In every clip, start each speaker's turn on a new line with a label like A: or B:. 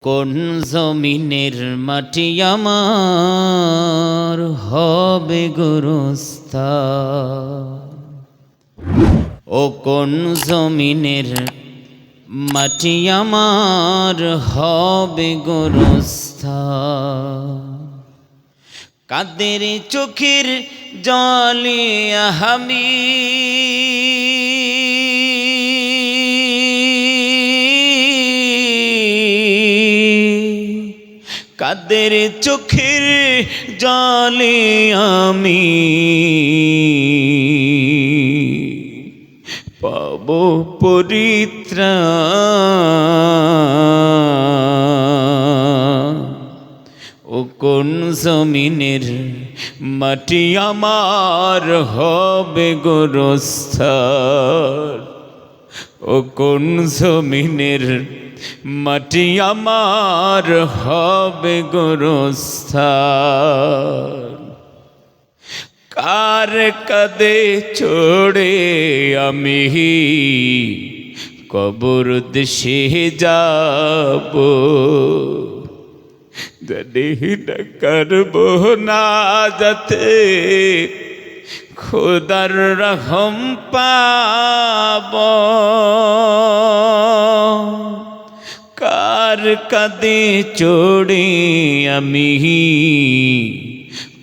A: কোন জমিনের মাটি আমার হবে গোরস্থান, ও কোন জমিনের মাটি আমার হবে গোরস্থান। কাদের চোখের জলে আমি কাদের চোখের জলে আমি পাব পরিত্রাণ। ও কোন জমিনের মাটি আমার হবে গোরস্থান, ও কোন জমিনের মাটি আমার হবে গোরস্থান। কার কাঁধে চড়ে আমি কবর দেশে যাব, জানি না করব না যাতে খোদার রহম পাব। কার কাঁধে চড়ে আমি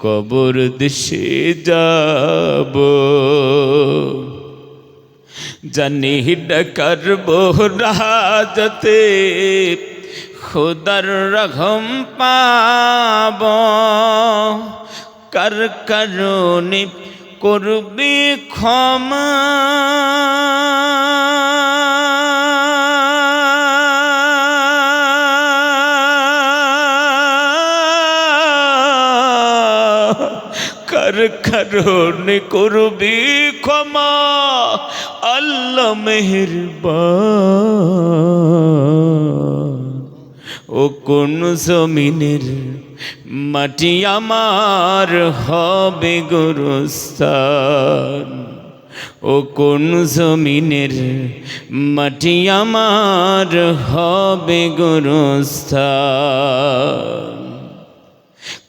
A: কবর দেশে যাব, জানি না করব না যাতে খোদার রহম পাব। কার কারণে করবি ক্ষমা কার কারণে করবি ক্ষমা, আল্লাহ মেহেরবান। ও কোন জমিনের মাটি আমার হবে গোরস্থান, ও কোন জমিনের মাটি আমার হবে গোরস্থান।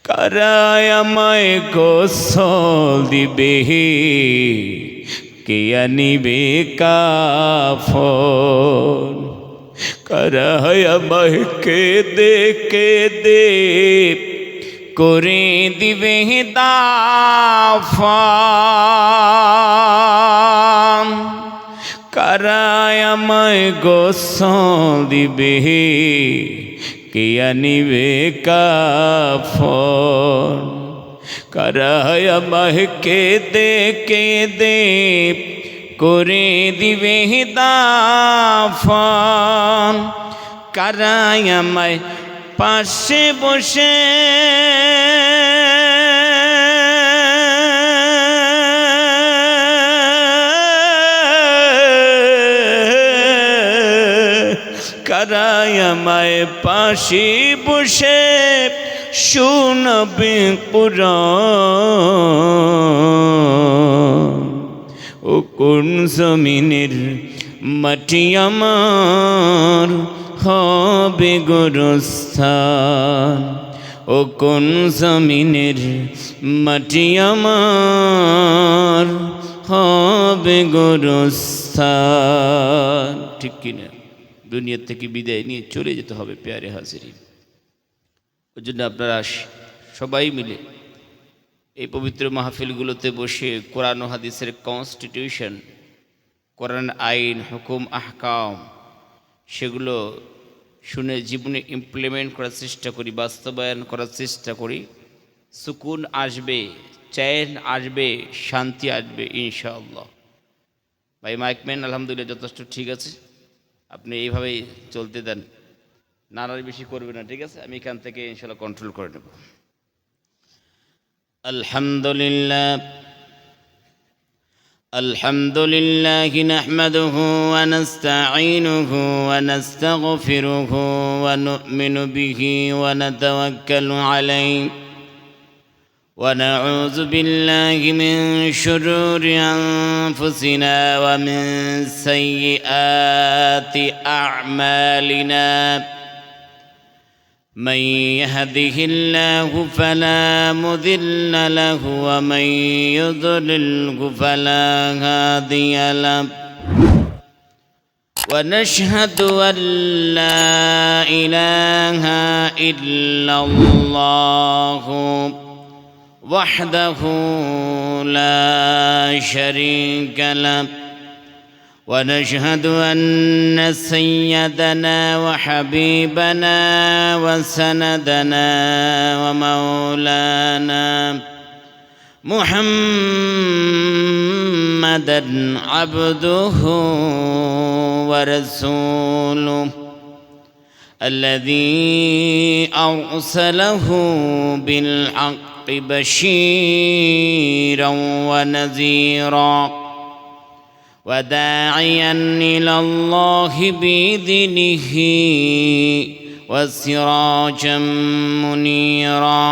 A: কারায় আমায় গোসল দিবে, কে আনিবে কাফন। কারায় আমায় কেঁদে কেঁদে করে দিবে দাফন। কারায় আমায় গোসল দিবে, কে আনিবে কাফন। কারায় আমায় কেঁদে কেঁদে করে দিবে দাফন। কারায় আমায় পাশে বসে কারায় আমায় পাশে বসে শুনবে কুরআন। ও কোন জমিনের মাটি আমার হবে গোরস্থান, ও কোন জমিনের মাটি আমার হবে গোরস্থান। ঠিক কিনা? দুনিয়া থেকে বিদায় নিয়ে চলে যেতে হবে প্যারে হাজিরিন। ওই জন্য আপনারা সবাই মিলে এই পবিত্র মাহফিলগুলোতে বসে কোরআন ও হাদিসের কনস্টিটিউশন, কোরআন আইন, হুকুম, আহকাম সেগুলো শুনে জীবনে ইমপ্লিমেন্ট করার চেষ্টা করি, বাস্তবায়ন করার চেষ্টা করি। সুকুন আসবে, চ্যান আসবে, শান্তি আসবে ইনশাআল্লাহ। ভাই মাইকম্যান আলহামদুলিল্লাহ যথেষ্ট ঠিক আছে, আপনি এইভাবেই চলতে দেন, নাড়ার বেশি করবে না, ঠিক আছে? আমি এখান থেকে ইনশাআল্লাহ কন্ট্রোল করে নেব। আলহামদুলিল্লাহ আলহামদুলিল্লাহ নাহমাদুহু ওয়া নাস্তাঈনুহু ওয়া নাস্তাগফিরুহু ওয়া নু'মিনু বিহি ওয়া নাতাওয়াক্কালু আলাইহি ওয়া নাউযু বিল্লাহি মিন শুরুরি আনফুসিনা ওয়া মিন সাইয়্যাতি আ'মালিনা। من يهده الله فلا مضل له ومن يضلله فلا هادي له ونشهد أن لا إله إلا الله وحده لا شريك له ونشهد أن سيدنا وحبيبنا وسندنا ومولانا محمدًا عبده ورسوله الذي أرسله بالحق بشيرا ونذيرا وداعيا إلى الله بإذنه وسراجا منيرا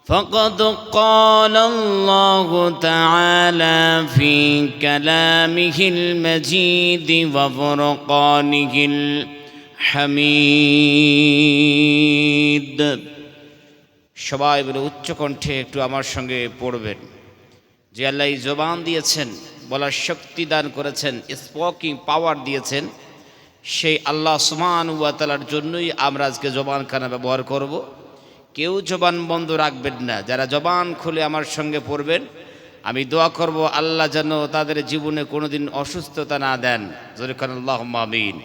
A: فقد قال الله تعالى في كلامه المجيد وفرقانه الحميد সবাই বলে উচ্চ কণ্ঠে একটু আমার সঙ্গে পড়বেন যে আল্লাহ এই জবান দিয়েছেন, বলার শক্তি দান করেছেন, স্পিকিং পাওয়ার দিয়েছেন, সেই আল্লাহ সুবহানাহু ওয়া তাআলার জন্যই আমরা আজকে জবানখানা ব্যবহার করব। কেউ জবান বন্ধ রাখবেন না। যারা জবান খুলে আমার সঙ্গে পড়বেন, আমি দোয়া করব আল্লাহ যেন তাদের জীবনে কোনোদিন অসুস্থতা না দেন। জোরে বলেন আল্লাহুম্মা আমিন।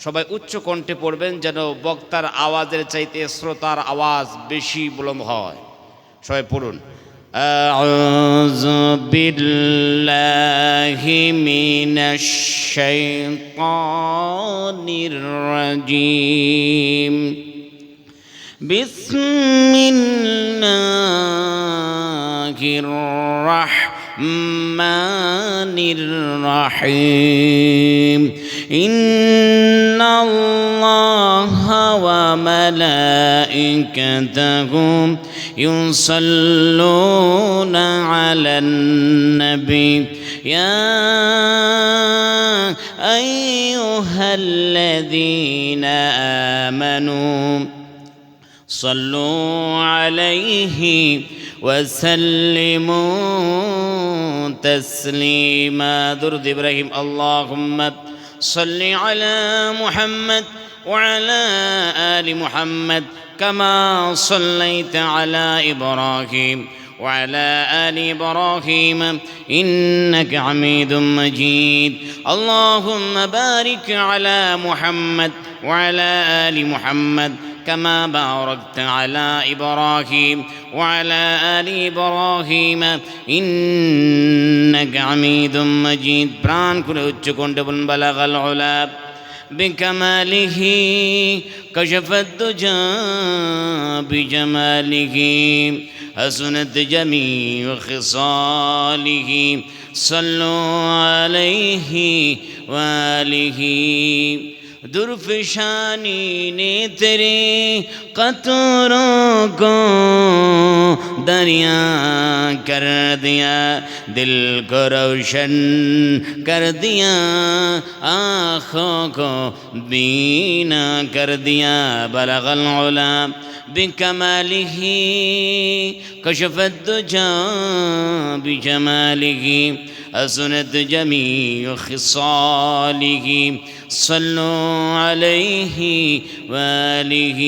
A: সবাই উচ্চ কণ্ঠে পড়বেন যেন বক্তার আওয়াজের চাইতে শ্রোতার আওয়াজ বেশি বুলন্দ হয়। সবাই পড়ুন। আউযু বিল্লাহি মিনাশ শাইতানির রাজীম। بسم الله الرحمن الرحيم إن الله وملائكته يصلون على النبي يا أيها الذين آمنوا صلوا عليه وسلموا تسليما درود إبراهيم اللهم صل على محمد وعلى آل محمد كما صليت على إبراهيم وعلى آل إبراهيم إنك حميد مجيد اللهم بارك على محمد وعلى آل محمد كما باركت على إبراهيم وعلى آل إبراهيم إنك حميد مجيد প্রাণ করে উচ্চ কণ্ঠে বলুন بلغ العلا بكماله كشف الدجى بجماله حسنت جميع خصاله صلوا عليه وآله दुर्फिशानी ने तेरे कतरों को दरिया कर दिया दिल को रोशन कर दिया आँखों को बीना कर दिया बलगल उला بكماله كشف الدجى بجماله حسنت جميع خصاله صلوا عليه وآله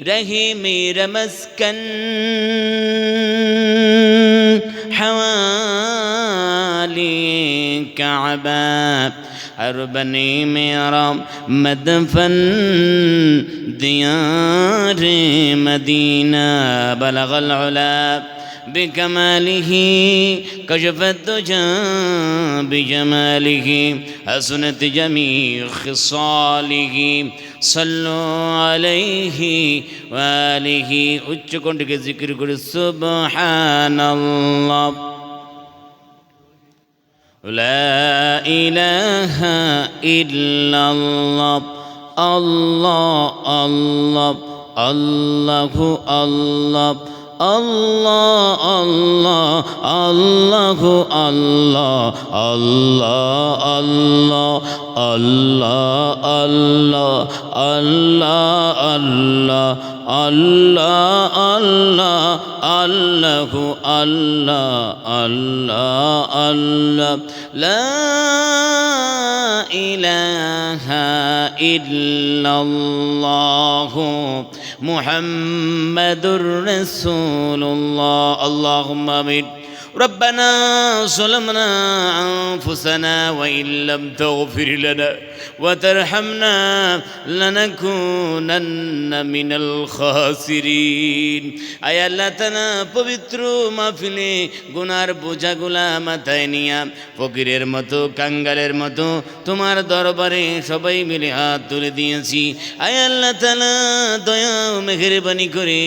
A: رہی میرا مسکن حوالی کعبہ اور بنی میرا مدفن دیار مدینہ بلغ العلا بكماله كشف الدجى بجماله حسنت جميع خصاله صلوا عليه وآله উচ্চ কণ্ঠে জিকির করে সুবহানাল্লাহ লা ইলাহা ইল্লাল্লাহ আল্লাহ আল্লাহ আল্লাহু আল্লাহ আল্লাহ আল্লাহ আল্লাহ আল্লাহ আল্লাহ আল্লাহ আল্লাহ আল্লাহ আল্লাহ আল্লাহ আল্লাহ আল্লাহ আল্লাহ আল্লাহ আল্লাহ লা ইলাহা ইল্লাল্লাহ মুহাম্মাদুর রাসূলুল্লাহ আল্লাহুম্মা আমিন ربنا ظلمنا أنفسنا وإن لم تغفر لنا وترحمنا لنكونن من الخاسرين আয় আল্লাহ তাআলা পবিত্র মাহফিলে গুনার বোঝাগুলা মাথায় নিয়া ফকিরের মতো কাঙ্গালের মতো তোমার দরবারে সবাই মিলে হাত তুলে দিয়েছি। আয় আল্লাহ তাআলা দয়া ও মেহেরবানি করে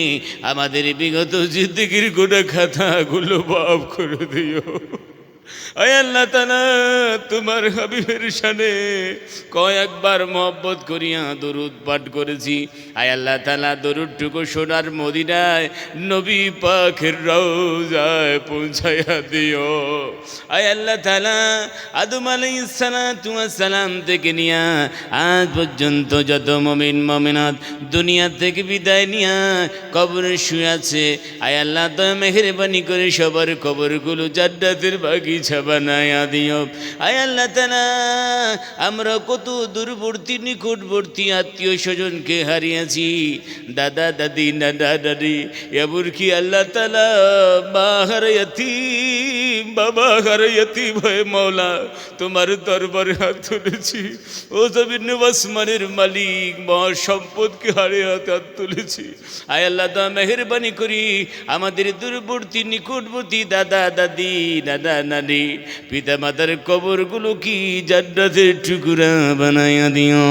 A: আমাদের বিগত জিন্দেগির গুনাহ খাতাগুলো মাফ করে দিও। আয় আল্লাহ তাআলা তোমার হাবিবের শানে কয়েকবার মহব্বত করিয়া দরুদ পাঠ করেছি। আয় আল্লাহ তাআলা দরুদটুকু সোনার মদিনায় নবী পাকের রওজায় পৌঁছায়া দিও। আয় আল্লাহ তাআলা আদম আলাইহিস সালাতু ওয়াস সালাম থেকে নিয়া আজ পর্যন্ত যত মুমিন মুমিনাত দুনিয়া থেকে বিদায় নিয়া কবরে শুয়ে আছে, আয় আল্লাহ দয়া মেহেরবানি করে সবার কবরগুলো জান্নাতের বাগিচা বানায়া দিও। আয় আল্লাহ তাআলা আমরা কত দূরবর্তী নিকটবর্তী আত্মীয় স্বজনকে হারিয়েছি, দাদা দাদি নানা নানি, এমনকি আল্লাহ তাআলা মা হারা ইয়াতীম বাবা হারা ইয়াতীম হয়ে মওলা তোমার দরবারে হাত তুলেছি। ও জমিন আসমানের মালিক মহা সম্পদকে হারিয়ে হাত তুলেছি। আয় আল্লাহ দয়া মেহেরবানি করি আমাদের দূরবর্তী নিকটবর্তী দাদা দাদি নানা নানি পিতা মাতার কবরগুলো কি জান্নাতের টুকরা বানায়া দিও।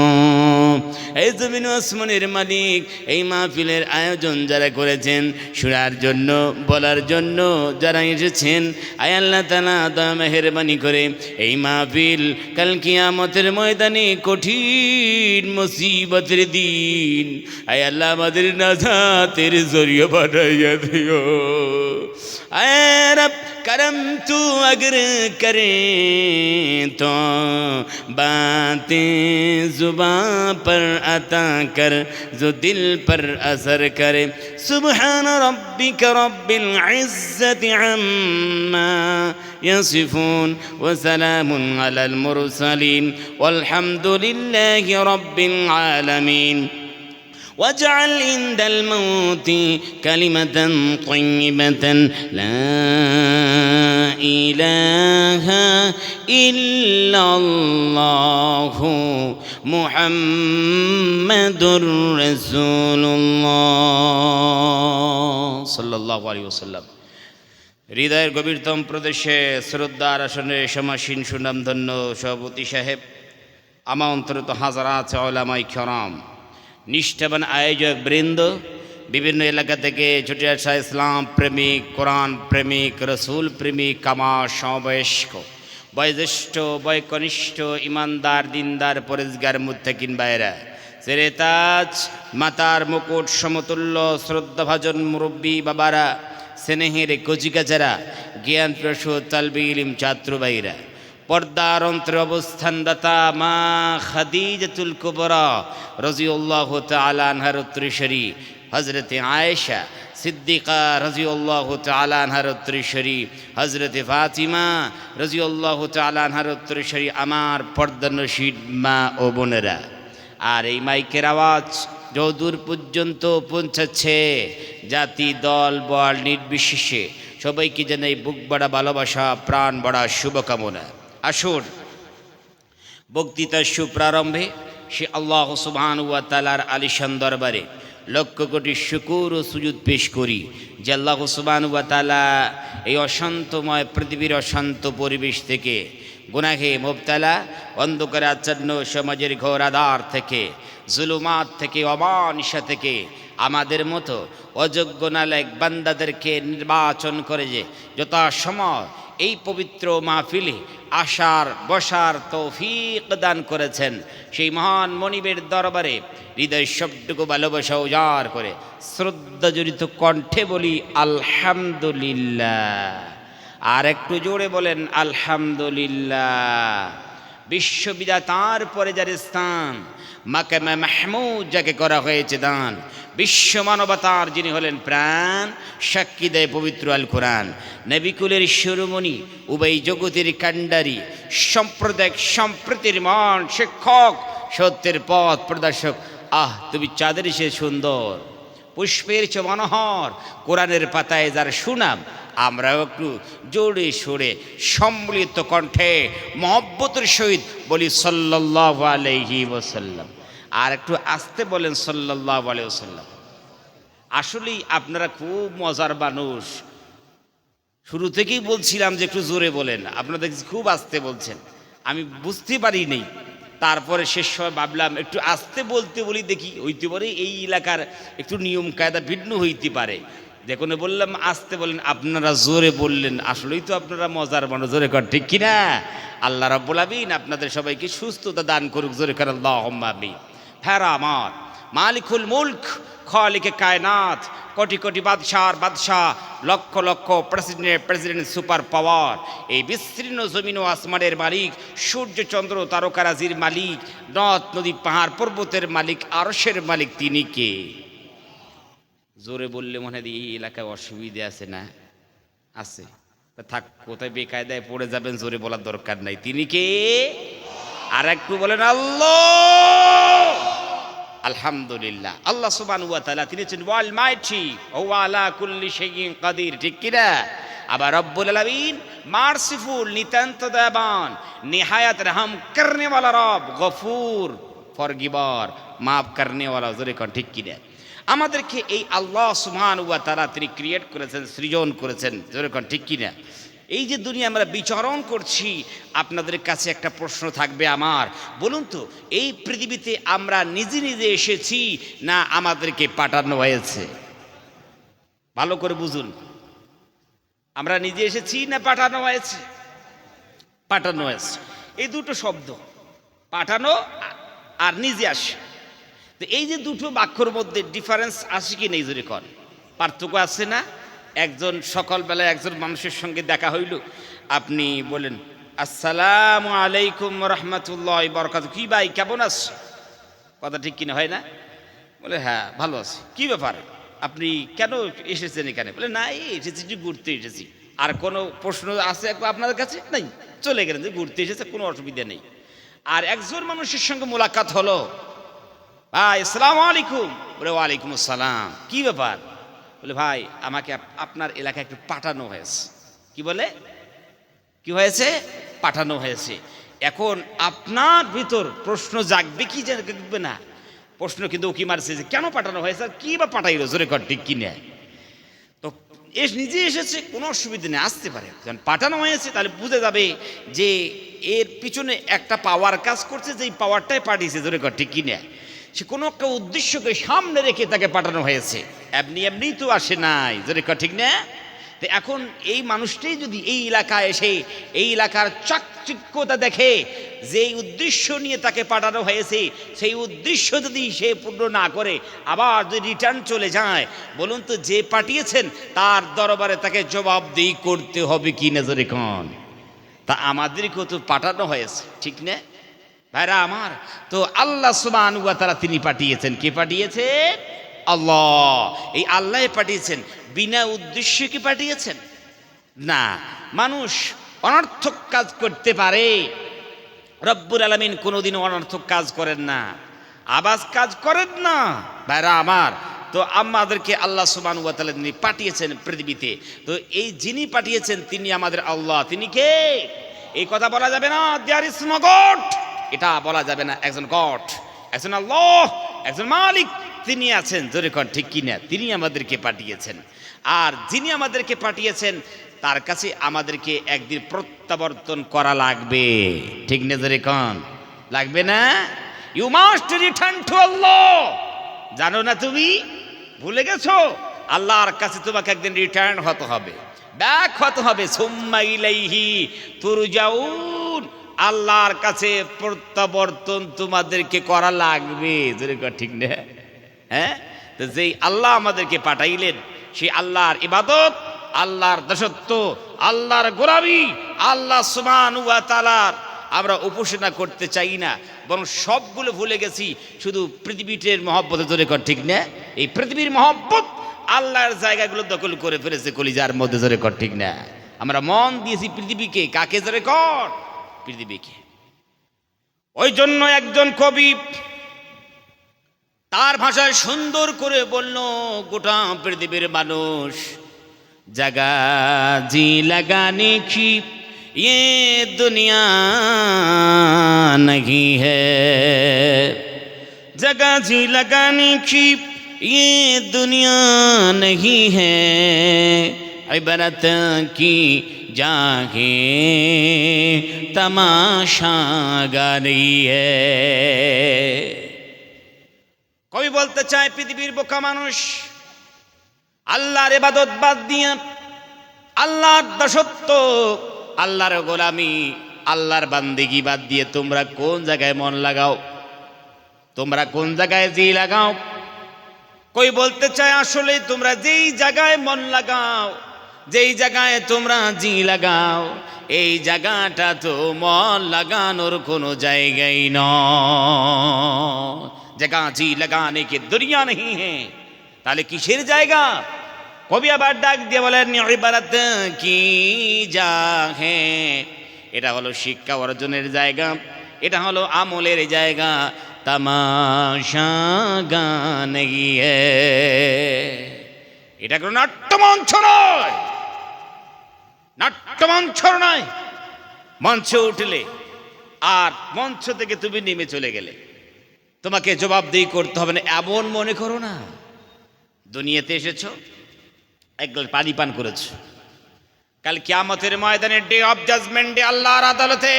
A: এই জমিন আসমানের মালিক এই মাহফিলের আয়োজন যারা করেছেন শোনার জন্য বলার জন্য যারা এসেছেন, আয় আল্লাহ তাআলা দয়া মেহেরবানি করে এই মাহফিল কাল কিয়ামতের ময়দানে কঠিন মুসিবতের দিন আয় আল্লাহ আমাদের নাজাতের জরিয়া বানাইয়া দিও। আয় রব करम तू अगर करे तो बातें जुबां पर अता कर जो दिल पर असर करे। सुबहान रब्बिक रब्बिल इज्जति अम्मा यसिफून व सलामुन अलल मुरसलीन वल्हम्दुलिल्लाहि रब्बिल आलमीन। واجعل عند الموت كلمة طيبة لا إله إلا الله محمد رسول الله صلى الله عليه وسلم। হৃদয়ের গভীরতম প্রদেশে শ্রদ্ধার আসনে সমাসীন সুনামধন্য সভাপতি সাহেব, আমন্ত্রিত হাজারাত উলামায়ে কেরাম, নিষ্ঠাবান আয়োজক বৃন্দ, বিভিন্ন এলাকা থেকে ছুটে আসা ইসলাম প্রেমিক, কোরআন প্রেমিক, রসুল প্রেমিক, কামা সমবয়স্ক, বয়োজ্যেষ্ঠ, বয়কনিষ্ঠ, ইমানদার, দিনদার, পরেজগার, মুত্তাকিন ভাইরা, সেরেতাজ, মাতার মুকুট সমতুল্য শ্রদ্ধাভাজন মুরব্বী বাবারা, স্নেহের কচিকাচারা, জ্ঞান প্রসূত তালবে ইলম ছাত্র ভাইরা, পর্দার অন্তরে অবস্থানদাতা মা খাদিজাতুল কুবরা রাদিয়াল্লাহু তাআলা আনহার উত্তরসূরি হযরতে আয়েশা সিদ্দিকা রাদিয়াল্লাহু তাআলা আনহার উত্তরসূরি হযরতে ফাতিমা রাদিয়াল্লাহু তাআলা আনহার উত্তরসূরি আমার পর্দানশীল মা ও বোনেরা, আর এই মাইকের আওয়াজ যতদূর পর্যন্ত পৌঁছাচ্ছে জাতি দল বল নির্বিশেষে সবাইকে জানাই বুক বড়া ভালোবাসা, প্রাণ বড়া শুভকামনা। আসুন বক্তৃতার সুপ্রারম্ভে সে আল্লাহ সুবহানাহু ওয়া তাআলার আলিশান দরবারে লক্ষ কোটি শুকর ও সুজুদ পেশ করি যে আল্লাহ সুবহানাহু ওয়া তাআলা এই অশান্তময় পৃথিবীর অশান্ত পরিবেশ থেকে গুনাহে মুবতালা, অন্ধকারে আচ্ছন্ন সমাজের ঘোর আধার থেকে, জুলুমাত থেকে, অমানিসা থেকে আমাদের মতো অযোগ্য নালায়েক বান্দাদেরকে নির্বাচন করে যে যথাসময় এই পবিত্র মাহফিলে আসার বসার তৌফিক দান করেছেন, সেই মহান মনিবের দরবারে হৃদয় সবটুকু ভালোবাসা উজাড় করে শ্রদ্ধা জড়িত কণ্ঠে বলি আলহামদুলিল্লাহ। আর একটু জোরে বলেন আলহামদুলিল্লাহ। বিশ্ববিদাতার পরে যার স্থান, মাকামে মাহমুদ যাকে করা হয়েছে দান, বিশ্ব মানবতার যিনি হলেন প্রাণ, সাক্ষী দেয় পবিত্র আল কোরআন। নবিকুলের শিরোমণি, উভয় জগতের কাণ্ডারি, সাম্প্রদায়িক সম্প্রীতির মান শিক্ষক, সত্যের পথ প্রদর্শক। আহ, তুমি চাঁদের সে সুন্দর, পুষ্পের চেয়ে মনোহর, কোরআনের পাতায় যার সুনাম, আমরাও একটু জোরে সোরে সম্মিলিত কণ্ঠে মহব্বতের সহিত বলি সাল্লাল্লাহু আলাইহি ওয়াসাল্লাম। আর একটু আস্তে বলেন সাল্লাল্লাহু আলাইহি ওয়াসাল্লাম। আসলেই আপনারা খুব মজার মানুষ। শুরু থেকেই বলছিলাম যে একটু জোরে বলেন, আপনারা দেখছি খুব আস্তে বলছেন, আমি বুঝতে পারি নেই। তারপরে শেষ সময় ভাবলাম একটু আস্তে বলতে বলি, দেখি হইতে পারে এই এলাকার একটু নিয়ম কায়দা ভিন্ন হইতে পারে। দেখুন বললাম আস্তে বলেন, আপনারা জোরে বললেন। আসলেই তো আপনারা মজার মানুষ, জোরে কর ঠিক কিনা? আল্লাহ রাব্বুল আমিন আপনাদের সবাইকে সুস্থতা দান করুক, জোরে কর আল্লাহুম্মা আমিন। হ্যাঁ আমার মালিকুল মুলক, খালিকে কায়নাত, কোটি কোটি বাদশাহ, lakh lakh president, super power, এই বিস্তীর্ণ জমিন ও আসমানের মালিক, সূর্য চন্দ্র তারকারাজির মালিক, নদ নদী পাহাড় পর্বতের মালিক, আরশের মালিক, তিনি কে? জোরে বললে মনে হয় এই এলাকায় অসুবিধা আছে না? আছে, থাক, কোথায় বেকায়দায় পড়ে যাবেন, জোরে বলার দরকার নাই। তিনি কে? আর একটু বলেন আল্লাহ। আলহামদুলিল্লাহ। আল্লাহ সুবহানাহু ওয়া তাআলা তিনি হচ্ছেন ওয়াল মাইটি ও আলা কুল্লি শাইইন কাদির, ঠিক কি না? আবার রব্বুল আলামিন মারসিফুল, নিতান্ত দয়াবান, নিহায়াত রহম করনে वाला রব, গফুর, ফরগিবার, মাফ করনে वाला, জোরে কোন ঠিক কি না? আমাদেরকে এই আল্লাহ সুবহানাহু ওয়া তাআলা তিনি ক্রিয়েট করেছেন, সৃজন করেছেন, জোরে কোন ঠিক কি না? এই যে দুনিয়া আমরা বিচরণ করছি, আপনাদের কাছে একটা প্রশ্ন থাকবে আমার, বলুন তো এই পৃথিবীতে আমরা নিজে নিজে এসেছি না আমাদেরকে পাঠানো হয়েছে? ভালো করে বুঝুন, আমরা নিজে এসেছি না পাঠানো হয়েছে? পাঠানো হয়েছে। এই দুটো শব্দ, পাঠানো আর নিজে আসে, তো এই যে দুটো বাক্যর মধ্যে ডিফারেন্স আছে কি নেই? জোরে কর, পার্থক্য আছে না? একজন সকালবেলায় একজন মানুষের সঙ্গে দেখা হইল, আপনি বলেন আসসালামু আলাইকুম রহমতুল্লাহ বরকাত, কি ভাই কেমন আছ? কথা ঠিক কিনা, হয় না? বলে হ্যাঁ ভালো আছি। কি ব্যাপার, আপনি কেন এসেছেন এখানে? বলে না, এই এসেছি যে ঘুরতে এসেছি। আর কোনো প্রশ্ন আছে আপনাদের কাছে? নাই, চলে গেলেন যে ঘুরতে এসেছে, কোনো অসুবিধা নেই। আর একজন মানুষের সঙ্গে মোলাকাত হলো, ভাই আসসালামু আলাইকুম। বলে ওয়ালাইকুম আসসালাম। কি ব্যাপার? বলে ভাই আমাকে আপনার এলাকায় একটু পাঠানো হয়েছে। কি বলে? কি হয়েছে? পাঠানো হয়েছে। এখন আপনার ভিতর প্রশ্ন জাগবে কি জাগবে না? প্রশ্ন কিন্তু উকি মারছে যে কেন পাঠানো হয়েছে, আর কি বা পাঠাইলো, জোরে কর ঠিক কিনে? তো নিজে এসেছে, কোনো অসুবিধা নেই, আসতে পারে। যখন পাঠানো হয়েছে তাহলে বুঝে যাবে যে এর পিছনে একটা পাওয়ার কাজ করছে, যে এই পাওয়ারটাই পাঠিয়েছে, জোরে কর ঠিক কিনে? সে কোনো একটা উদ্দেশ্যকে সামনে রেখে তাকে পাঠানো হয়েছে, এমনি এমনি তো আসে নাই, জোরে কর ঠিক না? তো এখন এই মানুষটাই যদি এই এলাকায় এসে এই এলাকার চাকচিক্যতা দেখে, যে উদ্দেশ্য নিয়ে তাকে পাঠানো হয়েছে সেই উদ্দেশ্য যদি সে পূর্ণ না করে আবার যদি রিটার্ন চলে যায়, বলুন তো যে পাঠিয়েছেন তার দরবারে তাকে জবাবদিহি করতে হবে কি না? জোরে কোন? তা আমাদেরকেও তো পাঠানো হয়েছে, ঠিক না ভাইরা আমার? তো আল্লাহ সুবহানাহু ওয়া তাআলা তিনি পাঠিয়েছেন। কে পাঠিয়েছেন? আল্লাহ। এই আল্লাহ পাঠিয়েছেন, বিনা উদ্দেশ্যে কি পাঠিয়েছেন? না। মানুষ অনর্থক কাজ করতে পারে, রব্বুল আলামিন কোনোদিন অনর্থক কাজ করেন না, আবাস কাজ করেন না ভাইরা আমার। তো আমাদেরকে আল্লাহ সুবহানাহু ওয়া তাআলা তিনি পাঠিয়েছেন পৃথিবীতে। তো এই যিনি পাঠিয়েছেন তিনি আমাদের আল্লাহ। তিনি কে? এই কথা বলা যাবে না দেয়ার ইজ নো গড, এটা বলা যাবে না। একজন গড, একজন আল্লাহ, একজন মালিক তিনি আছেন, জোরে কোন ঠিক কিনা? তিনি আমাদেরকে পাঠিয়েছেন। আর যিনি আমাদেরকে পাঠিয়েছেন তার কাছে আমাদেরকে একদিন প্রত্যাবর্তন করা লাগবে। ঠিক নজরে কন লাগবে না? ইউ মাস্ট রিটার্ন টু আল্লাহ। জানো না তুমি? ভুলে গেছো? আল্লাহর কাছে তোমাকে একদিন রিটার্ন হতে হবে, ব্যাক হতে হবে। সুম্মা ইলাইহি তুরজাউন। আল্লাহর কাছে প্রত্যাবর্তন তোমাদেরকে করা লাগবে। ঠিক না? হ্যাঁ, তো যেই আল্লাহ আমাদেরকে পাঠাইলেন সেই আল্লাহর ইবাদত, আল্লাহর দাসত্ব, আল্লাহর গোলামি, আল্লাহ সুবহানাহু ওয়া তাআলার আমরা উপাসনা করতে চাই না, বরং সবগুলো ভুলে গেছি শুধু পৃথিবীর মহব্বতে। ধরে কর ঠিক না? এই পৃথিবীর মহব্বত আল্লাহর জায়গাগুলো দখল করে ফেলেছে কলিজার মধ্যে। ধরে কর ঠিক না? আমরা মন দিয়েছি পৃথিবীকে। কাকে? ধরে কর পৃথিবীকে। ওই জন্য একজন কবি তার ভাষায় সুন্দর করে বলল, গোটা পৃথিবীর মানুষ জাগা জি লাগানে কি ये दुनिया नहीं है, जगह जी लगाने की ये दुनिया नहीं है, इबरत की जागे तमाशा गा रही है। কবি বলতে চায় পৃথিবীর বোকা মানুষ আল্লাহর ইবাদত বাদ দিয়ে, আল্লাহর দাসত্ব, আল্লাহর গোলামি, আল্লাহর বান্দেগি বাদ দিয়ে তোমরা কোন জায়গায় মন লাগাও? তোমরা কোন জায়গায় জি লাগাও? কই বলতে চায় আসলে তোমরা যেই জায়গায় মন লাগাও, যেই জায়গায় তোমরা জি লাগাও, এই জায়গাটা তো মন লাগানোর কোনো জায়গাই নয়। জায়গা জি লাগানে কি দুনিয়া नहीं है। তাহলে কিসের জায়গা? কবি আবার ডাক দিয়ে বলেন, ইবারত কি যা হে, এটা হলো শিক্ষা অর্জনের জায়গা, এটা হলো আমলের জায়গা। তামাশা গান গিয়ে, এটা কোনো নাট্যমঞ্চ নয়, নাট্যমঞ্চ নয়। মঞ্চে উঠলে আর মঞ্চ থেকে তুমি নেমে চলে গেলে তোমাকে জবাবদিহি করতে হবে না, এমন মনে করো না। দুনিয়াতে এসেছো, এক গ্লাস পানি পান করেছ, কাল কিয়ামতের ময়দানে, ডে অফ জাজমেন্ট ডে, আল্লাহর আদালতে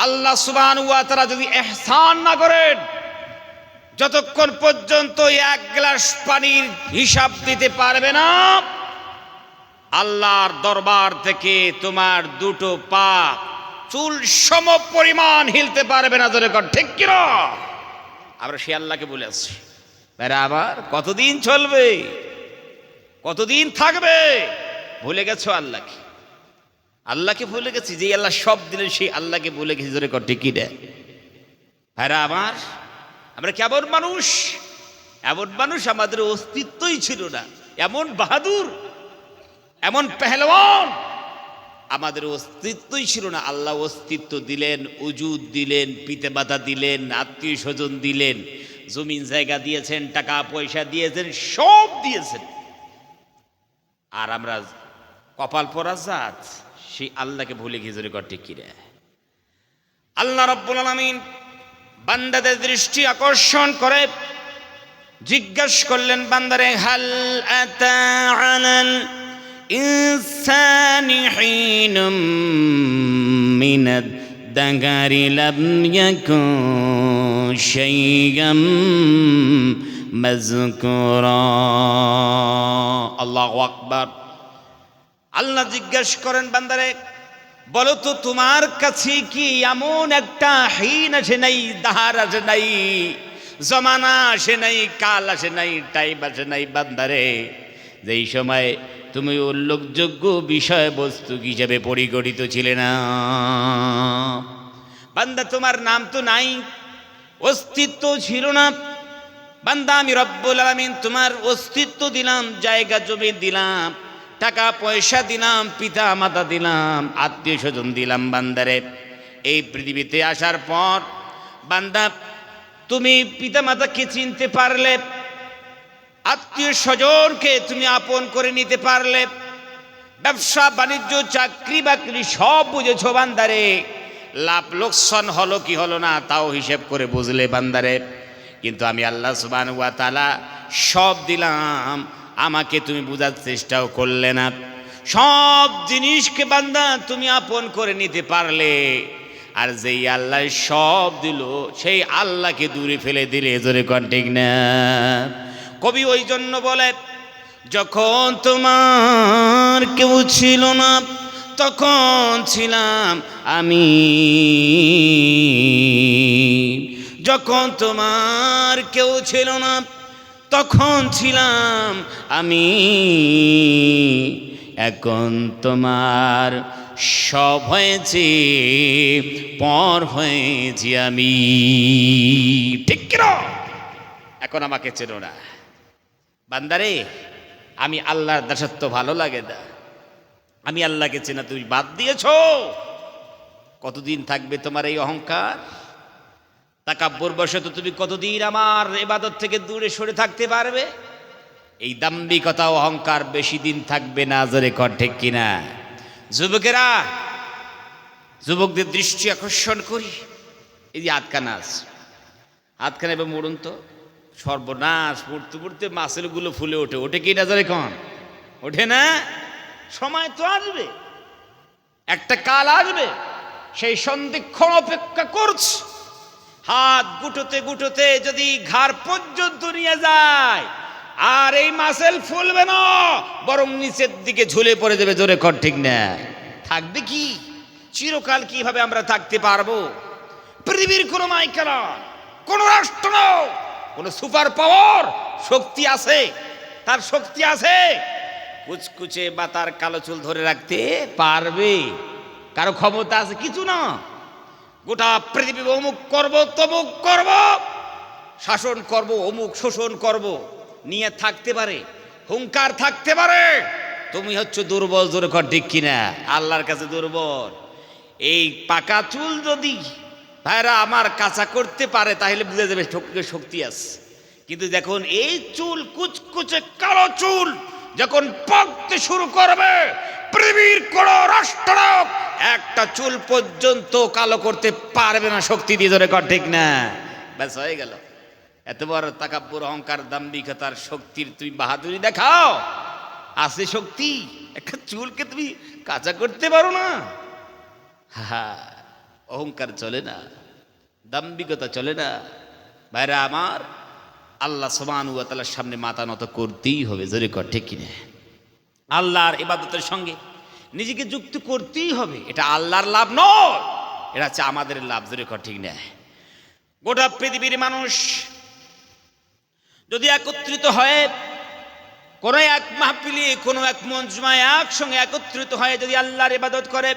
A: আল্লাহ সুবহানাহু ওয়া তাআলা যদি ইহসান না করেন, যতক্ষণ পর্যন্ত এক গ্লাস পানির হিসাব দিতে পারবে না, আল্লাহর দরবার থেকে তোমার দুটো পা চুল সম পরিমাণ হিলতে পারবে না। ধরে কর ঠিক কিনা? আমরা সে আল্লাহকে বলে আসছি, ভাইরা আবার কতদিন চলবে, কতদিন থাকবে? ভুলে গেছো আল্লাহকে? আল্লাহকে ভুলে গেছি। যে আল্লাহ সব দিলেন সেই আল্লাহকে ভুলে গেছি। ধরে কর ঠিক কিনা? ভাইরা আমার, আমরা কেমন মানুষ, এমন মানুষ আমাদের অস্তিত্বই ছিল না। এমন বাহাদুর, এমন পেহলওয়ান, আমাদের অস্তিত্বই ছিল না। আল্লাহ অস্তিত্ব দিলেন, উজুদ দিলেন, পিতামাতা দিলেন, আত্মীয় স্বজন দিলেন, জমিন জায়গা দিয়েছেন, টাকা পয়সা দিয়েছেন, সব দিয়েছেন। আর আমরা কপাল পরা জাত সেই আল্লাহকে ভুলে গিয়ে জোরে কর ঠিক কিনা? আল্লাহ রাব্বুল আলামিন বান্দাদের দৃষ্টি আকর্ষণ করে জিজ্ঞাসা করলেন, বান্দারে হাল আতা আলাল ইনসানি হিনুম মিনাদ দাগারি লাম ইয়াকুন শাইয়াম মাযকুরা। আল্লাহু আকবার। আল্লাহ জিজ্ঞাসা করেন, বান্দারে বলো তো তোমার কাছে কি এমন একটা হিন আসে নাই, দাহার আসে নাই, জমানা আসে নাই, কাল আসে নাই, টাইম আসে নাই বান্দারে, যেই সময় তুমি উল্লেখযোগ্য বিষয়বস্তু হিসেবে পরিগণিত ছিলে না? বান্দা তোমার নাম তো নাই, অস্তিত্ব ছিল না। বান্দা আমি রব্বুল আলামিন তোমার অস্তিত্ব দিলাম, জায়গা জমি দিলাম, টাকা পয়সা দিলাম, পিতা মাতা দিলাম, আত্মীয় স্বজন দিলাম। বান্দারে এই পৃথিবীতে আসার পর বান্দা তুমি পিতা মাতাকে চিনতে পারলে, আত্মীয় স্বজনকে তুমি আপন করে নিতে পারলে, ব্যবসা বাণিজ্য চাকরি বাকরি সব বুঝেছো বান্দারে, লাভ লোকসান হলো কি হলো না তাও হিসেব করে বুঝলে বান্দারে। কিন্তু আমি আল্লাহ সুবহানাহু ওয়া তাআলা সব দিলাম, আমাকে তুমি বোঝার চেষ্টাও করলে না। সব জিনিসকে বান্দা তুমি আপন করে নিতে পারলে, আর যেই আল্লাহ সব দিল সেই আল্লাহকে দূরে ফেলে দিলে, জোরে কোন ঠিক না? কবি ওই জন্য বলে, যখন তোমার কেউ ছিল না তখন ছিলাম আমি, যখন তোমার কেউ ছিল না তখন ছিলাম আমি, এখন তোমার সব হয়েছে পর হয়েছি আমি। ঠিক কিনা? এখন আমাকে চেনো না বান্দারে, আমি আল্লাহর দাসত্ব ভালো লাগে না, আমি আল্লাহকে চেনা তুমি বাদ দিয়েছো। কতদিন থাকবে তোমার এই অহংকার? তাকাব্বুর বশত তুমি কতদিন আমার ইবাদত থেকে দূরে সরে থাকতে পারবে? এই দাম্ভিকতা অহংকার বেশি দিন থাকবে না, জোরে কর ঠিক কিনা? যুবকেরা, যুবকদের দৃষ্টি আকর্ষণ করি, এই যে হাতখানা আছে, হাতখানা এবার মরুন তো, সর্বনাশ, পড়তে পড়তে মাসেলগুলো ফুলে ওঠে, ওঠে কি না জোরে কন? ওঠে না? সময় তো আসবে, একটা কাল আসবে, সেই সন্ধিক্ষণ অপেক্ষা করছে। হাত গুটোতে গুটোতে যদি ঘাড় পর্যন্ত নিয়ে যায়, আর এই মাসেল ফুলবে না, বরং নিচের দিকে ঝুলে পড়ে যাবে, জোরে কর ঠিক না? থাকবে কি চিরকাল? কিভাবে আমরা থাকতে পারবো? পৃথিবীর কোনো মাইকেলা, কোন রাষ্ট্র, কোন সুপার পাওয়ার শক্তি আছে? তার শক্তি আছে কুচকুচে বা তার কালো চুল ধরে রাখতে পারবে? কারো ক্ষমতা আছে? কিছু না। গোটা পৃথিবী অমুক করব, তমুক করব, শাসন করব, অমুক শোষণ করব নিয়ে থাকতে পারে, হুঙ্কার থাকতে পারে। তুমি হচ্ছে দুর্বল, জোরে কর ঠিক কিনা? আল্লাহর কাছে দুর্বল। এই পাকা চুল যদি ভাইরা আমার কাঁচা করতে পারে, তাহলে বুঝে যাবে শক্তি আছে। কিন্তু দেখুন এই চুল, কুচকুচে কালো চুল যখন পাকতে শুরু করবে, পৃথিবীর কোন রাষ্ট্র একটা চুল পর্যন্ত কালো করতে পারবে না শক্তি দিয়ে, জোরে কর ঠিক না? ব্যাস হয়ে গেল। এত বড় তাকাব্বুর, অহংকার, দাম্ভিকতার শক্তির তুমি বাহাদুরি দেখাও, আছে শক্তি, একটা চুলকে তুমি কাঁচা করতে পারো না? হা, অহংকার চলে না, দাম্ভিকতা চলে না। ভাইরা আমার, আল্লাহ সুবহানাহু ওয়া তাআলার সামনে মাথা নত করতেই হবে, জোরে কর ঠিক কিনা? আল্লাহর ইবাদতের সঙ্গে নিজেকে যুক্ত করতেই হবে। এটা আল্লাহর লাভ নয়, এটা হচ্ছে আমাদের লাভ, জোরে কর ঠিক না? গোটা পৃথিবীর মানুষ যদি একত্রিত হয়, কোন এক মাহফিলে, কোন এক মজমায় একসঙ্গে একত্রিত হয়ে যদি আল্লাহর ইবাদত করে,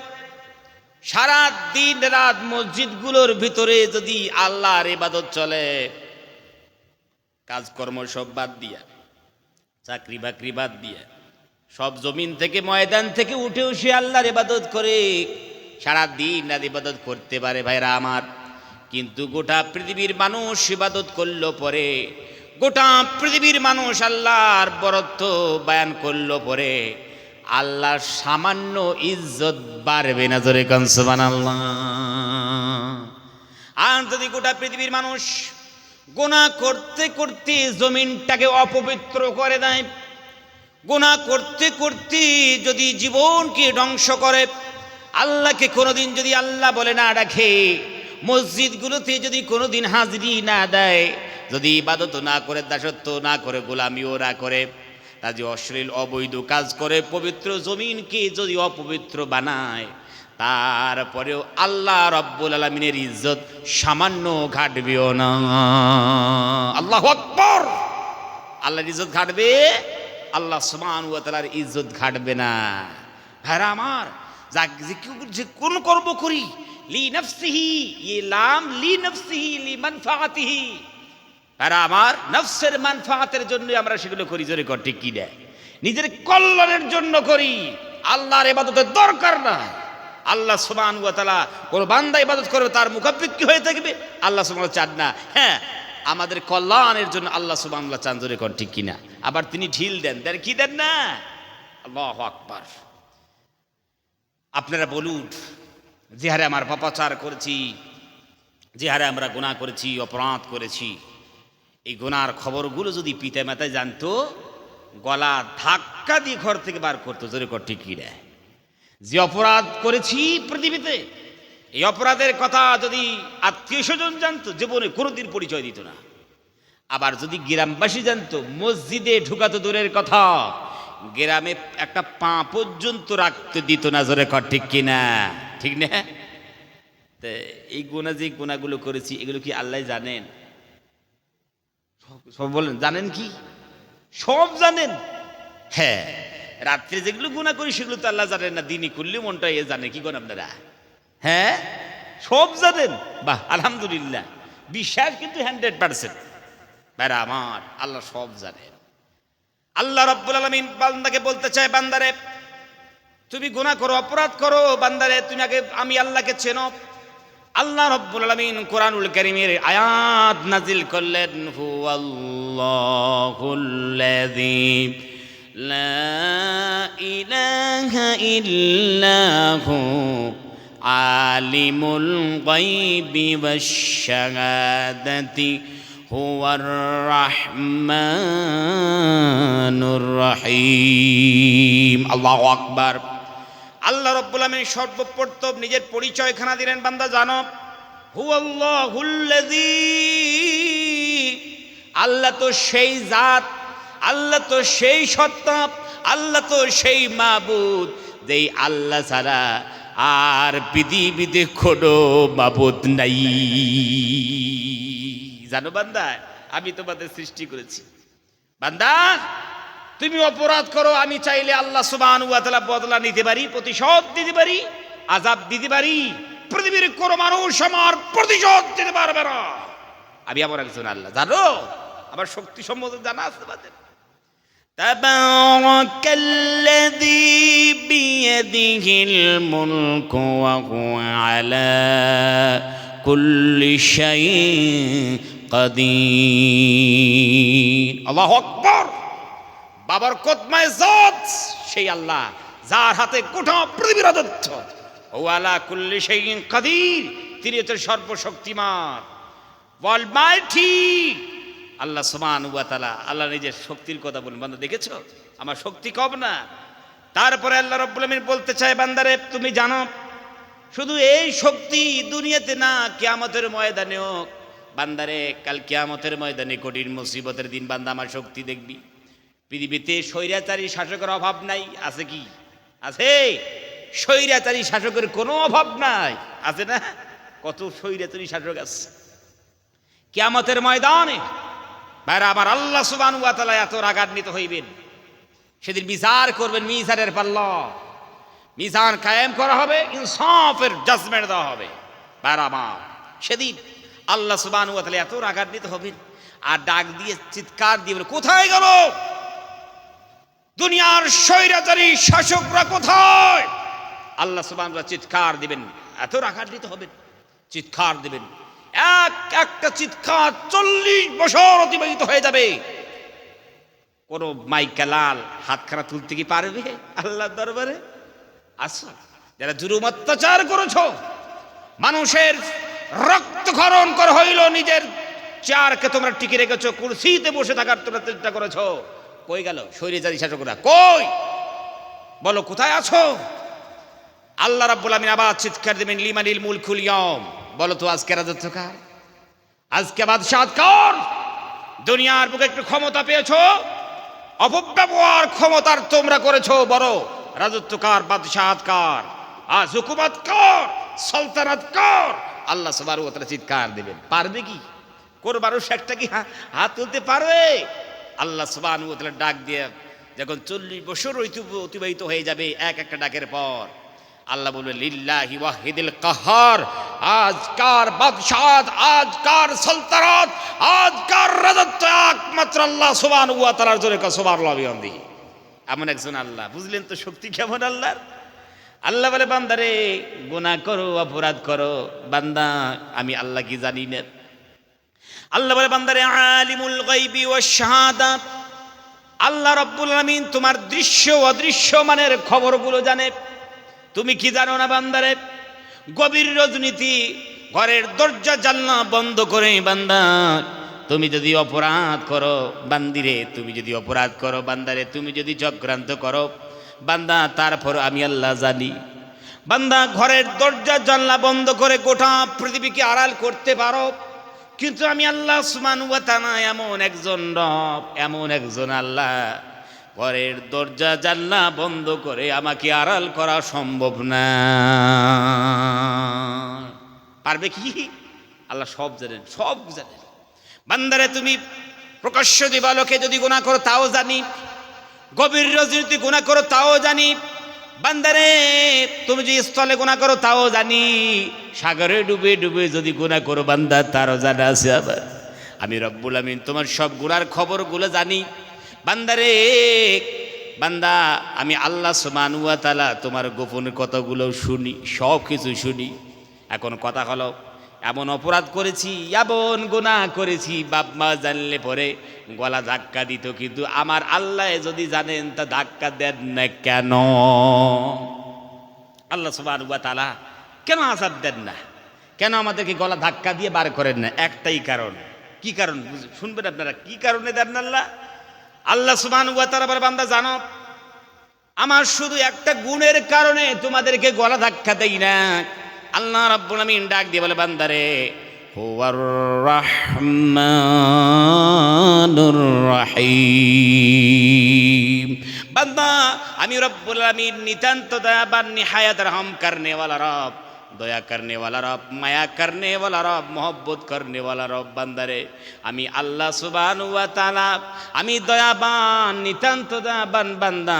A: সারা দিন রাত মসজিদগুলোর ভিতরে যদি আল্লাহর ইবাদত চলে, কাজকর্ম সব বাদ দিয়া, চাকরি বাকরি বাদ দিয়া, সব জমিন থেকে, ময়দান থেকে উঠেও সে আল্লাহর ইবাদত করে, সারা দিন রাত ইবাদত করতে পারে ভাইরা আমার। কিন্তু গোটা পৃথিবীর মানুষ ইবাদত করলো পরে, গোটা পৃথিবীর মানুষ আল্লাহর বরত্ব বয়ান করলো পরে, আল্লাহর সামান্য ইজ্জত বাড়বে না, জোরে কোন সুবহানাল্লাহ? আর যদি গোটা পৃথিবীর মানুষ গুনাহ করতে করতে জমিনটাকে অপবিত্র করে দেয়, গুনাহ করতে করতে যদি জীবনকে ধ্বংস করে, আল্লাহকে কোনোদিন যদি আল্লাহ বলে না ডাকে, মসজিদগুলোতে যদি কোনোদিন হাজিরি না দেয়, যদি ইবাদত না করে, দাসত্ব না করে, গোলামিও না করে, তা যে অশ্লীল অবৈধ কাজ করে, পবিত্র জমিনকে যদি অপবিত্র বানায়, তারপরেও আল্লাহ রব্বুল আলামিনের ইজ্জত সামান্য ঘাটবেও না। আল্লাহু আকবার! আল্লাহর ইজ্জত ঘাটবে, আল্লাহ সুবহানাহু ওয়া তাআলার ইজ্জত ঘাটবে না। ভাইরা আমার, যে কোন কর্ম করি, লি নফসিহি, এই লাম লি নফসিহি লি মানফাআতিহি, ভাইরা আমার, নফসের মানফাআতের জন্য আমরা সেগুলো করি, জোরে কর ঠিক কি না? নিজের কল্যাণের জন্য করি, আল্লাহর ইবাদতের দরকার না। আল্লাহ সুবহানাহু ওয়া তাআলা কোন বান্দা ইবাদত করবে, তার মুখাপেক্ষী হয়ে থাকবে, আল্লাহ সুবহানাহু চান না। হ্যাঁ, আমাদের কল্যাণের জন্য আল্লাহ সুবহানাহু চান, জোরে কর ঠিক কিনা? আবার তিনি ঢিল দেন, দেন কি দেন না? আল্লাহু আকবার! আপনারা বলুন, যে হারে আমার পাপাচার করেছি, যে হারে আমরা গুনাহ করেছি, অপরাধ করেছি, এই গুনার খবরগুলো যদি পিতা মাতায় জানতো, গলা ধাক্কা দিয়ে ঘর থেকে বার করতো, জোরে কর ঠিক কি রে। যে অপরাধ করেছি পৃথিবীতে, এই অপরাধের কথা যদি আত্মীয় স্বজন জানতো, জীবনে কোনোদিন পরিচয় দিত না। আবার যদি গ্রামবাসী জানতো, মসজিদে ঢুকাতো দূরের কথা, গ্রামে একটা পা পর্যন্ত রাখতে দিত না, জোরে কর ঠিক কিনা, ঠিক না? তা এই গুনাহ, যে গুনাহগুলো করেছি, এগুলো কি আল্লাহ জানেন? সব বলেন, জানেন কি? সব জানেন। হ্যাঁ, রাত্রে যেগুলো গুনাহ করি সেগুলো তো আল্লাহ জানেন না, দিনই করলে মনটা এ জানে। কি করেন আপনারা? হ্যাঁ, সব জানেন। বাহ, আলহামদুলিল্লাহ, বিশ্বাস কিন্তু 100%। ভাইরা আমার, আল্লাহ সব জানেন। আল্লাহ রাব্বুল আলামিন বান্দাকে বলতে চায়, বান্দারে তুমি গুনাহ করো, অপরাধ করো, বান্দারে তুমি আগে আমি আল্লাহকে চেনো। আল্লাহ রাব্বুল আলামিন কোরআনুল কারীমের আয়াত নাজিল করলেন, হুয়াল্লাহুল্লাযী লা ইলাহা ইল্লা হু আলিমুল গায়বি ওয়াশ শাহাদাতি হুয়ার রাহমানুর রহিম। আল্লাহু আকবার। আল্লাহ রাব্বুল আলামিন সর্বপ্রথম নিজের পরিচয়খানা দিলেন, বান্দা জানো, হুয়াল্লাহুল্লাযী, আল্লাহ তো সেই জাত, আল্লাহ তো সেই সত্তা, আল্লাহ তো সেই মাবুদ, যেই আল্লাহ ছাড়া আর পৃথিবীতে কোনো মাবুদ নাই। জানো বান্দা, আমি তোমাদের সৃষ্টি করেছি। বান্দা তুমি অপরাধ করো, আমি চাইলে আল্লাহ সুবহানাহু ওয়া তাআলা বদলা নিতে পারি, প্রতিশোধ দিতে পারি, আযাব দিতে পারি। পৃথিবীর কোনো মানুষ আমার প্রতিশোধ দিতে পারবে না। আমি আবার একজন আল্লাহ, জানো? আমার শক্তি সম্বন্ধে জানা আছে তোমাদের। তাবারাকাল্লাযী বিয়াদিহিল মুলকু ওয়া হুয়া আলা কুল্লি শাইইন কাদির। আল্লাহু আকবার। বাবার কদমায় জাত সেই আল্লাহ যার হাতে গোটা পৃথিবীর রাজত্ব। ওয়া আলা কুল্লি শাইইন কাদির, তিনি হচ্ছেন সর্বশক্তিমান, অলমাইটি। আল্লাহ সুবহানাহু ওয়া তাআলা, আল্লাহ নিজের শক্তির কথা বলেন, বান্দা দেখেছো আমার শক্তি কম না? তারপরে আল্লাহ রাব্বুল আলামিন বলতে চায়, বান্দারে তুমি জানো, শুধু এই শক্তি দুনিয়াতে না, কিয়ামতের ময়দানেও। বান্দারে কাল কিয়ামতের ময়দানে কঠিন মুসিবতের দিন বান্দা আমার শক্তি দেখবি। পৃথিবীতে স্বৈরাচারী শাসকের অভাব নাই, আছে কি? আছে। স্বৈরাচারী শাসকের কোনো অভাব নাই, আছে না? কত স্বৈরাচারী শাসক আছে। কিয়ামতের ময়দানে ভাইরা আমার, আল্লাহ সুবহানাহু ওয়া তাআলা এত রাগান্বিত হইবেন, সেদিন বিচার করবেন, মিজানের পাল্লা, মিজান কায়েম করা হবে, ইনসাফের জাজমেন্ট দেওয়া হবে। ভাইরা আমার, সেদিন আল্লাহ সুবহানাহু ওয়া তাআলা এত রাগান্বিত হবেন, আর ডাক দিয়ে চিৎকার দিয়ে বলে, কোথায় গেল দুনিয়ার স্বৈরাচারী শাসকরা, কোথায়? আল্লাহ সুবহানাহু ওয়া তাআলা চিৎকার দিবেন, এত রাগান্বিত হবেন, চিৎকার দিবেন। একটা চিৎকার 40 বছর অতিবাহিত হয়ে যাবে। কোন মাইকালাল হাতখানা তুলতে কি পারবে আল্লাহর দরবারে? আসো, যারা জুলুম অত্যাচার করেছো, মানুষের রক্তক্ষরণ করা হইল, নিজের চেয়ারকে তোমরা টিকে রেখেছো, কুরসিতে বসে থাকার তোমরা চেষ্টা করেছো, কই গেল স্বৈরাচারী শাসকরা? কই বলো, কোথায় আছো? আল্লাহ রাব্বুল আলামিন আবার চিৎকার দিবেন, লিমানিল মুলকুল ইয়াউম, বলো তো আজকে রাজত্ব কার? আজকে বাদশাহত কার? দুনিয়ার বুকে একটু ক্ষমতা পেয়েছো, অপব্যবহার ক্ষমতার তোমরা করেছো, বড় রাজত্ব কার? বাদশাহত কার? আজ হুকুমত কার? সালতানাত কার? আল্লাহ সুবহানাহু ওয়া তাআলা চিৎকার দিবেন। পারবে কি কোন মানুষ একটা কি হাত তুলতে পারবে? আল্লাহ সুবহানাহু ওয়া তাআলা ডাক দিয়ে যখন 40 বছর অতিবাহিত হয়ে যাবে এক একটা ডাকের পর, আল্লাহ বলবে, লিল্লাহি ওয়াহিদিল কাহার, আজকার বাদশাহত, আজকার সালতানাত, আজকার রাজত্ব একমাত্র আল্লাহ সুবহানাহু ওয়া তাআলার। জোরে কা সুবহানাল্লাহ বিহামদিহি। এমন একজন আল্লাহ, বুঝলেন তো শক্তি কেমন আল্লাহর? আল্লাহ বলে, বান্দারে গুনাহ করো, অপরাধ করো, বান্দা আমি আল্লাহ কি জানি না? আল্লাহ বলে, বান্দারে আলিমুল গায়বি ওয়াশ শাহাদা, আল্লাহ রাব্বুল আলামিন তোমার দৃশ্য অদৃশ্য মানের খবরগুলো জানে। তুমি কি জানো না বান্দারে? গভীর রজনীতি ঘরের দরজা জানলা বন্ধ করে বান্দা তুমি যদি অপরাধ করো বান্দিরে, তুমি যদি অপরাধ করো বান্দারে, তুমি যদি চক্রান্ত করো বান্দা, তারপর আমি আল্লাহ জানি। বান্দা ঘরের দরজা জানলা বন্ধ করে গোটা পৃথিবীকে আড়াল করতে পারো, কিন্তু আমি আল্লাহ সুবহানাহু ওয়া তাআলা এমন একজন রব, এমন একজন আল্লাহ, ঘরের দরজা জানলা বন্ধ করে আমাকে আড়াল করা সম্ভব না। পারবে কি? আল্লাহ সব জানেন, সব জানেন। বান্দারে তুমি প্রকাশ্য দিবালোকে যদি গুনাহ করো তাও জানি, গভীর রজনীতে গুনাহ করো তাও জানি। বান্দারে তুমি যদি স্থলে গুনাহ করো তাও জানি, সাগরে ডুবে ডুবে যদি গুনাহ করো বান্দা তারও জানা আছে। আবার আমি রব্বুল আমিন তোমার সব গুনার খবরগুলো জানি। বান্দারে, বান্দা আমি আল্লাহ সুবহানাহু ওয়া তাআলা তোমার গোপনের কথাগুলো শুনি, সব কিছু শুনি। এখন কথা হলো, এমন অপরাধ করেছি, এমন গুনাহ করেছি, বাপ মা জানলে পরে গলা ধাক্কা দিত, কিন্তু আমার আল্লাহ যদি জানেন তা ধাক্কা দেন না কেন? আল্লাহ সুবহানাহু ওয়া তাআলা কেন আযাব দেন না, কেন আমাদেরকে গলা ধাক্কা দিয়ে বার করেন না? একটাই কারণ। কি কারণ শুনবেন আপনারা? কি কারণে দেন না আল্লাহ? আল্লাহ সুবহানাহু ওয়া তাআলা বলে, বান্দা জানো আমার শুধু একটা গুণের কারণে তোমাদেরকে গলা ধাক্কা দেই না। আল্লাহ রাব্বুল আমিন ডাক দিয়ে বলে, বান্দারে হুয়ার রাহমানুর রহিম, বান্দা আমি রব্বুল আমিন নিতান্ত দয়াবান, নিহায়াত রহম করনে ওয়ালা রব, দয়া করনে ওয়ালা রব, মায়া করনে ওয়ালা রব, মোহব্বত করনে ওয়ালা রব। বান্দারে আমি আল্লাহ সুবহানাহু ওয়া তাআলা, আমি দয়াবান, নিতান্ত দয়াবান। বান্দা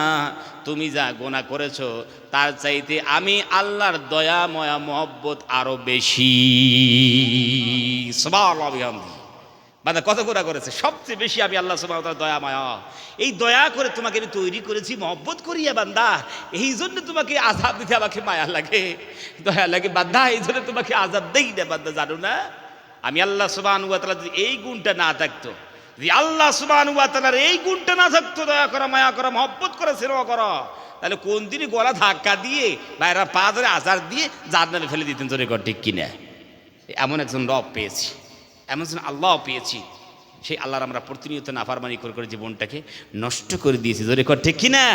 A: তুমি যা গুনাহ করেছো তার চাইতে আমি আল্লাহর দয়া ময়া মোহব্বত আরো বেশি। সুবহানাল্লাহ বিহামদি। বান্দা কত গুনাহ করেছে, সবচেয়ে বেশি আমি আল্লাহ সুবহানাহু ওয়া তাআলা দয়া মায়া। এই দয়া করে তোমাকে আমি তৈরি করেছি মহব্বত করিয়া বান্দা, এই জন্য তোমাকে আযাব দিতে আমাকে মায়া লাগে, দয়া লাগে বান্দা, এই জন্য তোমাকে আযাব দেই না। বান্দা জানো না আমি আল্লাহ সুবহানাহু ওয়া তাআলা যদি এই গুণটা না থাকতো, যদি আল্লাহ সুবহানাহু ওয়া তাআলার এই গুণটা না থাকতো, দয়া করা, মায়া করা, মহব্বত করা, স্নেহ করা, তাহলে কোন দিনই গলা ধাক্কা দিয়ে বাইরা পা ধরে আজার দিয়ে জাহান্নামে ফেলে দিতেন। জোরে কর ঠিক কিনা? এমন একজন রব পেয়েছি, এমন একজন আল্লাহ পেয়েছি, সেই আল্লাহর আমরা প্রতিনিয়ত নাফরমানি করে করে জীবনটাকে নষ্ট করে দিয়েছি। জোরে কর ঠিক কিনা?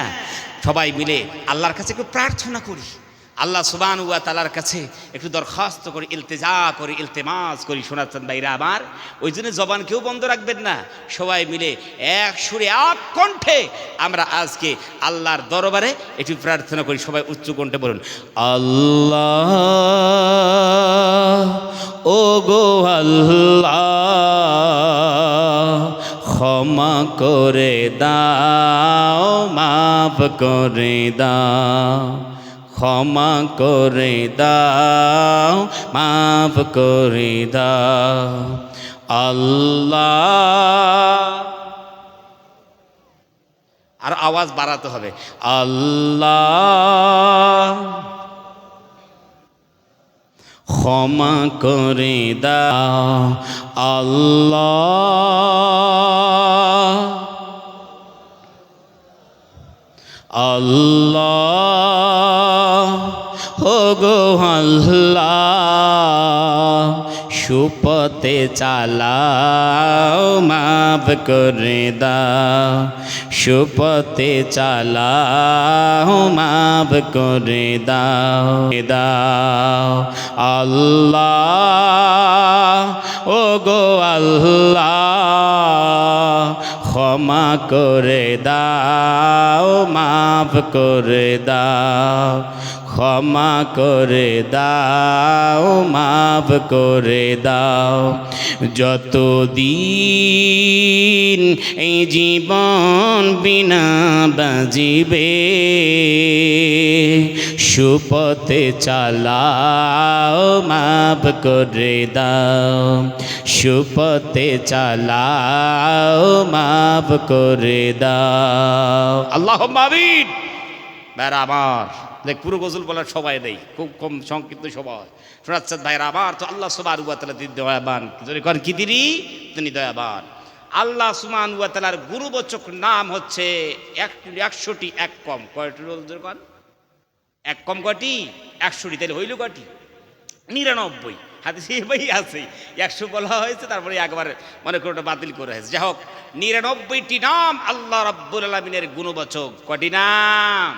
A: সবাই মিলে আল্লাহর কাছে একটু প্রার্থনা করি, আল্লাহ সুবহানাহু ওয়া তাআলার কাছে একটু দরখাস্ত করি, ইলতিজা করি, ইলতিমাস করি। শোনাচ্ছেন ভাইরা আমার, ওই জন্য জবান কেউ বন্ধ রাখবেন না। সবাই মিলে এক সুরে এক কণ্ঠে আমরা আজকে আল্লাহর দরবারে একটু প্রার্থনা করি। সবাই উচ্চ কণ্ঠে বলুন, আল্লাহ ও গো আল্লাহ, ক্ষমা করে দাও, মাফ করে দাও, ক্ষমা করে দাও, মাফ করে দাও। আল্লাহ, আর আওয়াজ বাড়াতে হবে, আল্লাহ ক্ষমা করে দাও, আল্লাহ, আল্লাহ ও গো আল্লাহ, সুপথে চালাও, মাফ করে দাও, সুপথে চালাও, মাফ করে দাও, দাও। আল্লাহ ও গো আল্লাহ, ক্ষমা করে দাও, মাফ করে দাও, ক্ষমা করে দাও, মাফ করে দাও। যতদিন এই জীবন বিনা বাজিবে, সুপথে চালাও, মাফ করে দাও, সুপথে চালাও, মাফ করে দাও। আল্লাহুম্মা আমিন। ভাইরা আমার, দেখ পুরো গজল বলার সবাই নেই, খুব কম সংক্ষিপ্ত সবাই শোনাচ্ছেন। ভাইরা আমার, তো আল্লাহ সুবহানাহু ওয়া তাআলা তিনি দয়াবান। যদি করেন কি তিনি দয়াবান। আল্লাহ সুবহানাহু ওয়া তাআলার গুরুবাচক নাম হচ্ছে 100টি, এক কম কয়টি? এক কম কয়টি? 100টি। তাহলে হইল কয়টি? 99। হাদিসে ভাই আছে 100 বলা হয়েছে, তারপরে একবার মনে করে ওটা বাতিল করে হয়েছে। যাই হোক, 99টি নাম আল্লাহ রাব্বুল আলামিনের গুণবাচক। কটি নাম?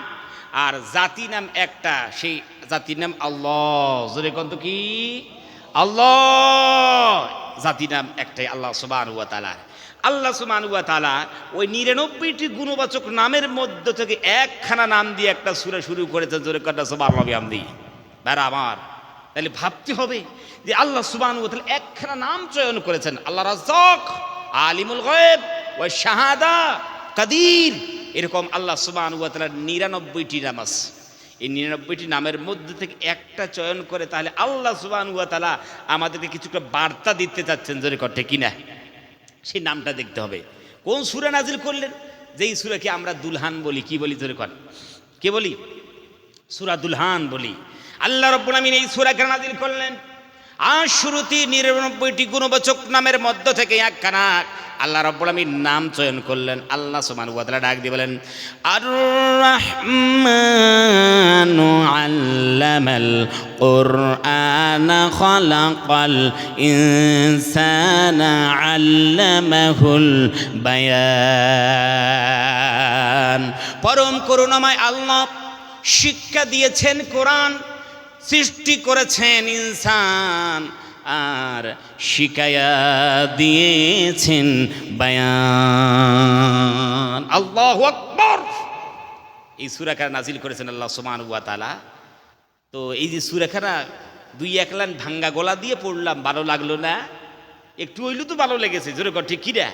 A: আর জাতি নাম একটা, সেই জাতির নাম আল্লাহ। জোরে কন্ত কি? আল্লাহ। জাতি নাম একটাই, আল্লাহ সুবহানাহু ওয়া তাআলা। আল্লাহ সুবহানাহু ওয়া তাআলা ওই 99টি গুণবাচক নামের মধ্য থেকে একখানা নাম দিয়ে একটা সূরা শুরু করেছেন। জোরে কন্ত সুবহানাল্লাহি ওয়া বিহামদিহি। ভাইরা আমার, তাহলে ভাবতে হবে যে আল্লাহ সুবহানাহু ওয়া তাআলা একখানা নাম চয়ন করেছেন, আল্লাহ রাজ্জাক, আলিমুল গায়ব ওয়া শাহাদা, কাদির। এরকম আল্লাহ সুবহানাহু ওয়া তাআলার 99টি নাম আছে। এই 99টি নামের মধ্যে থেকে একটা চয়ন করে, তাহলে আল্লাহ সুবহানাহু ওয়া তাআলা আমাদেরকে কিছুটা বার্তা দিতে চাচ্ছেন। জোরে করতে কিনা? সেই নামটা দেখতে হবে। কোন সূরা নাজিল করলেন? যেই সূরাকে আমরা দুলহান বলি। কি বলি? জোরে কর, কে বলি? সূরা দুলহান বলি। আল্লাহ রাব্বুল আমিন এই সূরা কেন নাজিল করলেন? আর শুরুতে 99টি গুণবাচক নামের মধ্য থেকে একখানা আল্লাহ রাব্বুল আমিন নাম চয়ন করলেন। আল্লাহ সুবহানাহু ওয়া তাআলা ডাক দিয়ে বলেন, আর রাহমানু আল্লামাল কুরআন খালাকাল ইনসানা আল্লামাহুল বায়ান। পরম করুণাময় আল্লাহ শিক্ষা দিয়েছেন কোরআন, সৃষ্টি করেছেন ইনসান, আর শিখায়া দিয়েছেন বায়ান। আল্লাহু আকবার। এই সূরাখানা নাজিল করেছেন আল্লাহ সুবহানাহু ওয়া তাআলা। তো এই যে সূরাখানা 2-1 লাইন ভাঙ্গা গলা দিয়ে পড়লাম, ভালো লাগলো না? একটু হইলেও তো ভালো লেগেছে। জোরে কর ঠিক কিনা?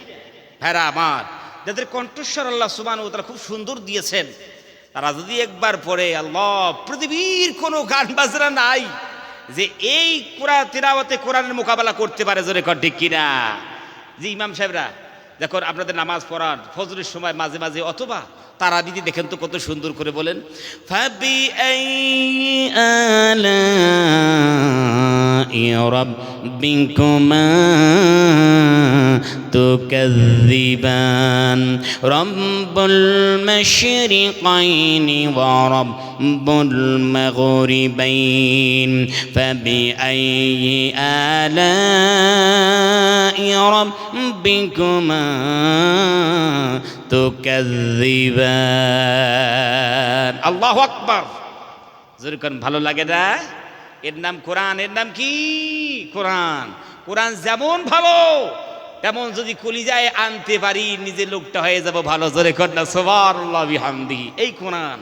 A: ভাইরা আমার, যাদের কণ্ঠস্বর আল্লাহ সুবহানাহু ওয়া তাআলা খুব সুন্দর দিয়েছেন, তারা যদি একবার পড়ে, আল্লাহ, পৃথিবীর কোনো গান বাজনা নাই যে এই কোরআন তিলাওয়াতে কোরআনের মোকাবেলা করতে পারে। জোরে কর ঠিক কিনা? যে ইমাম সাহেবরা যখন আপনাদের নামাজ পড়ান ফজরের সময় মাঝে মাঝে, অথবা তারাবিতে দেখেন তো কত সুন্দর করে বলেন, ফাবি আইয়ি আলাই রাব্বিকুমা তুকাযযিবান রাব্বুল মাশরিকাইনি ওয়া রাব্বুল মাগরিবাইন ফাবি আইয়ি আলাই রাব্বিকুমা তুকাযযিবান। আল্লাহু আকবার। যেরকম ভালো লাগে না? এর নাম কোরআন। এর নাম কি? কোরআন। কোরআন যেমন ভালো, তেমন যদি কলিজায় আনতে পারি, নিজের লোকটা হয়ে যাব ভালো। জোরে কর না সুবহানাল্লাহি বিহামদিহি। এই কোরআন,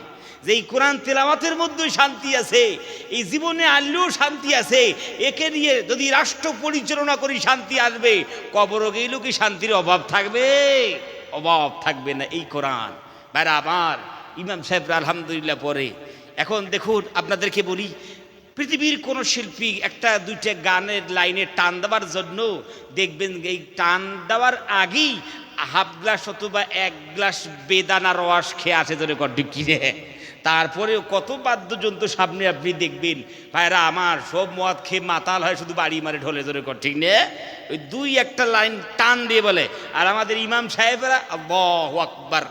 A: যেই কোরআন তেলাওয়াতের মধ্যে শান্তি আছে, এই জীবনে আনলেও শান্তি আছে। একে নিয়ে যদি রাষ্ট্র পরিচালনা করি শান্তি আসবে, কবরে গেলেও কি শান্তির অভাব থাকবে? অভাব থাকবে না। এই কোরআন। ভাইরা আমার, ইমাম সাহেবরা আলহামদুলিল্লাহ পড়ে। এখন দেখুন, আপনাদেরকে বলি, পৃথিবীর কোন শিল্পী একটা দুইটা গানের লাইনে টান দেওয়ার জন্য দেখবেন এই টান দেওয়ার আগেই হাফ গ্লাস অথবা 1 গ্লাস বেদানা রস খেয়ে আসে। ধরে কিনে তারপরেও কত বাদ্যযন্ত্র সামনে আপনি দেখবেন। ভাইরা আমার, সব মদ খেয়ে মাতাল হয়, শুধু বাড়ি মারে ঢোলে। জোরে কর ঠিক নে? ওই 2-1টা লাইন টান দিয়ে বলে। আর আমাদের ইমাম সাহেবরা, আল্লাহু আকবার,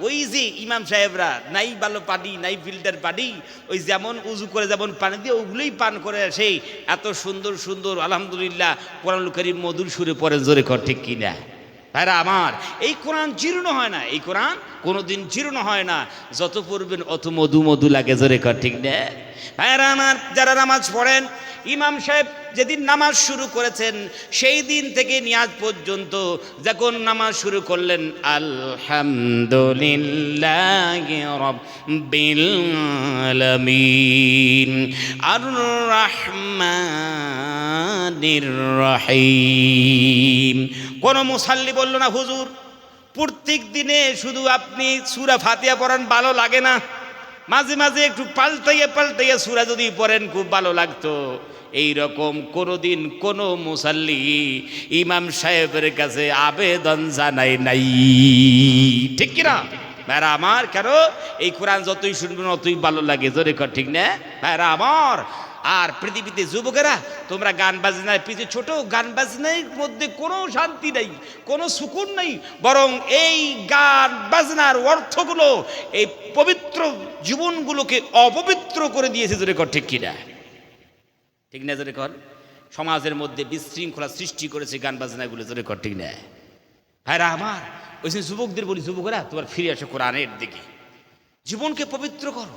A: ওই যে ইমাম সাহেবরা নাই ভালো পানি, নাই ফিল্টার পানি, ওই যেমন উজু করে যেমন পানি দিয়ে ওগুলোই পান করে আসে। এত সুন্দর সুন্দর আলহামদুলিল্লাহ কোরআনুল কারীম মধুর সুরে পড়ে। জোরে কর ঠিক কিনা? ভাইরা আমার, এই কোরআন জীর্ণ হয় না। এই কোরআন কোনোদিন জীর্ণ হয় না। যত পড়বেন অত মধু মধু লাগে। জোরে কর ঠিক না? ভাইরা আমার, যারা নামাজ পড়েন, ইমাম সাহেব যেদিন নামাজ শুরু করেছেন সেই দিন থেকে নিয়াজ পর্যন্ত যখন নামাজ শুরু করলেন, আলহামদুলিল্লাহি রাব্বিল আলামিন আর রহমানির রহিম। কোন মুসাল্লি বলল না, হুজুর প্রত্যেক দিনে শুধু আপনি সূরা ফাতিহা পড়ান, ভালো লাগে না, মাঝে মাঝে একটু পাল্টাইয়া পাল্টাইয়া সূরা যদি পড়েন খুব ভালো লাগতো। এই রকম কোনোদিন কোনো মুসাল্লি ইমাম সাহেবের কাছে আবেদন জানাই নাই। ঠিক কিনা ভাইরা আমার? কেন? এই কোরআন যতই শুনবেন অতই ভালো লাগে। জোরে কর ঠিক না ভাইরা আমার? আর পৃথিবীতে যুবকেরা, তোমরা গান বাজনার পিছে ছোট, গান বাজনার মধ্যে কোনো শান্তি নেই, কোনো সুকুন নেই, বরং এই গান বাজনার অর্থগুলো এই পবিত্র জীবনগুলোকে অপবিত্র করে দিয়েছে। জোরে কর ঠিক কিনা? ঠিক না? জোরে কর। সমাজের মধ্যে বিশৃঙ্খলা সৃষ্টি করেছে গান বাজনাগুলো, জোরে কর ঠিক না? ভাইরা আমার, ওই যে যুবকদের বলি, যুবকরা তোমার ফিরে আসো কোরআনের দিকে, জীবনকে পবিত্র করো,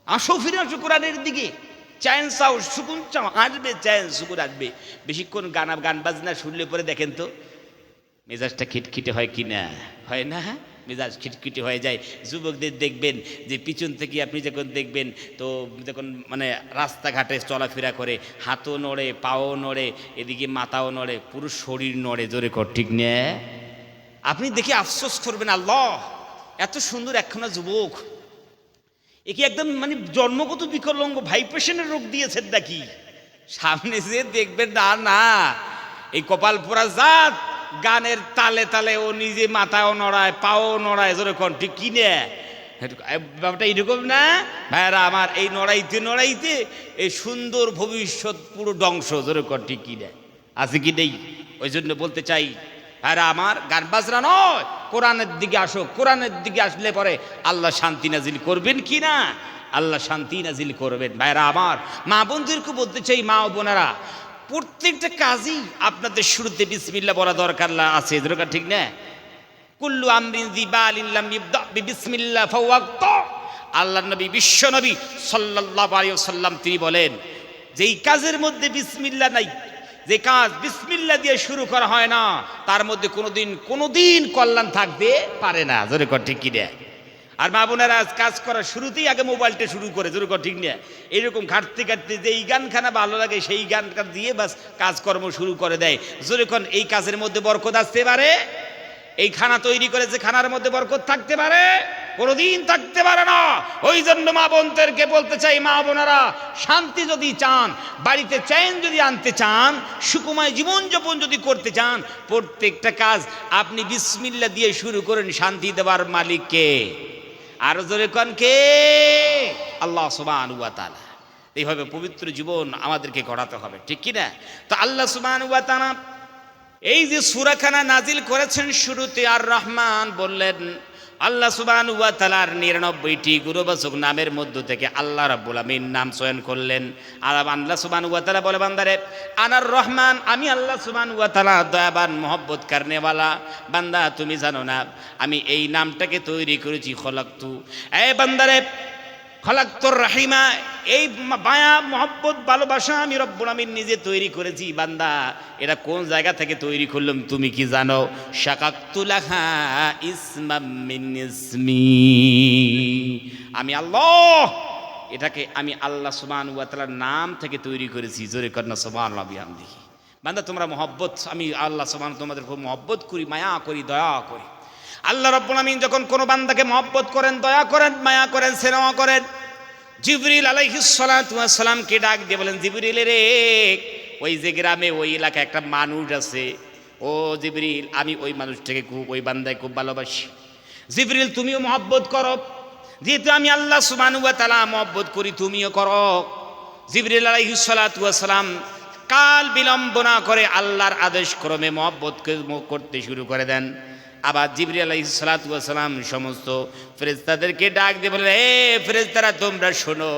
A: আসো ফিরে আসো কোরআনের দিকে। চ্যান চাও, সুকুন চাও, আসবে চ্যান সুকুন আসবে। বেশিক্ষণ গান বাজনা শুনলে পরে দেখেন তো মেজাজটা খিটখিটে হয় কি না? হয় না? মেজাজ খিটখিটে হয়ে যায়। যুবকদের দেখবেন যে পিছন থেকে আপনি যখন দেখবেন তো যখন মানে রাস্তাঘাটে চলাফেরা করে, হাতও নড়ে, পাও নড়ে, এদিকে মাথাও নড়ে, পুরো শরীর নড়ে, জোরে কর ঠিক না? আপনি দেখে আফসোস করবেন, আল্লাহ এত সুন্দর একখানা যুবক, একে একদম মানে জন্মগত বিকলাঙ্গ, ভাইব্রেশনের রোগ দিয়েছেন নাকি? সামনে যে দেখবেন না, না এই কপাল পোড়া জাত গানের তালে তালে ও নিজে মাথাও নড়ায়, পাও নড়ায়, জোরে কোন ঠিক কি না? ব্যাপারটা এরকম না ভাইরা আমার? এই নড়াইতে নড়াইতে এই সুন্দর ভবিষ্যৎ পুরো ধ্বংস, জোরে কোন ঠিক কি না? আছে কি নেই? ওই জন্য বলতে চাই ভাইরা আমার, গান বাজনা নয়, কোরআনের দিকে আসো। কোরআনের দিকে আসলে পরে আল্লাহ শান্তি নাজিল করবেন কি না? আল্লাহ শান্তি নাজিল করবেন। ভাইরা আমার, মা বোনদেরকে বলতে চাই, মা ও বোনেরা, প্রত্যেকটা কাজই আপনাদের শুরুতে বিসমিল্লাহ বলা দরকার আছে, দরকার ঠিক না? কুল্লু আমরিন যিবালিন লাম ইবদা বিসমিল্লাহ ফাওয়াক্ত। আল্লাহর নবী, বিশ্ব নবী সাল্লাল্লাহু আলাইহি ওয়াসাল্লাম তিনি বলেন, যেই কাজের মধ্যে বিসমিল্লাহ নাই, যে কাজ বিসমিল্লাহ দিয়ে শুরু করা হয় না, তার মধ্যে কোনোদিন কল্যাণ থাকতে পারে না, জোরে কর ঠিক কি না? আর মা বোনেরা কাজ করার শুরুতেই আগে মোবাইলটা শুরু করে, জোরে কর ঠিক না? এইরকম ঘাটতে ঘাটতে যে এই গানখানা ভালো লাগে সেই গানটা দিয়ে বাস কাজকর্ম শুরু করে দেয়। জোরে কর, এই কাজের মধ্যে বরকত আসতে পারে? এই খানা তৈরি করে যে খানার মধ্যে বরকত থাকতে পারে? কোনোদিন থাকতে পারে না। ওই জন্য মা বোনদেরকে বলতে চাই, মা বোনেরা, শান্তি যদি চান, বাড়িতে চ্যান যদি আনতে চান, সুকুমায় জীবনযাপন যদি করতে চান, প্রত্যেকটা কাজ আপনি বিসমিল্লাহ দিয়ে শুরু করেন। শান্তি দেওয়ার মালিক কে? আরো জোরে কোন কে? আল্লাহ সুবহানাহু ওয়া তাআলা। এইভাবে পবিত্র জীবন আমাদেরকে গড়াতে হবে, ঠিক কি না? তো আল্লাহ সুবহানাহু ওয়া তাআলা এই যে সূরাখানা নাজিল করেছেন, শুরুতে আর রহমান বললেন। আল্লাহ সুবহানাহু ওয়া তাআলার 99টি গুণবাচক নামের মধ্য থেকে আল্লাহ রাব্বুল আমিন নাম চয়ন করলেন। আর আল্লাহ সুবহানাহু ওয়া তাআলা বলে, বান্দারে আনার রহমান, আমি আল্লাহ সুবহানাহু ওয়া তাআলা দয়াবান, মহব্বত করনেওয়ালা। বান্দা তুমি জানো না আমি এই নামটাকে তৈরি করেছি খলাকতু। এই বান্দারে, খলাকতুর রাহিমা, এই মায়া মহব্বত ভালোবাসা আমি রব্বুল আমিন নিজে তৈরি করেছি। বান্দা, এটা কোন জায়গা থেকে তৈরি করলাম তুমি কি জানো? শাকাকতু লাহা ইসমাম মিন ইসমি। আমি আল্লাহ, এটাকে আমি আল্লাহ সুবহানাহু ওয়া তাআলার নাম থেকে তৈরি করেছি। জোরে কর না সুবহানাল্লাহ বিহামদিহি। বান্দা তোমরা মহব্বত, আমি আল্লাহ সুবহানাহু তোমাদের খুব মহব্বত করি, মায়া করি, দয়া করি। আল্লাহ রাব্বুল আমিন যখন কোনো বান্দাকে মহব্বত করেন, দয়া করেন, মায়া করেন, স্নেহ করেন, জিবরিল আলাইহিস সালাতু ওয়াস সালামকে ডাক দিয়ে বলেন, জিবরিল রে, ওই যে গ্রামে ওই এলাকায় একটা মানুষ আছে, ও জিবরিল, আমি ওই মানুষটাকে খুব, ওই বান্দাকে খুব ভালোবাসি। জিবরিল তুমিও মহব্বত করো, যেহেতু আমি আল্লাহ সুবহানাহু ওয়া তাআলা মহব্বত করি, তুমিও করো। জিবরিল আলাইহিস সালাতু ওয়াস সালাম কাল বিলম্ব না করে আল্লাহর আদেশ ক্রমে মহব্বত করতে শুরু করে দেন। আবার জিবরিল আলাইহিস সালাতু ওয়াস সালাম সমস্ত ফেরেশতাদেরকে ডাক দিয়ে বলেন, হে ফেরেশতারা, তোমরা শোনো,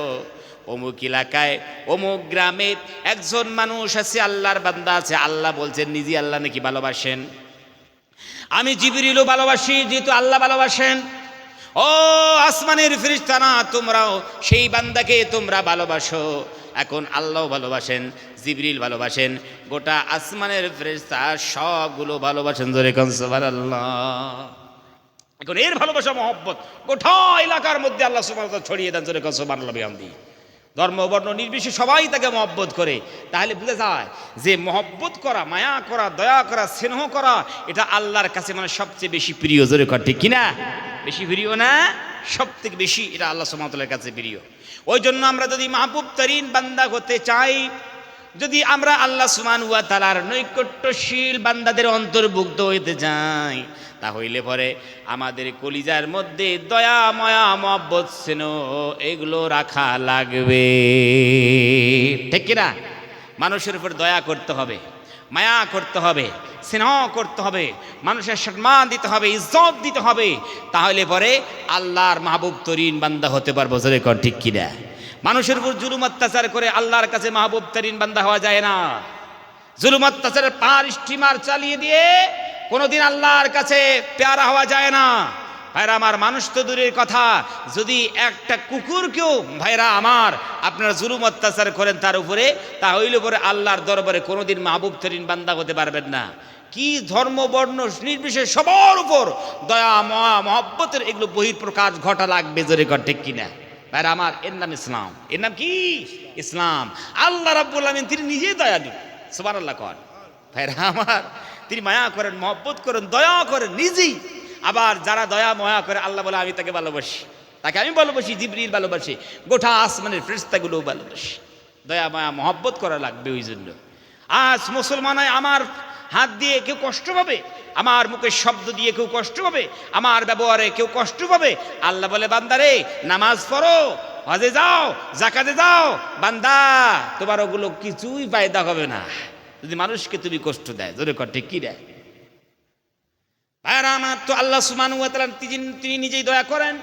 A: অমুক এলাকায় অমুক গ্রামে একজন মানুষ আছে, আল্লাহর বান্দা আছে। আল্লাহ বলছেন নিজে আল্লাহ নাকি ভালোবাসেন, আমি জিবরিলও ভালোবাসি, যেহেতু আল্লাহ ভালোবাসেন। ও আসমানের ফেরেশতারা, তোমরাও সেই বান্দাকে তোমরা ভালোবাসো। এখন আল্লাহ ভালোবাসেন, জিবরিল ভালোবাসেন, গোটা আসমানের ফেরেশতা সবগুলো ভালোবাসেন। জোরে কোন সুবহানাল্লাহ। এখন এর ভালোবাসা মহব্বত গোটা এলাকার মধ্যে আল্লাহ সুবহানাহু ওয়া তাআলা ছড়িয়ে দেন। জোরে কোন সুবহানাল্লাহ বিহামদিহি। ধর্ম বর্ণ নির্বিশেষে সবাই তাকে মহব্বত করে। তাহলে বুঝে যায় যে মহব্বত করা, মায়া করা, দয়া করা, স্নেহ করা, এটা আল্লাহর কাছে মানে সবচেয়ে বেশি প্রিয়। জোরে কর ঠিক কিনা? বেশি প্রিয় না? সব থেকে বেশি এটা আল্লাহ সুবহানাহু ওয়া তাআলার কাছে প্রিয়। ওই জন্য আমরা যদি মাহবুব তরিন বান্দা হতে চাই, যদি আমরা আল্লাহ সুবহানাহু ওয়া তাআলার নৈকট্যশীল বান্দাদের অন্তর্ভুক্ত হইতে চাই, তাহলে পরে আমাদের কলিজার মধ্যে দয়া, মায়া, মহব্বত, স্নেহ এগুলো রাখা লাগবে, ঠিক কিনা? মানুষের উপর দয়া করতে হবে, মায়া করতে হবে, স্নেহ করতে হবে, মানুষের সম্মান দিতে হবে, ইজ্জত দিতে হবে। তাহলে পরে আল্লাহর মাহবুব তরিন বান্দা হতে পারবো। জোরে কর ঠিক কিনা? মানুষের উপর জুলুম অত্যাচার করে আল্লাহর কাছে মাহবুব তরিন বান্দা হওয়া যায় না। জুলুম অত্যাচারের পার স্টিমার চালিয়ে দিয়ে কোনোদিন আল্লাহর কাছে পেয়ারা হওয়া যায় না। ভাইরা আমার, মানুষ তো দূরের কথা, যদি একটা কুকুরকেও ভাইরা আমার আপনারা জুলুম অত্যাচার করেন তার উপরে, তা হইলে পরে আল্লাহর দরবারে কোনোদিন মাহবুব তরিন বান্দা হতে পারবেন না। কি ধর্ম বর্ণ নির্বিশেষে সবার উপর দয়া মহা মহব্বতের এগুলো বহিঃপ্রকাশ ঘটা লাগবে, জোরে কর ঠিক কিনা? ভাইরা আমার, এর নাম ইসলাম। এর নাম কি? ইসলাম। আল্লাহ রাব্বুল আলামিন তিনি নিজেই দয়ালু, সুবহানাল্লাহ কর। ভাইরা আমার, তিনি মায়া করেন, মহব্বত করেন, দয়া করেন নিজেই। আবার যারা দয়া ময়া করে আল্লাহ বলে আমি তাকে ভালোবাসি, তাকে আমি ভালোবাসি, জিবরিল ভালোবাসি, গোটা আসমানের ফেরেশতাগুলোও ভালোবাসি। দয়া মায়া মহব্বত করা লাগবে। ওই জন্য আজ মুসলমানায় আমার হাত দিয়ে কেউ কষ্ট পাবে, আমার মুখের শব্দ দিয়ে কেউ কষ্ট পাবে, আমার ব্যবহারে কেউ কষ্ট পাবে, আল্লাহ বলে বান্দারে নামাজ পড়ো, হজে যাও, যাকাতে যাও, বান্দা তোমার ওগুলো কিছুই ফায়দা হবে না যদি মানুষকে তুমি কষ্ট দেয়। জোরে কর ঠিক কি দেয়? ভাইরা আমার, তো আল্লাহ সুবহানাহু ওয়া তাআলা তিনি নিজেই দয়া করেন।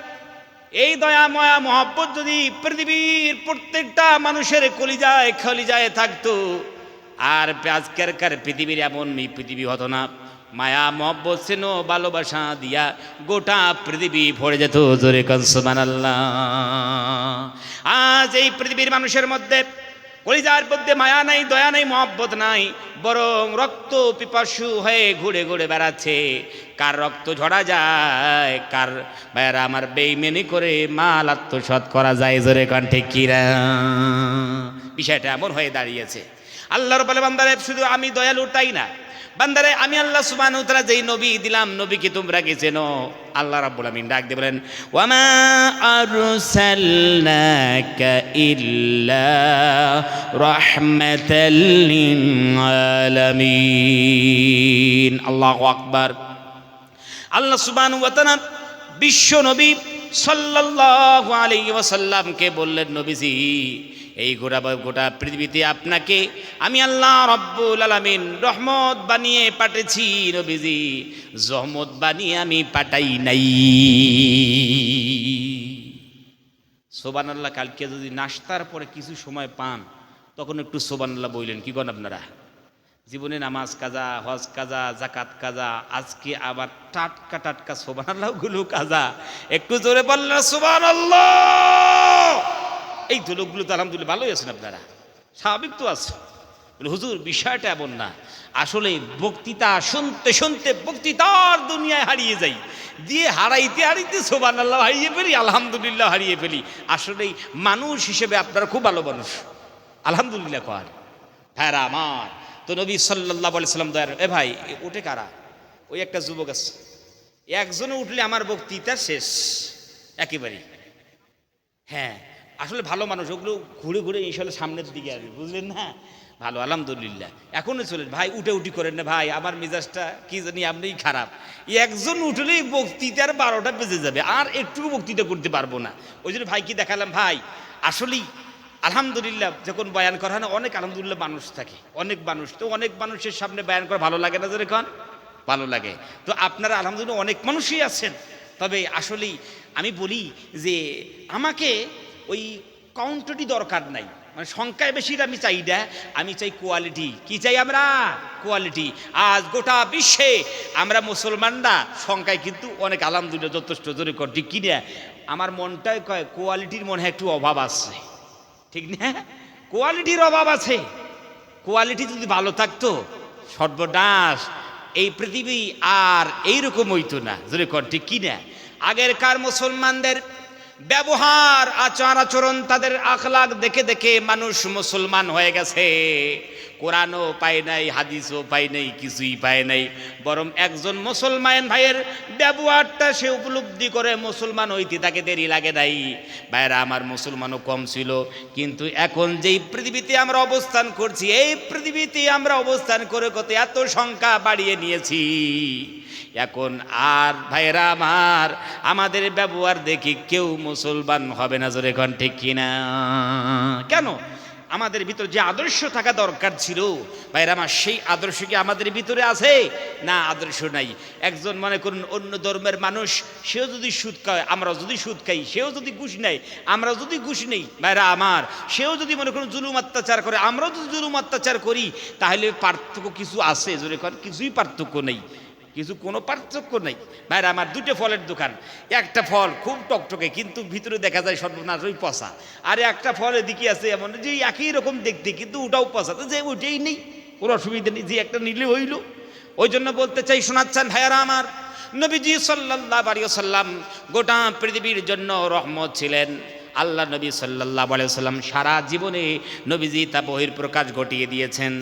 A: এই দয়া ময়া মহব্বত যদি পৃথিবীর প্রত্যেকটা মানুষের কলিজায় খলিজায় থাকতো, আর আজকের পৃথিবীর এমন পৃথিবী হতো না। মায়া মহব্বত স্নেহ ভালোবাসা দিয়া গোটা পৃথিবী ভরে যেত। জোরে কান সুবহানাল্লাহ। আজ এই পৃথিবীর মানুষের মধ্যে কলিজার মধ্যে মায়া নাই, দয়া নাই, মহব্বত নাই, বরং রক্ত পিপাসু হয়ে ঘুরে ঘুরে বেড়াচ্ছে। কার রক্ত ঝরা যায়, কার ভাইয়ারা আমার বেইমানি করে মাল আত্মসাৎ করা যায়। জোরে কান ঠিক কিনা? বিষয়টা এমন হয়ে দাঁড়িয়েছে। আল্লাহর বলে বান্দারে শুধু আমি দয়ালু তাই না, বান্দারে আমি আল্লাহ সুবহানাহু ওয়া তাআলা যেই নবী দিলাম, নবীকে তোমরা কি চেনো? আল্লাহ রাব্বুল আমিন ডাক দিয়ে বলেন ওয়ামা আরসালনাকা ইল্লা রাহমাতাল লিল আলামিন। আল্লাহু আকবার। আল্লাহ সুবহানাহু ওয়া তাআলা বিশ্ব নবী সাল্লাল্লাহু আলাইহি ওয়াসাল্লামকে বললেন, নবীজি এই গোটা পৃথিবীতে আপনাকে আমি আল্লাহ রাব্বুল আলামিন রহমত বানিয়ে পাঠিয়েছি। নবীজি জহমত বানিয়ে আমি পাঠাই নাই। সুবহানাল্লাহ। কালকে যদি নাস্তার পরে কিছু সময় পান তখন একটু সুবহানাল্লাহ বললেন। কি করেন আপনারা? জীবনে নামাজ কাজা, হজ কাজা, জাকাত কাজা, আজকে আবার টাটকা টাটকা সুবহানাল্লাহ গুলো কাজা। একটু জোরে বললেন সুবহানাল্লাহ। এই তো লোকগুলো তো আলহামদুলিল্লাহ ভালোই আছেন আপনারা, স্বাভাবিক তো আছে। হুজুর বিষয়টা এমন না, আসলে বক্তৃতা শুনতে শুনতে বক্তৃতার দুনিয়ায় হারিয়ে যাই, দিয়ে হারাইতে হারাইতে সুবহানাল্লাহ হারিয়ে ফেলি, আলহামদুলিল্লাহ হারিয়ে ফেলি। আসলেই মানুষ হিসেবে আপনারা খুব ভালো মানুষ, আলহামদুলিল্লাহ কর। হ্যাঁ আমার তো নবী সাল্লাল্লাহু আলাইহি সাল্লাম দয়ার। এ ভাই ওঠে কারা? ওই একটা যুবক আছে, একজনে উঠলে আমার বক্তৃতা শেষ একেবারে। হ্যাঁ আসলে ভালো মানুষ, ওগুলো ঘুরে ঘুরে ইনশাল্লাহ সামনের দিকে আসবে, বুঝলেন না? ভালো আলহামদুলিল্লাহ। এখনো চলেন ভাই, উঠে উঠি করেন না ভাই, আমার মেজাজটা কি জানি আপনিই খারাপ। একজন উঠলেই বক্তৃতার 12টা বেজে যাবে, আর একটুকু বক্তৃতা করতে পারবো না। ওই জন্য ভাই কি দেখালাম ভাই, আসলেই আলহামদুলিল্লাহ যখন বয়ান করা হয় না, অনেক আলহামদুলিল্লাহ মানুষ থাকে, অনেক মানুষ, তো অনেক মানুষের সামনে বয়ান করা ভালো লাগে না? যেরকম ভালো লাগে। তো আপনারা আলহামদুলিল্লাহ অনেক মানুষই আছেন। তবে আসলেই আমি বলি যে আমাকে ওই কাউন্টিটি দরকার নাই, মানে সংখ্যায় বেশি আমি চাই না, আমি চাই কোয়ালিটি। কি চাই আমরা? কোয়ালিটি। আজ গোটা বিশ্বে আমরা মুসলমানরা সংখ্যায় কিন্তু অনেক আলহামদুলিল্লাহ যথেষ্ট। জোরে কর ঠিক কি না? আমার মনটাই কয় কোয়ালিটির মনে হয় একটু অভাব আছে, ঠিক না? কোয়ালিটির অভাব আছে। কোয়ালিটি যদি ভালো থাকতো সর্বনাশ, এই পৃথিবী আর এইরকম হইতো না। জোরে কর ঠিক কি না? আগেরকার মুসলমানদের ব্যবহার, আচার আচরণ, তাদের আখলাক দেখে দেখে মানুষ মুসলমান হয়ে গেছে। কোরআনও পায় নাই, হাদিসও পায় নাই, কিছুই পায় নাই, বরং একজন মুসলমান ভাইয়ের ব্যবহারটা সে উপলব্ধি করে মুসলমান হইতে তাকে দেরি লাগে নাই। ভাইয়েরা আমার, মুসলমানও কম ছিল, কিন্তু এখন যেই পৃথিবীতে আমরা অবস্থান করছি, এই পৃথিবীতে আমরা অবস্থান করে কত এত সংখ্যা বাড়িয়ে নিয়েছি। এখন আর ভাইরা আমার, আমাদের ব্যবহার দেখি কেউ মুসলমান হবে না। জোরে কোন ঠিক কিনা? কেন? আমাদের ভিতরে যে আদর্শ থাকা দরকার ছিল ভাইরা আমার, সেই আদর্শ কি আমাদের ভিতরে আছে? না, আদর্শ নাই। একজন মনে করুন অন্য ধর্মের মানুষ, সেও যদি সুদ খায়, আমরাও যদি সুদ খাই, সেও যদি ঘুষ নেয়, আমরাও যদি ঘুষ নেই ভাইরা আমার, সেও যদি মনে করুন জুলুম অত্যাচার করে, আমরাও যদি জুলুম অত্যাচার করি, তাহলে পার্থক্য কিছু আছে? জোরে কর, কিছুই পার্থক্য নেই, কিছু কোনো পার্থক্য নেই ভাইরা আমার। দুটো ফলের দোকান, একটা ফল খুব টকটকে কিন্তু ভিতরে দেখা যায় সর্বনাশ ওই পচা, আর একটা ফল এদিকে আছে এমন যে একই রকম দেখতে কিন্তু ওটাও পচা, তো যে ওইটাই নেই, কোনো অসুবিধা নেই, যে একটা নিলে হইল। ওই জন্য বলতে চাই, শোনাচ্ছেন ভাইয়ারা আমার, নবীজি সাল্লাল্লাহু আলাইহি ওয়াসাল্লাম গোটা পৃথিবীর জন্য রহমত ছিলেন। আল্লাহ নবী সাল্লাল্লাহু আলাইহি ওয়াসাল্লাম সারা জীবনে নবীজি তা বহিঃপ্রকাশ ঘটিয়ে দিয়েছেন।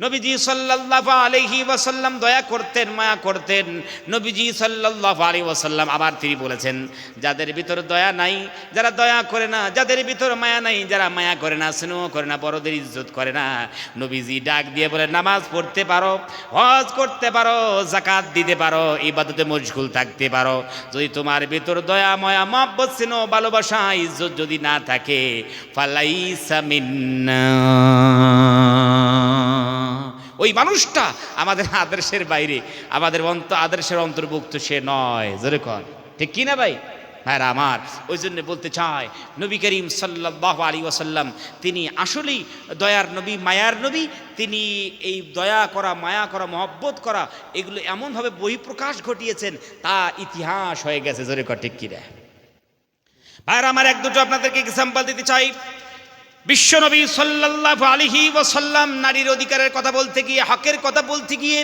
A: নবীজি সাল্লাল্লাহু আলাইহি ওয়াসাল্লাম দয়া করতেন, মায়া করতেন। নবীজি সাল্লাল্লাহু আলাইহি ওয়াসাল্লাম আবার তিনি বলেছেন, যাদের ভিতর দয়া নাই, যারা দয়া করে না, যাদের ভিতর মায়া নাই, যারা মায়া করে না, স্নেহ করে না, বড়দের ইজ্জত করে না, নবীজি ডাক দিয়ে বলে, নামাজ পড়তে পারো, হজ করতে পারো, যাকাত দিতে পারো, ইবাদতে মশগুল থাকতে পারো, যদি তোমার ভিতর দয়া, মায়া, মহব্বত, স্নেহ, ভালোবাসা, ইজ্জত যদি না থাকে, ফালাইসা মিন্না, ওই মানুষটা আমাদের আদর্শের বাইরে, আমাদের আদর্শের অন্তর্ভুক্ত সে নয়। জোরে কর, ঠিক কি না ভাই? হ্যাঁ আমার, ওই জন্য বলতে চাই, নবী করিম সাল্লাল্লাহু আলাইহি ওয়াসাল্লাম তিনি আসলেই দয়ার নবী, মায়ার নবী। তিনি এই দয়া করা, মায়া করা, মহব্বত করা, এগুলো এমনভাবে বহিঃপ্রকাশ ঘটিয়েছেন, তা ইতিহাস হয়ে গেছে। জোরে কর, ঠিক কি রে ভাইরা আমার? এক দুটো আপনাদেরকে এক্সাম্পল দিতে চাই। বিশ্বনবী সাল্লাল্লাহু আলাইহি ওয়াসাল্লাম নারীর অধিকারের কথা বলতে গিয়ে, হকের কথা বলতে গিয়ে,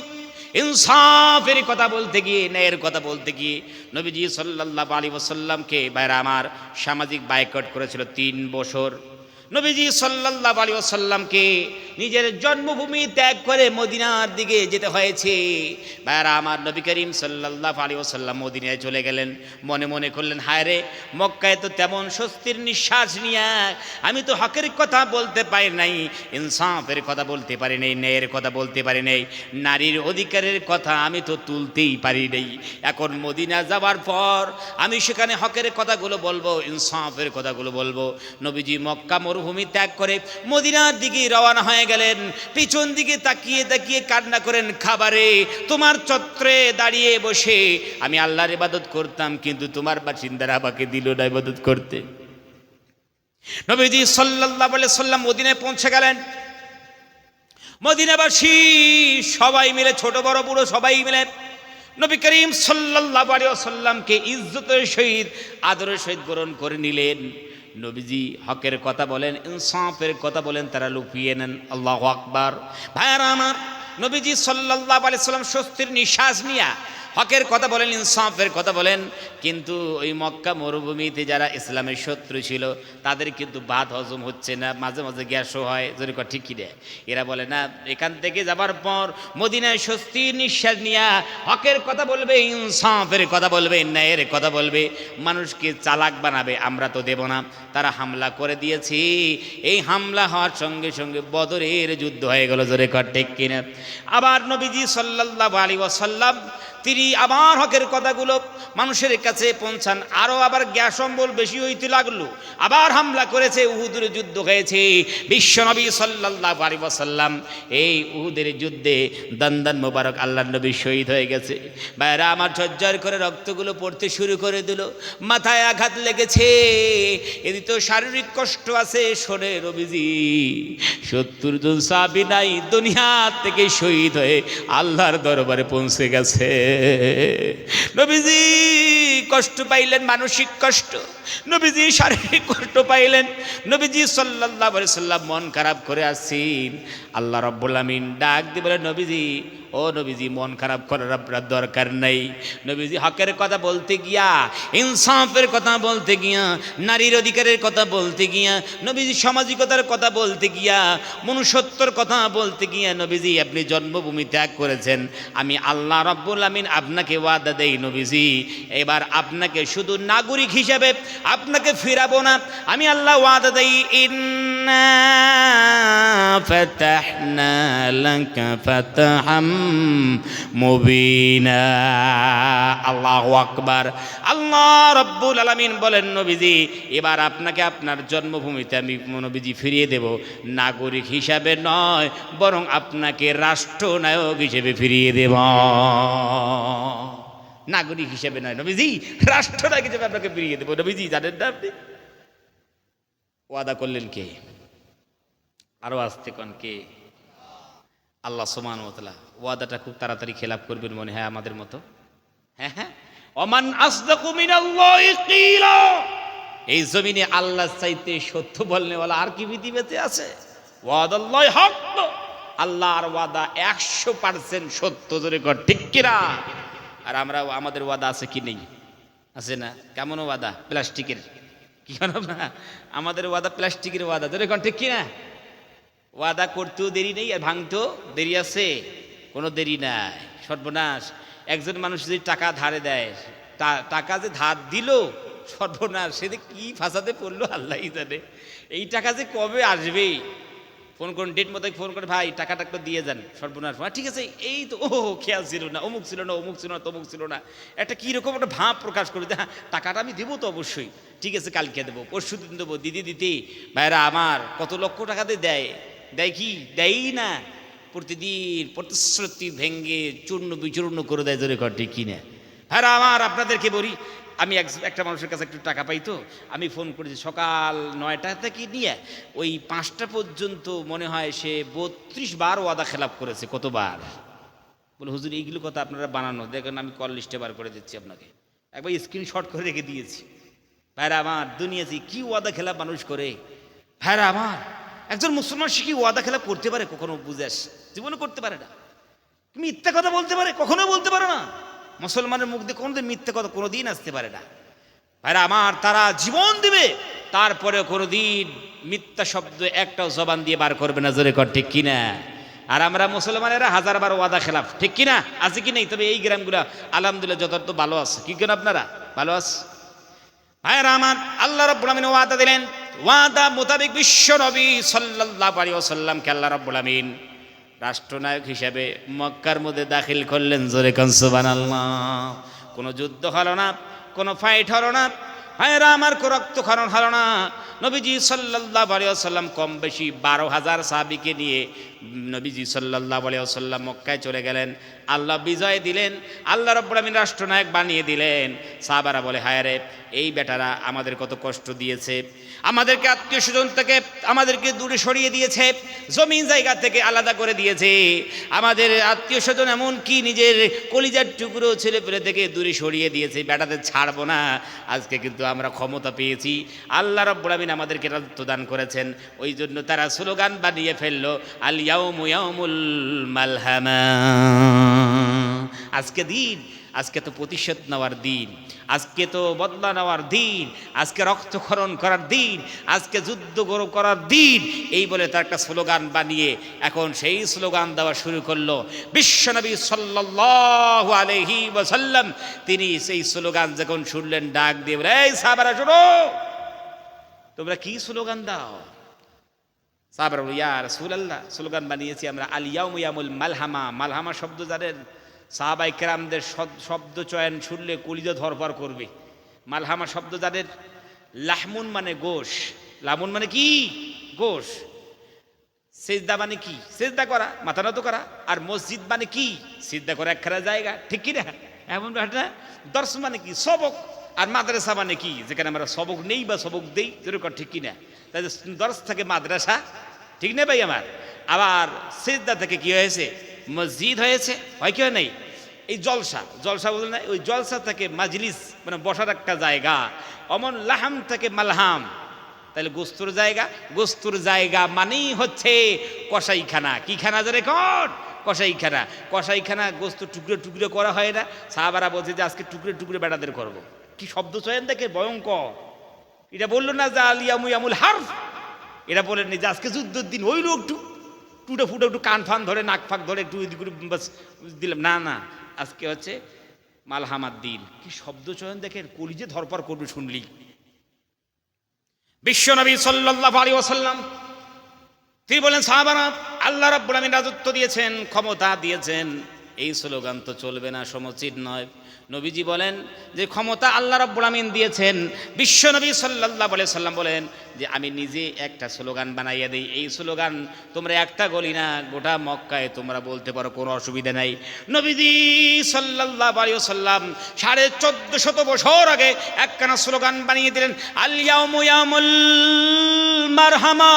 A: ইনসাফের কথা বলতে গিয়ে, ন্যায়ের কথা বলতে গিয়ে নবীজি সাল্লাল্লাহু আলাইহি ওয়াসাল্লামকে ভাইরা আমার সামাজিক বাইকট করেছিল 3 বছর। নবীজি সাল্লাল্লাহু আলাইহি ওয়াসাল্লামকে নিজের জন্মভূমি ত্যাগ করে মদিনার দিকে যেতে হয়েছে। ভাইরা আমার, নবী করিম সাল্লাল্লাহু আলাইহি ওয়াসাল্লাম মদিনায় চলে গেলেন। মনে মনে করলেন, হায় রে, মক্কায় তো তেমন স্বস্তির নিঃশ্বাস নিয়ে আমি তো হকের কথা বলতে পারি নাই, ইনসাফের কথা বলতে পারি নাই, ন্যায়ের কথা বলতে পারি নাই, নারীর অধিকারের কথা আমি তো তুলতেই পারি নাই। এখন মদিনা যাবার পর আমি সেখানে হকের কথাগুলো বলবো, ইনসাফের কথাগুলো বলবো। নবীজি মক্কা মরুভূমি ত্যাগ করে মদিনার দিকে রওনা হয়ে গেলেন। পিছন দিকে তাকিয়ে তাকিয়ে কান্না করেন, খাবারে তোমার চত্বরে দাঁড়িয়ে বসে আমি আল্লাহর ইবাদত করতাম, কিন্তু তোমার বাসিন্দারা আমাকে দিল না ইবাদত করতে। নবীজি সাল্লাল্লাহু আলাইহি ওয়াসাল্লাম মদিনায় পৌঁছে গেলেন। মদিনাবাসী সবাই মিলে, ছোট বড় বুড়ো সবাই মিলে নবী করিম সাল্লাল্লাহু আলাইহি ওয়াসাল্লামকে ইজ্জতের সহিত, আদরের সহিত গ্রহণ করে নিলেন। নবীজি হকের কথা বলেন, ইনসাফের কথা বলেন, তারা লুকিয়ে নেন। আল্লাহু আকবার। ভাইয়ারা আমার, নবীজি সাল্লাল্লাহু আলাইহি ওয়াসাল্লাম স্বস্তির নিঃশ্বাস নিয়া হকের কথা বলেন, ইনসাফের কথা বলেন, কিন্তু ওই মক্কা মরুভূমিতে যারা ইসলামের শত্রু ছিল তাদের কিন্তু ভাত হজম হচ্ছে না, মাঝে মাঝে গ্যাসও হয়। যদি ঠিক কি দেয়, এরা বলে না, এখান থেকে যাবার পর মদিনায় স্বস্তির নিঃশ্বাস নিয়া হকের কথা বলবে, ইনসাফের কথা বলবে, ন্যায়ের কথা বলবে, মানুষকে চালাক বানাবে, আমরা তো দেব না। তারা হামলা করে দিয়েছে। এই হামলা হওয়ার সঙ্গে সঙ্গে বদরের যুদ্ধ হয়ে গেল। জোরে কর, ঠিক কিনা? আবার নবীজি সাল্লাল্লাহু আলাইহি ওয়াসাল্লাম তিনি আবার হকের কথাগুলো মানুষের কাছে পৌঁছান। আরও আবার গ্যাস অম্বল বেশি হইতে লাগলো, আবার হামলা করেছে, উহুদের যুদ্ধ হয়েছে। বিশ্বনবী সাল্লাল্লাহু আলাইহি ওয়াসাল্লাম এই উহুদের যুদ্ধে দান্দান মোবারক আল্লাহর নবী শহীদ হয়ে গেছে। ভাইরা আমার, ঝরঝর করে রক্তগুলো পড়তে শুরু করে দিল, মাথায় আঘাত লেগেছে, এদিকে তো শারীরিক কষ্ট আছে। শোনে নবীজি 70 জন সাহাবী নাই, দুনিয়া থেকে শহীদ হয়ে আল্লাহর দরবারে পৌঁছে গেছে। নবীজি কষ্ট পাইলেন, মানসিক কষ্ট, নবীজি শারীরিক কষ্ট পাইলেন। নবীজি সাল্লাল্লাহু আলাইহি ওয়াসাল্লাম মন খারাপ করে আসছেন। আল্লাহ রাব্বুল আমিন ডাক দিয়ে বলে, নবীজি, ও নবীজি, মন খারাপ করার আপনার দরকার নেই। নবীজি হকের কথা বলতে গিয়া, ইনসাফের কথা বলতে গিয়া, নারীর অধিকারের কথা বলতে গিয়া, নবীজি সামাজিকতার কথা বলতে গিয়া, মনুষ্যত্বর কথা বলতে গিয়া, নবীজি আপনি জন্মভূমি ত্যাগ করেছেন। আমি আল্লাহ রাব্বুল আমিন আপনাকে ওয়াদা দেই, নবীজি এবার আপনাকে শুধু নাগরিক হিসেবে আপনাকে ফিরাবো না। আমি আল্লাহ ওয়াদা দেই, ইন্না ফাতাহনা লাকা ফাতহাম মুবিনা। আল্লাহু আকবার। আল্লাহ রাব্বুল আলামিন বলেন, নবীজি এবার আপনাকে আপনার জন্মভূমিতে আমি নবীজি ফিরিয়ে দেব, নাগরিক হিসাবে নয় বরং আপনাকে রাষ্ট্রনায়ক হিসেবে ফিরিয়ে দেব। নাগরিক হিসেবে নয় নবীজি, রাষ্ট্রনায়ক হিসেবে আপনাকে ফিরিয়ে দেব। নবীজি জানেন না আপনি ওয়াদা করলেন কে? আরো আসতে কোন কে? আল্লাহ সুবহানাহু ওয়া তাআলা। ওয়াদাটা খুব তাড়াতাড়ি খেলাপ করবেন মনে হয় আমাদের মতো। হ্যাঁ হ্যাঁ, ওমান আসদাকু মিনাল্লাহি কিলা। এই জমিনে আল্লাহ চাইতে সত্য বলনেওয়ালা আর কি পৃথিবীতে আছে? ওয়াদাল্লাহি হক, আল্লাহর ওয়াদা 100% সত্য। জোরে কর ঠিক কিনা? আর আমরা আমাদের ওয়াদা আছে কি নেই? আছে না? কেমন ওয়াদা? প্লাস্টিকের। কি জানো না, আমাদের ওয়াদা প্লাস্টিকের ওয়াদা। জোরে কর ঠিক কিনা? ওয়াদা করতেও দেরি নেই আর ভাঙতেও দেরি আছে? কোনো দেরি নাই। সর্বনাশ, একজন মানুষ যদি টাকা ধারে দেয়, টাকা যে ধার দিল, সর্বনাশ, সে কি ফাসাদে পড়লো আল্লাহই জানে। এই টাকা যে কবে আসবে, ফোন করুন, ডেট মতো ফোন করে, ভাই টাকাটা একটু দিয়ে যান। সর্বনাশ, ঠিক আছে, এই তো ও খেয়াল ছিল না, অমুক ছিল না, অমুক ছিল না, তমুক ছিল না। একটা কীরকম একটা ভাব প্রকাশ করে, হ্যাঁ টাকাটা আমি দেবো তো অবশ্যই, ঠিক আছে কালকে দেবো, পরশু দিন দেবো। দিতে ভাইরা আমার কত লক্ষ টাকা দিয়ে দেয় কি দেয়ই না। প্রতিদিন প্রতিশ্রুতি ভেঙ্গে চূর্ণ বিচূর্ণ করে দেয়। জোরে কর ঠিক কিনা? ভাইরা আমার, আপনাদেরকে বলি, আমি একটা মানুষের কাছে একটু টাকা পাই তো, আমি ফোন করেছি সকাল 9টা থেকে নিয়ে ওই 5টা পর্যন্ত, মনে হয় সে 32 বার ওয়াদা খেলাপ করেছে। কতবার? বলে হুজুর এইগুলো কথা আপনারা বানানো, দেখেন আমি কল লিস্টে বার করে দিচ্ছি আপনাকে, একবার স্ক্রিনশট করে রেখে দিয়েছি। ভাইরা আমার, দুনিয়াতে কি ওয়াদা খেলাপ মানুষ করে। ভাইরা আমার, একজন মুসলমান সে কি ওয়াদা খেলাপ করতে পারে? কখনো বুঝে আস, জীবনে করতে পারে না। মিথ্যা কথা বলতে পারে? কখনো বলতে পারে না। মুসলমানের মুখ দিয়ে কোনোদিন মিথ্যা কথা কোনোদিন আসতে পারে না। ভাইরা আমার, তারা জীবন দিবে, তারপরে কোনোদিন মিথ্যা শব্দ একটাও জবান দিয়ে বার করবে না। জোরে কর ঠিক কিনা? আর আমরা মুসলমানেরা 1000বার ওয়াদা খেলাফ, ঠিক কিনা? আছে কি নেই? তবে এই গ্রামগুলো আলহামদুলিল্লাহ যথার্থ ভালো আছে। কি কেন আপনারা ভালো আছে? ভাইরা আমার, আল্লাহ রাব্বুল আমিন ওয়াদা দিলেন, ওয়াদা মোতাবেক বিশ্ব নবী সাল্লাল্লাহু আলাইহি ওয়াসাল্লামকে আল্লাহ রাব্বুল আমিন রাষ্ট্রনায়ক হিসেবে মক্কার মধ্যে দাখিল করলেন। জোরে কোন সুবহানাল্লাহ। কোনো যুদ্ধ হলো না, কোনো ফাইট হলো না, ভাইরা আমার, কোনো রক্তক্ষরণ হলো না। নবীজি সাল্লাল্লাহু আলাইহি ওয়াসাল্লাম কম বেশি 12,000 সাহাবীকে নিয়ে নবীজি সাল্লাল্লাহু আলাইহি ওয়াসাল্লাম মক্কায় চলে গেলেন। আল্লাহ বিজয় দিলেন, আল্লাহ রাব্বুল আমিন রাষ্ট্রনায়ক বানিয়ে দিলেন। সাহাবারা বলে, হায় রে, এই বেটারা আমাদের কত কষ্ট দিয়েছে, আমাদেরকে আত্মীয় স্বজন থেকে আমাদেরকে দূরে সরিয়ে দিয়েছে, জমিন জায়গা থেকে আলাদা করে দিয়েছে, আমাদের আত্মীয় স্বজন এমন কি নিজের কলিজার টুকরো ছেলে পেলে থেকে দূরে সরিয়ে দিয়েছে, বেটাদের ছাড়বো না। আজকে কিন্তু আমরা ক্ষমতা পেয়েছি, আল্লাহ রাব্বুল আমিন আমাদেরকে রাজত্ব দান করেছেন। ওই জন্য তারা স্লোগান বানিয়ে ফেললো, আল ইয়াউমু ইয়াউমুল মালহামা। আজকে দিন, আজকে তো প্রতিশোধ নেওয়ার দিন, আজকে তো বদলা নেওয়ার দিন, আজকে রক্তক্ষরণ করার দিন, আজকে যুদ্ধ করার দিন। এই বলে তার একটা স্লোগান বানিয়ে এখন সেই স্লোগান দেওয়া শুরু করলো বিশ্বনবী সাল্লাল্লাহু আলাইহি ওয়াসাল্লাম। তিনি সেই স্লোগান যখন শুনলেন, ডাক দিয়ে বলে, এই সাহাবারা শোনো, তোমরা কি স্লোগান দাও? সাহাবারা বলে, ইয়া রাসূলুল্লাহ, স্লোগান বানিয়েছি আমরা আল ইয়াউমু ইয়াউমুল মালহামা। মালহামা শব্দ জানেন? সাহাবায়ে কেরামদের শব্দ চয়ন শুনলে কলিজা ধরপড় করবে। মালহামা শব্দ জানেন? লাহমুন মানে গোশ, লামুন মানে কি? গোশ। সেজদা মানে কি? সেজদা করা, মাথা নত করা। আর মসজিদ মানে কি? সিজদা করা একখানা জায়গা, ঠিক কি না? এমন একটা দর্শ মানে কি? সবক। আর মাদ্রাসা মানে কি? যেখানে আমরা সবক নেই বা সবক দেই, যেরকম, ঠিক কিনা? তাই দর্শ থেকে মাদ্রাসা, ঠিক না ভাই আমার? আবার সেজদা থেকে কি হয়েছে? মসজিদ হয়েছে। হয় কি হয় নাই? এই জলসা, জলসা বলে না, ওই জলসা থেকে মাজলিস মানে বসার একটা জায়গা। অমন লাহাম থেকে মালহাম, তাহলে গোস্তুর জায়গা। গোস্তুর জায়গা মানেই হচ্ছে কসাইখানা। কি খানা? জোরে কর, কসাইখানা। কসাইখানা গোস্ত টুকরো টুকরো করা হয় না? সাহাবারা বলছে যে আজকে টুকরো টুকরো বেটাদের করবো। কি শব্দ চয়ন দেখে, ভয়ঙ্কর। এটা বললো না যে আল ইয়াউমু ইয়াউমুল হারব, এটা বলেন যে আজকে যুদ্ধের দিন ওই লোক টুটে ফুটে একটু কান ফান ধরে, নাক ফাঁক ধরে একটু বাস দিলাম না, না, আজকে হচ্ছে মালহামার দিন। কি শব্দ চয়ন দেখেন, কলিজে ধরপড় করবে শুনলি। বিশ্বনবী সাল্লাল্লাহু আলাইহি ওয়াসাল্লাম তিনি বলেন, সাহাবারা আল্লাহ রাব্বুল আমিন রাজত্ব দিয়েছেন, ক্ষমতা দিয়েছেন, এই স্লোগান তো চলবে না, সমুচিত নয়। নবীজি বলেন যে ক্ষমতা আল্লাহ রাব্বুল আমিন দিয়েছেন, বিশ্ব নবী সাল্লাল্লাহু আলাইহি সাল্লাম বলেন যে আমি নিজে একটা স্লোগান বানাইয়া দিই, এই স্লোগান তোমরা একটা গলি না গোটা মক্কায় তোমরা বলতে পারো, কোনো অসুবিধা নাই। নবীজি সাল্লাল্লাহু আলাইহি সাল্লাম 1450 বছর আগে একখানা স্লোগান বানিয়ে দিলেন, আল ইয়াউমু ইয়াউমুল মারহামা।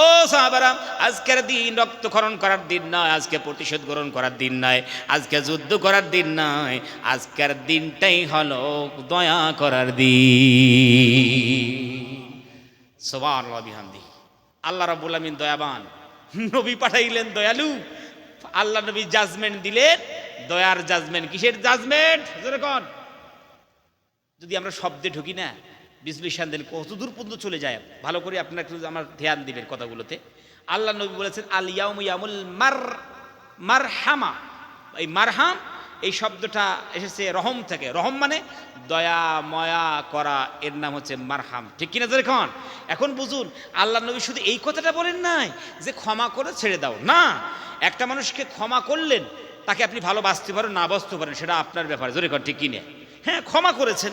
A: ও সাহাবারা, আজকের দিন রক্তক্ষরণ করার দিন নয়, আজকে প্রতিশোধ গ্রহণ করার দিন নয়, আজকে যুদ্ধ করার দিন নয়, আজকের দিনটাই হলো দয়া করার দিন। সুবহানাল্লাহ বিহামদি। আল্লাহ রাব্বুল আমিন দয়াবান, নবী পাঠাইলেন দয়ালু, আল্লাহ নবী জাজমেন্ট দিলেন, দয়ার জাজমেন্ট। কিসের জাজমেন্ট? যদি আমরা শব্দে ঢুকি না, বিশ্লেষণ দেন কত দূর পর্যন্ত চলে যায়। ভালো করে আপনারা একটু আমার ধ্যান দিবেন কথাগুলোতে। আল্লাহ নবী বলেছেন আল ইয়াউমু ইয়াউমুল মারহামা। এই মারহাম এই শব্দটা এসেছে রহম থেকে। রহম মানে দয়া ময়া করা, এর নাম হচ্ছে মারহাম, ঠিক কিনা? এখন বুঝুন, আল্লাহ নবী শুধু এই কথাটা বলেন নাই যে ক্ষমা করে ছেড়ে দাও, না। একটা মানুষকে ক্ষমা করলেন, তাকে আপনি ভালোবাসতে পারেন না বাসতে পারেন, সেটা আপনার ব্যাপার, জোরে কন, ঠিক কিনে? হ্যাঁ, ক্ষমা করেছেন,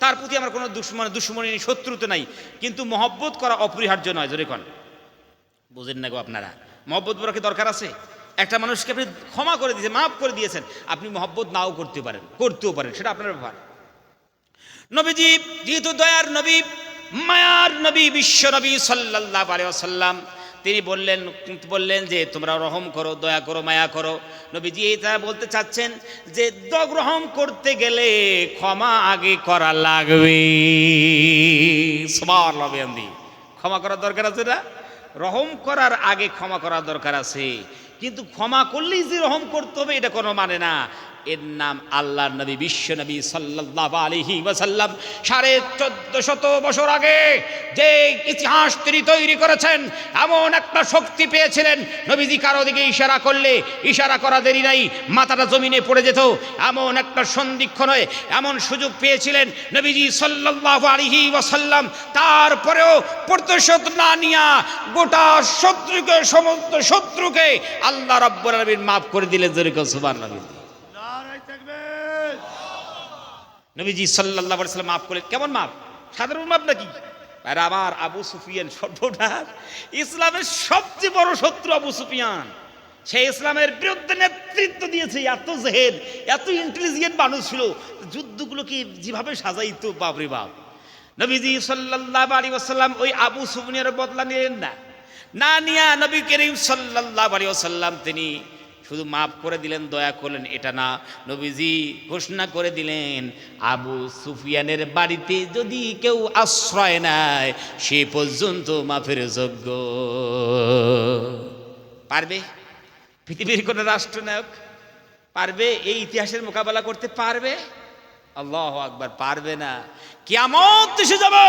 A: তার প্রতি আমার কোনো দুশ্মনী শত্রুতা নাই, কিন্তু মহব্বত করা অপরিহার্য নয়, জোরে কন। বুঝেন না গো আপনারা? মহব্বত করা কি দরকার আছে? একটা মানুষকে আপনি ক্ষমা করে দিয়েছেন, মাফ করে দিয়েছেন, আপনি মহব্বত নাও করতে পারেন, করতেও পারেন, সেটা আপনার ব্যাপার। নবীজি যেহেতু দয়ার নবী, মায়ার নবী, বিশ্ব নবী সাল্লাল্লাহু আলাইহি ওয়াসাল্লাম, তিনি বললেন যে তোমরা রহম করো, দয়া করো, মায়া করো। নবীজি এটা বলতে চাচ্ছেন যে গ্রহণ করতে গেলে ক্ষমা আগে করা লাগবে। সুবহানাল্লাহ বিহামদি। ক্ষমা করার দরকার আছে না? রহম করার আগে ক্ষমা করার দরকার আছে, কিন্তু ক্ষমা করলেই যে রহম করতে হবে এটা কোনো মানে না। এর নাম আল্লাহর নবী, বিশ্ব নবী সাল্লাল্লাহু আলাইহি ওয়াসাল্লাম 1450 বছর আগে যে ইতিহাস তিনি তৈরি করেছেন, এমন একটা শক্তি পেয়েছিলেন। নবীজি কারো দিকে ইশারা করলে, ইশারা করা দেরি নাই, মাথাটা জমিনে পড়ে যেত, এমন একটা সন্ধিক্ষণে এমন সুযোগ পেয়েছিলেন নবীজি সাল্লাল্লাহু আলাইহি ওয়াসাল্লাম। তারপরেও প্রতিশোধ না নিয়া গোটা শত্রুকে, সমস্ত শত্রুকে আল্লাহ রাব্বুল আলামিন মাফ করে দিলেন। জোরে কও সুবহানাল্লাহ। নবীজি সাল্লাল্লাহু আলাইহি ওয়াসাল্লাম মাফ করলেন। কেমন মাফ? সাধারণ মাফ নাকি? আর আমার আবু সুফিয়ান, সর্বনাশ, ইসলামের সবচেয়ে বড় শত্রু আবু সুফিয়ান। সে ইসলামের বিরুদ্ধে নেতৃত্ব দিয়েছে, এত জেহেদ, এত ইন্টেলিজেন্ট মানুষ ছিল, যুদ্ধগুলোকে যেভাবে সাজাইতো, বাপরে বাপ। নবীজি সাল্লাল্লাহু আলাইহি ওয়াসাল্লাম ওই আবু সুফিয়ানের বদলা নিলেন না নিয়া নবী করিম সাল্লাল্লাহু আলাইহি ওয়াসাল্লাম তিনি শুধু মাফ করে দিলেন, দয়া করলেন এটা না, নবীজি ঘোষণা করে দিলেন আবু সুফিয়ানের বাড়িতে যদি কেউ আশ্রয় নেয় সে পর্যন্ত মাফের যোগ্য। পারবে পৃথিবীর কোন রাষ্ট্রনায়ক? পারবে এই ইতিহাসের মোকাবেলা করতে? পারবে? আল্লাহু আকবার, পারবে না। কিয়ামত এসে যাবে,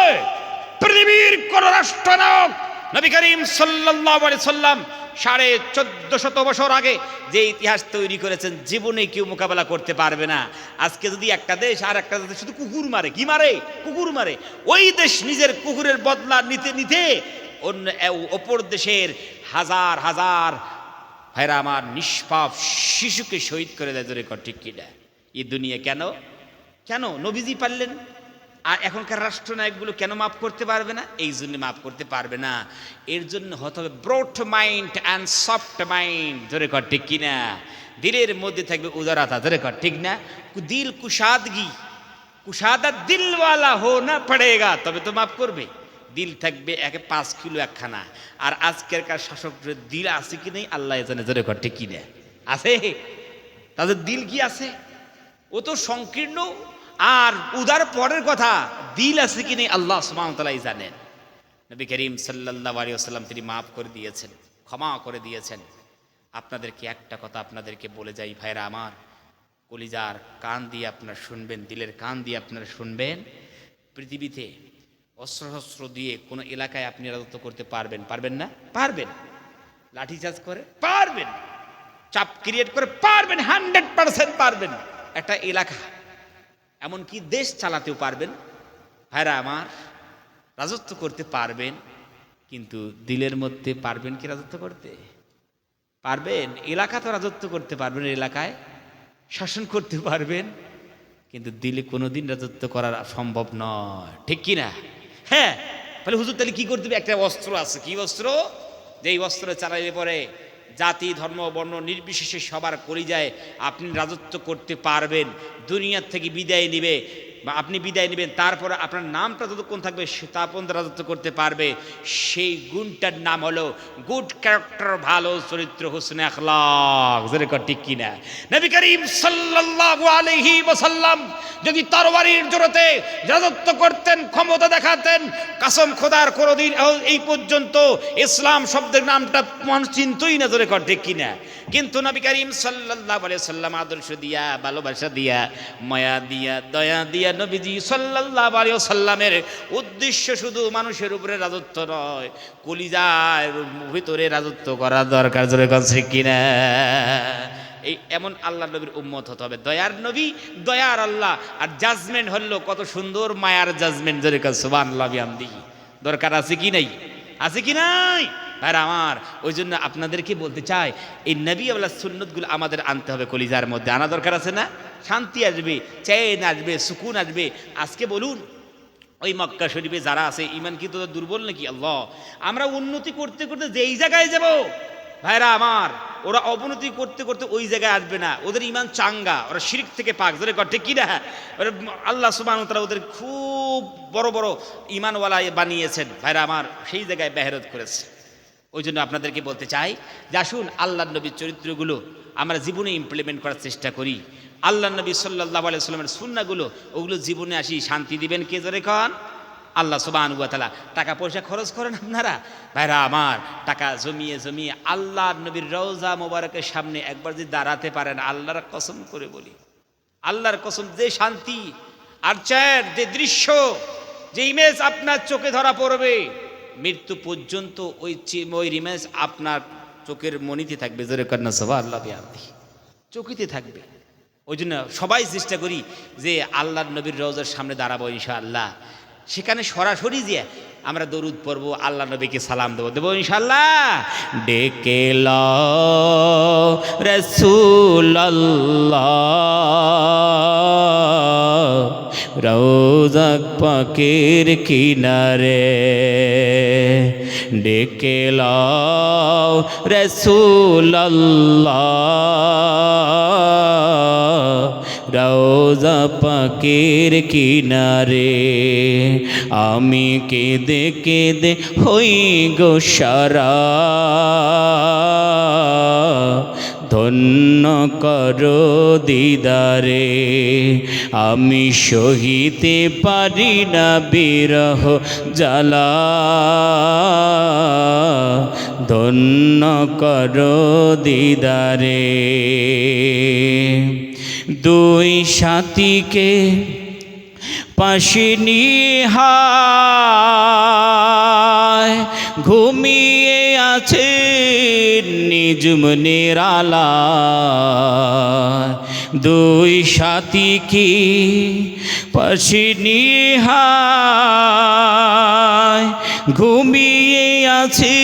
A: পৃথিবীর কোন রাষ্ট্রনায়ক নবী করিম সাল্লাল্লাহু আলাইহি সাল্লাম 1450 বছর আগে যে ইতিহাস তৈরি করেছেন, জীবনে কেউ মোকাবেলা করতে পারবে না। আজকে যদি একটা দেশ আর একটা দেশ শুধু কুকুর মারে, কি মারে? কুকুর মারে, ওই দেশ নিজের কুকুরের বদলা নিতে নিতে অন্য অপর দেশের হাজার হাজার ভাইরা আমার নিষ্পাপ শিশুকে শহীদ করে দেয়। জোরে কর, ঠিক কিনা? এই দুনিয়া কেন কেন নবীজি পারলেন, আর এখনকার রাষ্ট্রনায়কগুলো কেন মাফ করতে পারবে না? এই জন্য মাফ করতে পারবে না। এর জন্য হতে হবে broad mind and soft mind. জোরে কর, ঠিক কিনা? দিলের মধ্যে থাকবে উদারতা। জোরে কর, ঠিক না? দিল কুশাদগি, কুশাদা দিলওয়ালা হো না পড়েগা, তবে তো মাফ করবে। দিল থাকবে 5 কিলো একখানা। আর আজকেরকার শাসকদের দিল আছে কি নেই আল্লাহ জানে। জোরে কর, ঠিক কিনা? আছে? তাদের দিল কি আছে? ও তো সংকীর্ণ আর উদার পরের কথা, দিল আছে কি নেই আল্লাহ সুবহানাহু ওয়া তাআলাই জানেন। নবী করিম সাল্লাল্লাহু আলাইহি ওয়াসাল্লাম তিনি মাফ করে দিয়েছেন, ক্ষমা করে দিয়েছেন। আপনাদেরকে একটা কথা আপনাদেরকে বলে যাই ভাইরা আমার, কলিজার কান দিয়ে আপনারা শুনবেন, দিলের কান দিয়ে আপনারা শুনবেন। পৃথিবীতে অস্ত্র দিয়ে কোনো এলাকায় আপনি রাজত্ব করতে পারবেন? পারবেন না? পারবেন। লাঠিচার্জ করে পারবেন, চাপ ক্রিয়েট করে পারবেন, 100% পারবেন। একটা এলাকা, এমনকি দেশ চালাতেও পারবেন ভাইরা আমার, রাজত্ব করতে পারবেন। কিন্তু দিলের মধ্যে পারবেন কি রাজত্ব করতে? পারবেন? এলাকা তো রাজত্ব করতে পারবেন, এলাকায় শাসন করতে পারবেন, কিন্তু দিলে কোনোদিন রাজত্ব করা সম্ভব নয়, ঠিক কি না? হ্যাঁ, তাহলে হুজুর তাহলে কি করতে হবে? একটা অস্ত্র আছে, কি অস্ত্র? যেই অস্ত্র চালাইলে পরে জাতি ধর্ম বর্ণ নির্বিশেষে সবার কলিজায় আপনি রাজত্ব করতে পারবেন। দুনিয়ার থেকে বিদায় নিবে বা আপনি বিদায় নেবেন, তারপরে আপনার নামটা যতক্ষণ থাকবে তা পর্যন্ত রাজত্ব করতে পারবে। সেই গুণটার নাম হলো গুড ক্যারেক্টার, ভালো চরিত্র, হুসনে আখলাক। যেরকম ঠিক কিনা? নবী করিম সাল্লাল্লাহু আলাইহি ওয়াসাল্লাম যদি তরবারির জোরতে রাজত্ব করতেন, ক্ষমতা দেখাতেন, কসম খোদার কোনোদিন এই পর্যন্ত ইসলাম শব্দের নামটা মানুষ চিনতই না। যেরকম ঠিক কিনা? কিন্তু নবী করিম সাল্লাল্লাহু আলাইহি ওয়াসাল্লাম আদর্শ দিয়া, ভালোবাসা দিয়া, মায়া দিয়া, দয়া দিয়া নবীজি সাল্লাল্লাহু আলাইহি ওয়াসাল্লামের উদ্দেশ্য শুধু মানুষের উপরে রাজত্ব নয়, কলিজার ভিতরে রাজত্ব করা দরকার। জোরে কোন ঠিক কিনা? এই এমন আল্লাহ নবীর উম্মত হতে হবে, দয়ার নবী, দয়ার আল্লাহ। আর জাজমেন্ট হলো কত সুন্দর মায়ার জাজমেন্ট। জোরে কোন সুবহানাল্লাহ বিহামদিহি। দরকার আছে কি নাই? আছে কি নাই? আর আমার ওই জন্য আপনাদেরকে বলতে চাই, এই নবী আল্লাহ সুন্নতগুলো আমাদের আনতে হবে, কলিজার মধ্যে আনা দরকার আছে না? শান্তি আসবে, চেন আসবে, সুকুন আসবে। আজকে বলুন, ওই মক্কা শরীফে যারা আছে, ইমান কি তো দুর্বল নাকি? আল্লাহ, আমরা উন্নতি করতে করতে যেই জায়গায় যাব ভাইরা আমার, ওরা অবনতি করতে করতে ওই জায়গায় আসবে না। ওদের ইমান চাঙ্গা, ওরা শিরক থেকে পাক। ধরে ঠিক কি না? আল্লাহ সুবহানাহু ওয়া তাআলা ওদের খুব বড় বড় ইমানওয়ালা বানিয়েছেন ভাইরা আমার, সেই জায়গায় বেহেরত করেছে। ওই জন্য আপনাদেরকে বলতে চাই যে আসুন আল্লাহ নবীর চরিত্রগুলো আমরা জীবনে ইমপ্লিমেন্ট করার চেষ্টা করি। আল্লাহ নবী সাল্লাল্লাহু আলাইহি ওয়াসাল্লামের সুন্নাহগুলো, ওগুলো জীবনে আসি। শান্তি দিবেন কে? জোরে কন আল্লাহ সুবহানাহু ওয়া তাআলা। টাকা পয়সা খরচ করেন আপনারা ভাইরা আমার, টাকা জমিয়ে জমিয়ে আল্লাহ নবীর রওজা মোবারকের সামনে একবার যদি দাঁড়াতে পারেন, আল্লাহর কসম করে বলি, আল্লাহর কসম, যে শান্তি আর চায়ের যে দৃশ্য, যে ইমেজ আপনার চোখে ধরা পড়বে, মৃত্যু পর্যন্ত ওই ইমেজ আপনার চোখের মনিতে থাকবে। জোরে কন্যা সুবহানাল্লাহ বিহামদিহি, চোখেতে থাকবে। ওই জন্য সবাই চেষ্টা করি যে আল্লাহর নবীর রওজার সামনে দাঁড়াবো ইনশাআল্লাহ। সেখানে সরাসরি যে আমরা দরুদ পড়ব, আল্লাহ নবীকে সালাম দেবো ইনশাআল্লাহ। ডেকে লও রাসূলুল্লাহ রওজা পাকের কিনারে, ডেকে লও রাসূলুল্লাহ রওজা পাকের কিনারে। আমি কেঁদে কেঁদে হই গো সারা, ধন্য করো দিদারে। আমি সহিতে পারি না বিরহ জ্বালা, ধন্য করো দিদারে। দুই সাথীকে পাশে নিয়ে ঘুমিয়ে আছে নিজুম নিরালায়। দুই সাথী কি পাশে নিয়ে ঘুমিয়ে আছে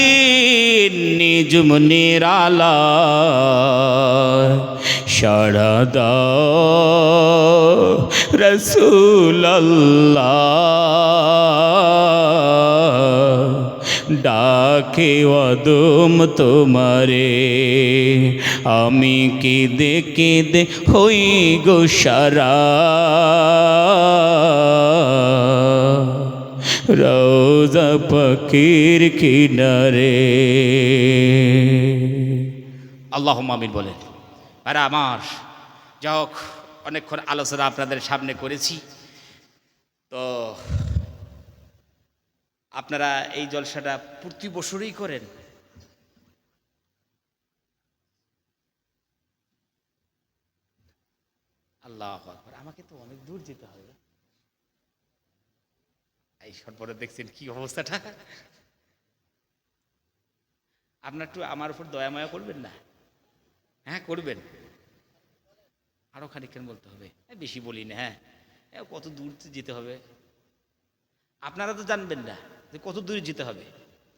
A: নিজুম নিরালায়। সাড়া দাও রাসূলুল্লাহ, ডাকে অদম তোমারে। আমি কেঁদে কেঁদে হই গো সারা, রওজা পাকের কিনারে। আল্লাহুম্মা আমিন বলেন। আর আমার যাক, অনেকক্ষণ আলোচনা আপনাদের সামনে করেছি, তো আপনারা এই জলসাটা প্রতি বছরই করেন? আল্লাহু আকবার। আমাকে তো অনেক দূর যেতে হবে। এই সরপরে দেখছেন কি অবস্থাটা। আপনার একটু আমার উপর দয়া মায়া করবেন না? হ্যাঁ করবেন, আরো খানিকক্ষণ বলতে হবে, বেশি বলি না। হ্যাঁ, কত দূর যেতে হবে আপনারা তো জানবেন না যে কত দূর যেতে হবে।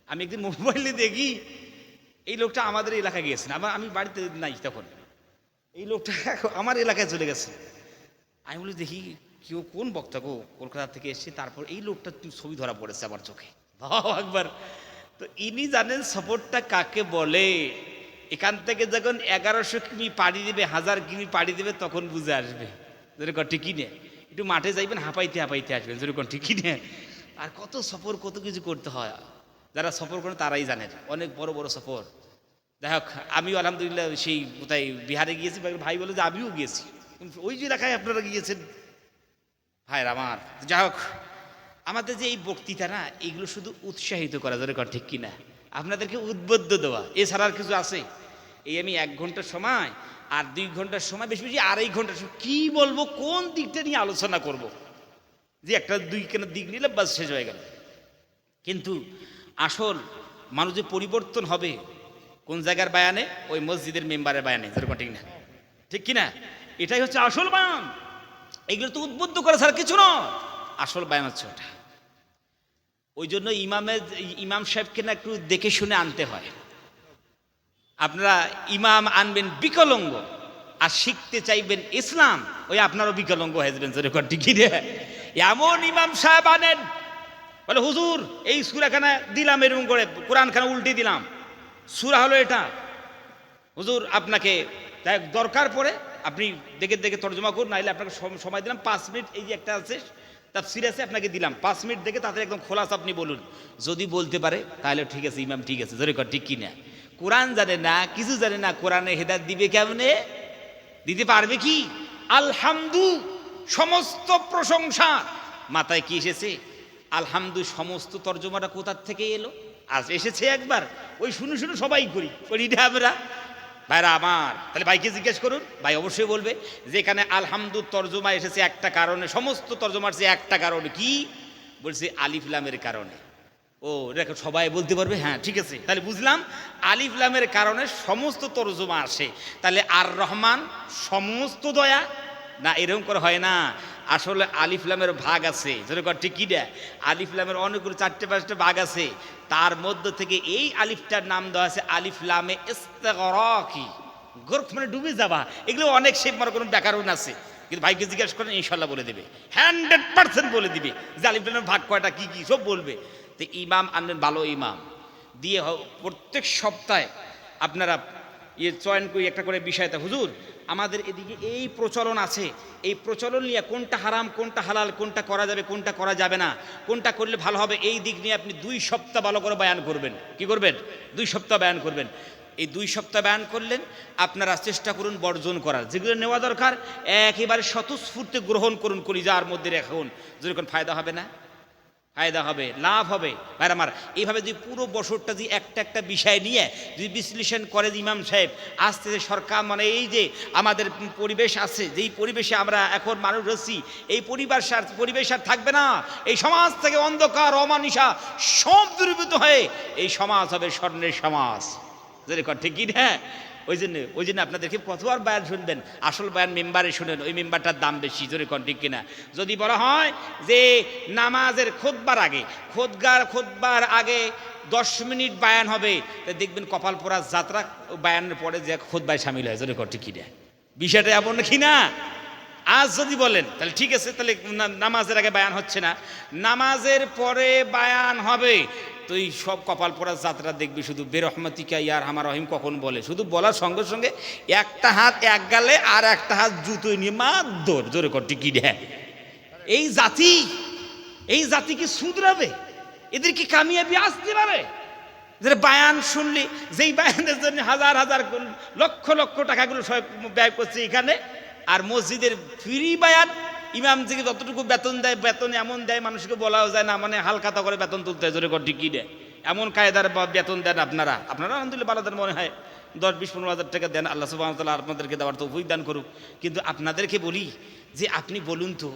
A: আমি একদিন মোবাইলে দেখি
B: এই লোকটা আমাদের এলাকায় গিয়েছেন, আমি বাড়িতে নাই তখন, এই লোকটা আমার এলাকায় চলে গেছে। আমি বলি দেখি কেউ কোন বক্তা গো, কলকাতা থেকে এসেছে, তারপর এই লোকটা ছবি ধরা পড়েছে আমার চোখে, বাহ একবার। তো ইনি জানেন সফরটা কাকে বলে। এখান থেকে যখন 1100 কিমি পাড়ি দেবে, 1000 কিমি পাড়ি দেবে, তখন বুঝে আসবে। যেরকম ঠিকই নে, একটু মাঠে যাইবেন, হাঁপাইতে হাঁপাইতে আসবেন, যেরকম ঠিকই নে। আর কত সফর, কত কিছু করতে হয়, যারা সফর করেন তারাই জানেন, অনেক বড় বড় সফর। যাই হোক, আমিও আলহামদুলিল্লাহ সেই কোথায় বিহারে গিয়েছি, ভাই বলে যে আমিও গিয়েছি, ওই যে এলাকায় আপনারা গিয়েছেন ভাইয়ের আমার। যাই হোক, আমাদের যে এই বক্তৃতা না, এইগুলো শুধু উৎসাহিত করা যাবে, ঠিক কিনা, আপনাদেরকে উদ্বুদ্ধ দেওয়া, এছাড়া আর কিছু আছে? এই আমি 1 ঘন্টার সময় আর 2 ঘন্টার সময়, বেশি বেশি 2.5 ঘন্টার সময় কি বলবো, কোন দিকটা নিয়ে আলোচনা করব, যে একটা 2 দিক নিলে বাস শেষ হয়ে গেল। কিন্তু আসল মানুষ যে পরিবর্তন হবে কোন জায়গার বায়ানে, ওই মসজিদের মেম্বারের বায়ানে, যেরকম ঠিক না, ঠিক কিনা, এটাই হচ্ছে আসল বায়ান। এগুলো তো উদ্বুদ্ধ করে ছাড়া কিছু নয়, আসল বায়ান হচ্ছে ওটা। ওই জন্য ইমাম সাহেবকে না একটু দেখে শুনে আনতে হয়। আপনারা ইমাম আনবেন বিকলঙ্গ, আর শিখতে চাইবেন ইসলাম, ওই আপনারও বিকলঙ্গ হয়ে যাবেন, যেরকম ঠিক রে। এমন ইমাম সাহেব আনেন, বলে হুজুর এই সূরাখানা দিলাম, এরকম করে কোরআনখানা উল্টে দিলাম, সূরা হলো এটা, হুজুর আপনাকে দরকার পড়ে আপনি দেখে দেখে তর্জমা করুন, নাইলে আপনাকে সময় দিলাম 5 মিনিট, এই যে একটা আছে তাফসীর আছে, আপনাকে দিলাম 5 মিনিট দেখে তাড়াতাড়ি একদম খোলাসা আপনি বলুন। যদি বলতে পারে তাহলে ঠিক আছে, ইমাম ঠিক আছে, জোরে কর ঠিক কিনা। কোরআন জানে না, কিছু জানে না, কোরআনে হেদায়েত দিবে কেমনে, দিতে পারবে কি? আলহামদু, সমস্ত প্রশংসা, মাথায় কি এসেছে? আলহামদু, সমস্ত তর্জমাটা কোথার থেকে এলো? আজ এসেছে একবার, ওই শুনে শুনে সবাই করি আমরা। ভাইরা আমার, তাহলে ভাইকে জিজ্ঞেস করুন, ভাই অবশ্যই বলবে যে এখানে আলহামদু তর্জমা এসেছে একটা কারণে, সমস্ত তর্জমার সে একটা কারণে, কি বলছে? আলিফ লামের কারণে। ও দেখো সবাই বলতে পারবে, হ্যাঁ ঠিক আছে, তাহলে বুঝলাম আলিফ লামের কারণে সমস্ত তর্জমা আসে। তাহলে আর রহমান সমস্ত দয়া না, এরকম করে হয় না। আসলে আলিফ লামের ভাগ আছে, যেরকম ঠিক কি দেয়, আলিফ লামের অনেকগুলো 4-5টা ভাগ আছে, তার মধ্য থেকে এই আলিফটার নাম দেওয়া আছে আলিফ লামে ইস্তিগরাকি, গর্ক মানে ডুবে যাবা। এগুলো অনেক শেখ মার কোনো ব্যাকরণ আছে, কিন্তু ভাইকে জিজ্ঞেস করেন ইনশাল্লাহ বলে দেবে, 100% বলে দিবে যে আলিফ লামের ভাগ কয়টা, কি কি সব বলবে। তো ইমাম আনবেন ভালো ইমাম দিয়ে, প্রত্যেক সপ্তাহে আপনারা চয়ন করি একটা করে বিষয়টা, হুজুর আমাদের এদিকে এই প্রচলন আছে, এই প্রচলন নিয়ে কোনটা হারাম, কোনটা হালাল, কোনটা করা যাবে, কোনটা করা যাবে না, কোনটা করলে ভালো হবে, এই দিক নিয়ে আপনি 2 সপ্তাহ ভালো করে বয়ান করবেন। কি করবেন? 2 সপ্তাহ বয়ান করবেন। এই 2 সপ্তাহ বয়ান করলেন, আপনারা চেষ্টা করুন বর্জন করার, যেগুলো নেওয়া দরকার একেবারে স্বতঃস্ফূর্তে গ্রহণ করুন, কলিজার মধ্যে রাখুন, যেরকম ফায়দা হবে না, ফায়দা হবে, লাভ হবে। ভাই আমার, এইভাবে যদি পুরো বছরটা যদি একটা একটা বিষয় নিয়ে যদি বিশ্লেষণ করে ইমাম সাহেব, আস্তে আস্তে সরকার মানে এই যে আমাদের পরিবেশ আছে, যেই পরিবেশে আমরা এখন মানুষ রয়েছি, এই পরিবেশ আর থাকবে না। এই সমাজ থেকে অন্ধকার অমানিসা সব দূরীভূত হয়ে এই সমাজ হবে স্বর্ণের সমাজ, যেরকম ঠিক কি না? ওই জন্য আপনাদেরকে কতবার বয়ান শুনবেন, আসল বয়ান মেম্বারে শুনেন, ওই মেম্বারটার দাম বেশি, জোরে কোন ঠিক কিনা। যদি বলা হয় যে নামাজের খুতবার আগে 10 মিনিট বয়ান হবে, দেখবেন কপাল পোড়া যাত্রা বয়ানের পরে যে খুতবায় সামিল হয়, জোরে কোন ঠিক কিনা। বিষয়টা এমন নাকি না? আজ যদি বলেন তাহলে ঠিক আছে, তাহলে নামাজের আগে বায়ান হচ্ছে না, নামাজের পরে বায়ান হবে, তো এই সব কপাল পড়া যাত্রা দেখবি শুধু বেরহমাতিকা ইয়ার হামার রহিম কখন বলে, শুধু বলার সঙ্গে সঙ্গে একটা হাত এক গালে আর একটা হাত জুতোয় নিয়ে মার জোরে করতে কি রে। এই জাতি কি শুধরাবে? এদের কি কামিয়াবি আসতে পারে? যে বায়ান শুনলি, যেই বায়ানের জন্য হাজার হাজার লক্ষ লক্ষ টাকাগুলো ব্যয় করছে এখানে, আর মসজিদের ফ্রি বায়ান, ইমাম থেকে যতটুকু বেতন দেয়, বেতন এমন দেয় মানুষকে বলাও যায় না, মানে হালখাতা করে বেতন তুলতে হয়, জোরে ঠিক কি দেয়, এমন কায়দার বেতন দেন আপনারা আলহামদুলিল্লাহ ভালো দেন, মনে হয় 10-20-15 হাজার টাকা দেন, আল্লাহ সুবহানাহু ওয়া তাআলা আপনাদেরকে দেওয়ার তৌফিক দান করুক। কিন্তু আপনাদেরকে বলি যে আপনি বলুন তো,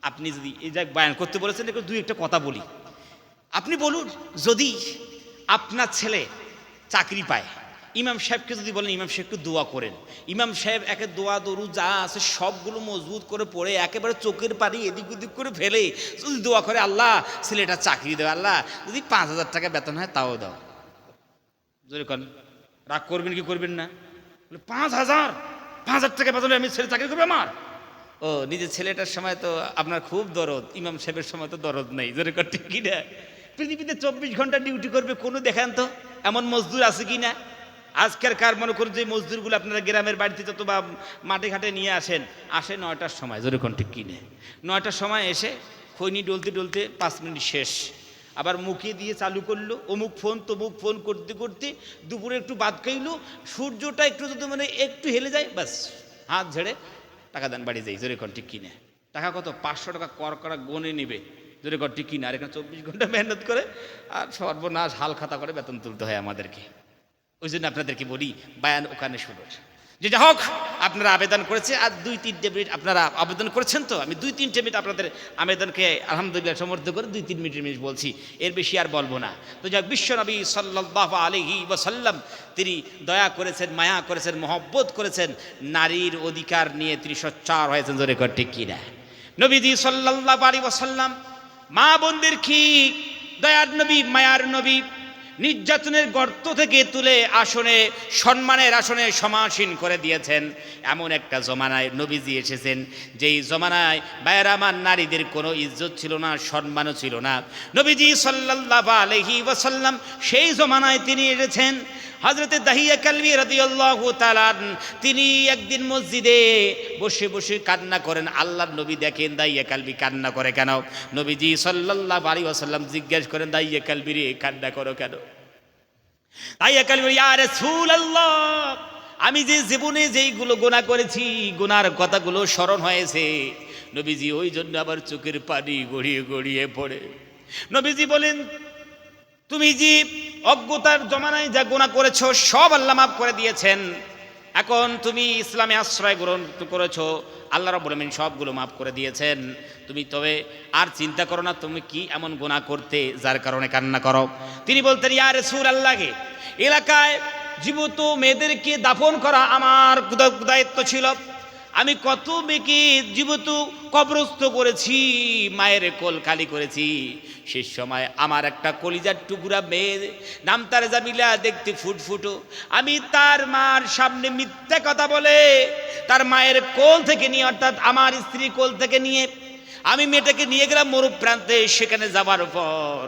B: আপনি যদি এই জায়গায় বায়ান করতে বলেছেন, একটু 2-1টা কথা বলি। আপনি বলুন, যদি আপনার ছেলে চাকরি পায়, ইমাম সাহেবকে যদি বলেন ইমাম সাহেবকে দোয়া করেন, ইমাম সাহেব একে দোয়া দরুদ যা আছে সবগুলো মজবুত করে পড়ে একেবারে চোখের পানি এদিক ওদিক করে ফেলে যদি দোয়া করে, আল্লাহ ছেলেটা চাকরি দেয়, আল্লাহ যদি 5,000 টাকা বেতন হয় তাও দাও, জোরে কন, রাগ করবেন কি করবেন না? বলে 5,000, 5,000 টাকা বেতনে আমি ছেলে চাকরি করবে আমার? ও নিজের ছেলেটার সময় তো আপনার খুব দরদ, ইমাম সাহেবের সময় তো দরদ নেই। জোরে কন ঠিক কি না? পৃথিবীতে 24 ঘন্টা ডিউটি করবে কোনো দেখান তো এমন মজদুর আছে কি না? আজকের কার মনে করুন যে মজদুরগুলো আপনারা গ্রামের বাড়িতে যত বা মাঠে ঘাটে নিয়ে আসে 9টার সময়, জোরে কোন ঠিক কিনে 9টার সময় এসে খৈনি ডলতে ডলতে 5 মিনিট শেষ, আবার মুখে দিয়ে চালু করলো, অমুক ফোন তমুক ফোন করতে করতে দুপুরে একটু বাদ খাইলো, সূর্যটা একটু যদি মানে একটু হেলে যায় ব্যাস হাত ঝেড়ে টাকা দেন বাড়ি যাই। জোরে কোন ঠিক কিনে টাকা কত? 500 টাকা কর করা গনে নেবে। জোরে কোন ঠিক কিনা? আর এখানে 24 ঘন্টা মেহনত করে আর সর্বনাশ হাল খাতা করে বেতন তুলতে হয় আমাদেরকে। ওই জন্য আপনাদেরকে বলি বায়ান ওখানে শুরু, যেটা হোক আপনারা আবেদন করেছে আর 2-3 মিনিট আপনারা আবেদন করেছেন, তো আমি 2-3 মিনিট আপনাদের আবেদনকে আলহামদুলিল্লাহ সমর্থন করে 2-3 মিনিট বলছি, এর বেশি আর বলবো না। তো যাক, বিশ্বনবী সাল্লাল্লাহু আলাইহি ওয়াসাল্লাম তিনি দয়া করেছেন, মায়া করেছেন, মহব্বত করেছেন, নারীর অধিকার নিয়ে তিনি সোচ্চার হয়েছেন। জোরে কর ঠিক কিনা? নবীজি সাল্লাল্লাহু আলাইহি ওয়াসাল্লাম মা বোনদের কি দয়ার নবী, মায়ার নবী, নির্যাতনের গর্ত থেকে তুলে আসনে, সম্মানের আসনে সমাসীন করে দিয়েছেন। এমন একটা জমানায় নবীজি এসেছেন যেই জমানায় বায়ের আমার নারীদের কোনো ইজ্জত ছিল না, সম্মানও ছিল না। নবীজি সাল্লাল্লাহু আলাইহি ওয়াসাল্লাম সেই জমানায় তিনি এসেছেন। হযরতে দাহিয়া কালবি রাদিয়াল্লাহু তাআলা তিনি একদিন মসজিদে বসে বসে কান্না করেন। আল্লাহর নবী দেখেন দাহিয়া কালবি কান্না করে কেন? নবীজি সাল্লাল্লাহু আলাইহি ওয়াসাল্লাম জিজ্ঞাসা করেন, দাহিয়া কালবি রে কান্না করো কেন? দাহিয়া কালবি, ইয়া রাসূলুল্লাহ, আমি যে জীবনে যেইগুলো গুনাহ করেছি, গুনার কথাগুলো স্মরণ হয়েছে। নবীজি ওই জন্য আবার চোখের পানি গড়িয়ে গড়িয়ে পড়ে। নবীজি বলেন, তুমি যে অজ্ঞতার জমানায় যা গুনাহ করেছো সব আল্লাহ মাফ করে দিয়েছেন। এখন তুমি ইসলামে আশ্রয় গ্রহণ করেছো, আল্লাহ রাব্বুল আমিন সবগুলো মাফ করে দিয়েছেন। তুমি তবে আর চিন্তা করো না তুমি কি এমন গুনাহ করতে যার কারণে কান্না করো। তিনি বলতেন, ইয়া রাসূলুল্লাহ, এলাকায় জীবিত মেয়েদেরকে দাফন করা আমার দায়িত্ব ছিল। আমি কত মেয়েকে জীবিত কবরস্থ করেছি, মায়ের কোল খালি করেছি। শেষ সময় আমার একটা কলিজার টুকরা মেয়ে, নাম তার জামিলা, দেখতে ফুটফুটো। আমি তার মার সামনে মিথ্যা কথা বলে তার মায়ের কোল থেকে নিয়ে, অর্থাৎ আমার স্ত্রী কোল থেকে নিয়ে আমি মেয়েটাকে নিয়ে গেলাম মরুপ প্রান্তে। সেখানে যাবার পর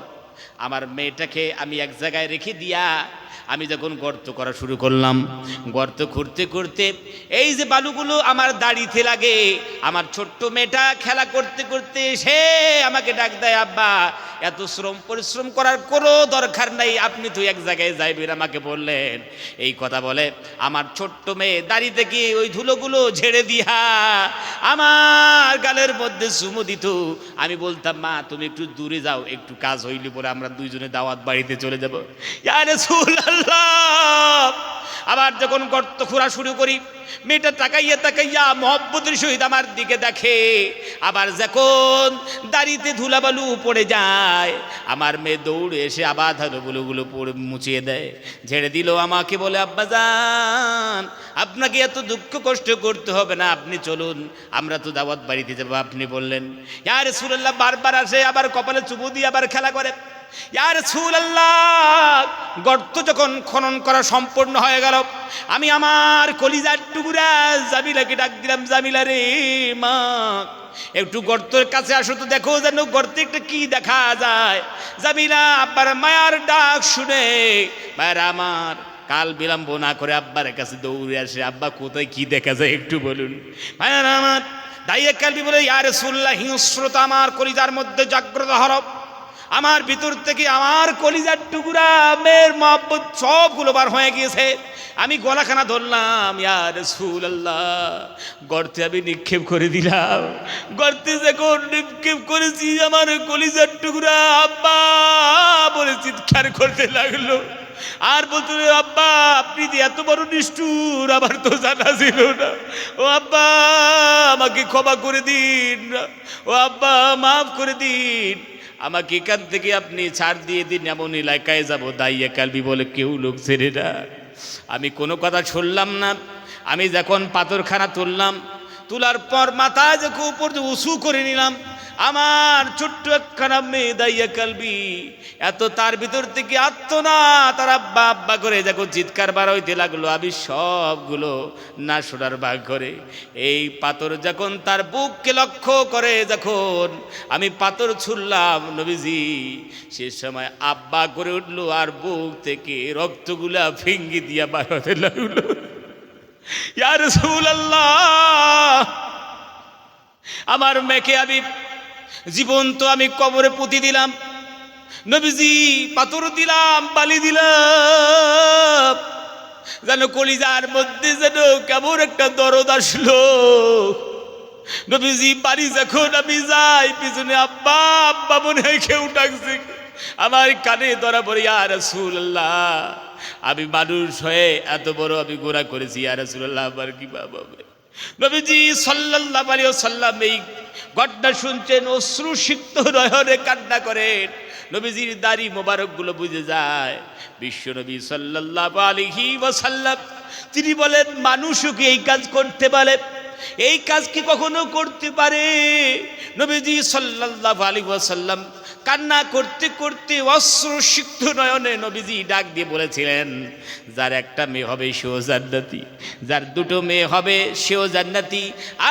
B: আমার মেয়েটাকে আমি এক জায়গায় রেখে দিয়া আমি যখন গর্ত করা শুরু করলাম, গর্ত করতে করতে এই যে বালুগুলো আমার দাড়িতে লাগে, আমার ছোট্ট মেয়েটা খেলা করতে করতে সে আমাকে ডাক দেয়, আব্বা এত শ্রম পরিশ্রম করার কোনো দরকার নাই, আপনি তো এক জায়গায় যাইবেন, আমাকে বললেন। এই কথা বলে আমার ছোট্ট মেয়ে দাড়ি থেকে ওই ধুলোগুলো ঝেড়ে দিয়া আমার গালের মধ্যে চুমু দিত। আমি বলতাম, মা তুমি একটু দূরে যাও, একটু কাজ হইলে পরে আমরা দুইজনে দাওয়াত বাড়িতে চলে যাব। ইয়া রাসূলুল্লাহ, আবার যখন গর্ত খোঁড়া শুরু করি, মেয়েটা তাকাইয়া তাকাইয়া মহব্বতের সহিত আমার দিকে দেখে। আবার যখন দাড়িতে ধুলাবালু পড়ে যায়, আমার মেয়ে দৌড়ে এসে আবার ধুলোগুলো পড়ে মুছিয়ে দেয়, ঝেড়ে দিল। আমাকে বলে, আব্বা জান আপনাকে এত দুঃখ কষ্ট করতে হবে না, আপনি চলুন আমরা তো দাওয়াত বাড়িতে যাবো। আপনি বললেন। ইয়া রাসূলুল্লাহ বারবার আসে, আবার কপালে চুমু দিয়ে আবার খেলা করে। ইয়া রাসূলুল্লাহ, গর্ত যখন খনন করা সম্পূর্ণ হয়ে গেল, আমি আমার কলিজার টুকরা জামিলাকে ডাক দিলাম, জামিলা রে মা একটু গর্তের কাছে আসো তো, দেখো যেন গর্তে একটা কি দেখা যায়। জামিলা আব্বার মায়ার ডাক শুনে মায়ের আমার কাল বিলম্ব না করে আব্বার কাছে দৌড়ে আসে, আব্বা কোথায় কি দেখা যায় একটু বলুন। মায়ের আমার দাইয়া কালবি বলে, ইয়া রাসূলুল্লাহ, হিংস্রতা আমার কলিজার মধ্যে জাগ্রত হলো। আমার ভিতর থেকে আমার কলিজার টুকরা মেয়ের মহব্বত সবগুলো বার হয়ে গিয়েছে। আমি গলাখানা ধরলাম, ইয়া রাসূলুল্লাহ, গর্তে আমি নিক্ষেপ করে দিলাম। গর্তে যখন নিক্ষেপ করেছি, আমার কলিজার টুকরা আব্বা বলে চিৎকার করতে লাগলো আর বলতো, আব্বা আপনি যে এত বড় নিষ্ঠুর আমার তো জানা ছিল না। ও আব্বা আমাকে ক্ষমা করে দিন, ও আব্বা মাফ করে দিন, আমাকে এখান থেকে আপনি ছাড় দিয়ে দিন, এমন এলাকায় যাবো। দাইয়া কালবি বলে, কেউ লোক ছেড়ে না। আমি কোনো কথা শুনলাম না। আমি যখন পাথরখানা তুললাম, তোলার পর মাথা যখন উপর উঁচু করে নিলাম,
A: আমার ছোট্ট একখানা মেয়ে দাইয়া কালবি, এত তার ভিতর থেকে আত্মনা তার আব্বা আব্বা করে যখন চিৎকার বার হইতে লাগলো, আমি সবগুলো না শোনার ভাগ করে এই পাথর যখন তার বুককে লক্ষ্য করে, যখন আমি পাথর ছুড়লাম নবীজি, সে সময় আব্বা করে উঠলো আর বুক থেকে রক্তগুলা ফিঙ্গি দিয়া বার হতে লাগলো। ইয়া রাসূলুল্লাহ, আমার মেয়েকে আমি জীবন্ত আমি কবরে পুঁতি দিলাম নবীজি, পাথর দিলাম, বালি দিলাম, যেন কলিজার মধ্যে যেন কেমন একটা দরদ আসলো। নবীজি বাড়ি যখন আমি যাই, পিছনে আব্বা আব্বা মনে হয় কেউ ডাকছে, আমার কানে ধরা পড়ে, ইয়া রাসূলুল্লাহ, আমি মানুষ হয়ে এত বড় আমি গোনা করেছি, ইয়া রাসূলুল্লাহ, আমার কি বাবা হবে? নবীজি সাল্লাল্লাহু আলাইহি ওয়াসাল্লাম এই ঘটনা শুনছেন, অশ্রুসিক্ত নয়নে কান্না করেন। নবীজির দাড়ি মোবারকগুলো বুঝে যায়। বিশ্বনবী সাল্লাল্লাহু আলাইহি ওয়াসাল্লাম তিনি বলেন, মানুষও কি এই কাজ করতে পারে? এই কাজ কি কখনো করতে পারে? নবীজি সাল্লাল্লাহু আলাইহি ওয়াসাল্লাম কান্না করতে করতে অশ্রুসিক্ত নয়নে নবীজি ডাক দিয়ে বলেছিলেন, যার একটা মেয়ে হবে সেও জান্নাতি, যার দুটো মেয়ে হবে সেও জান্নাতি,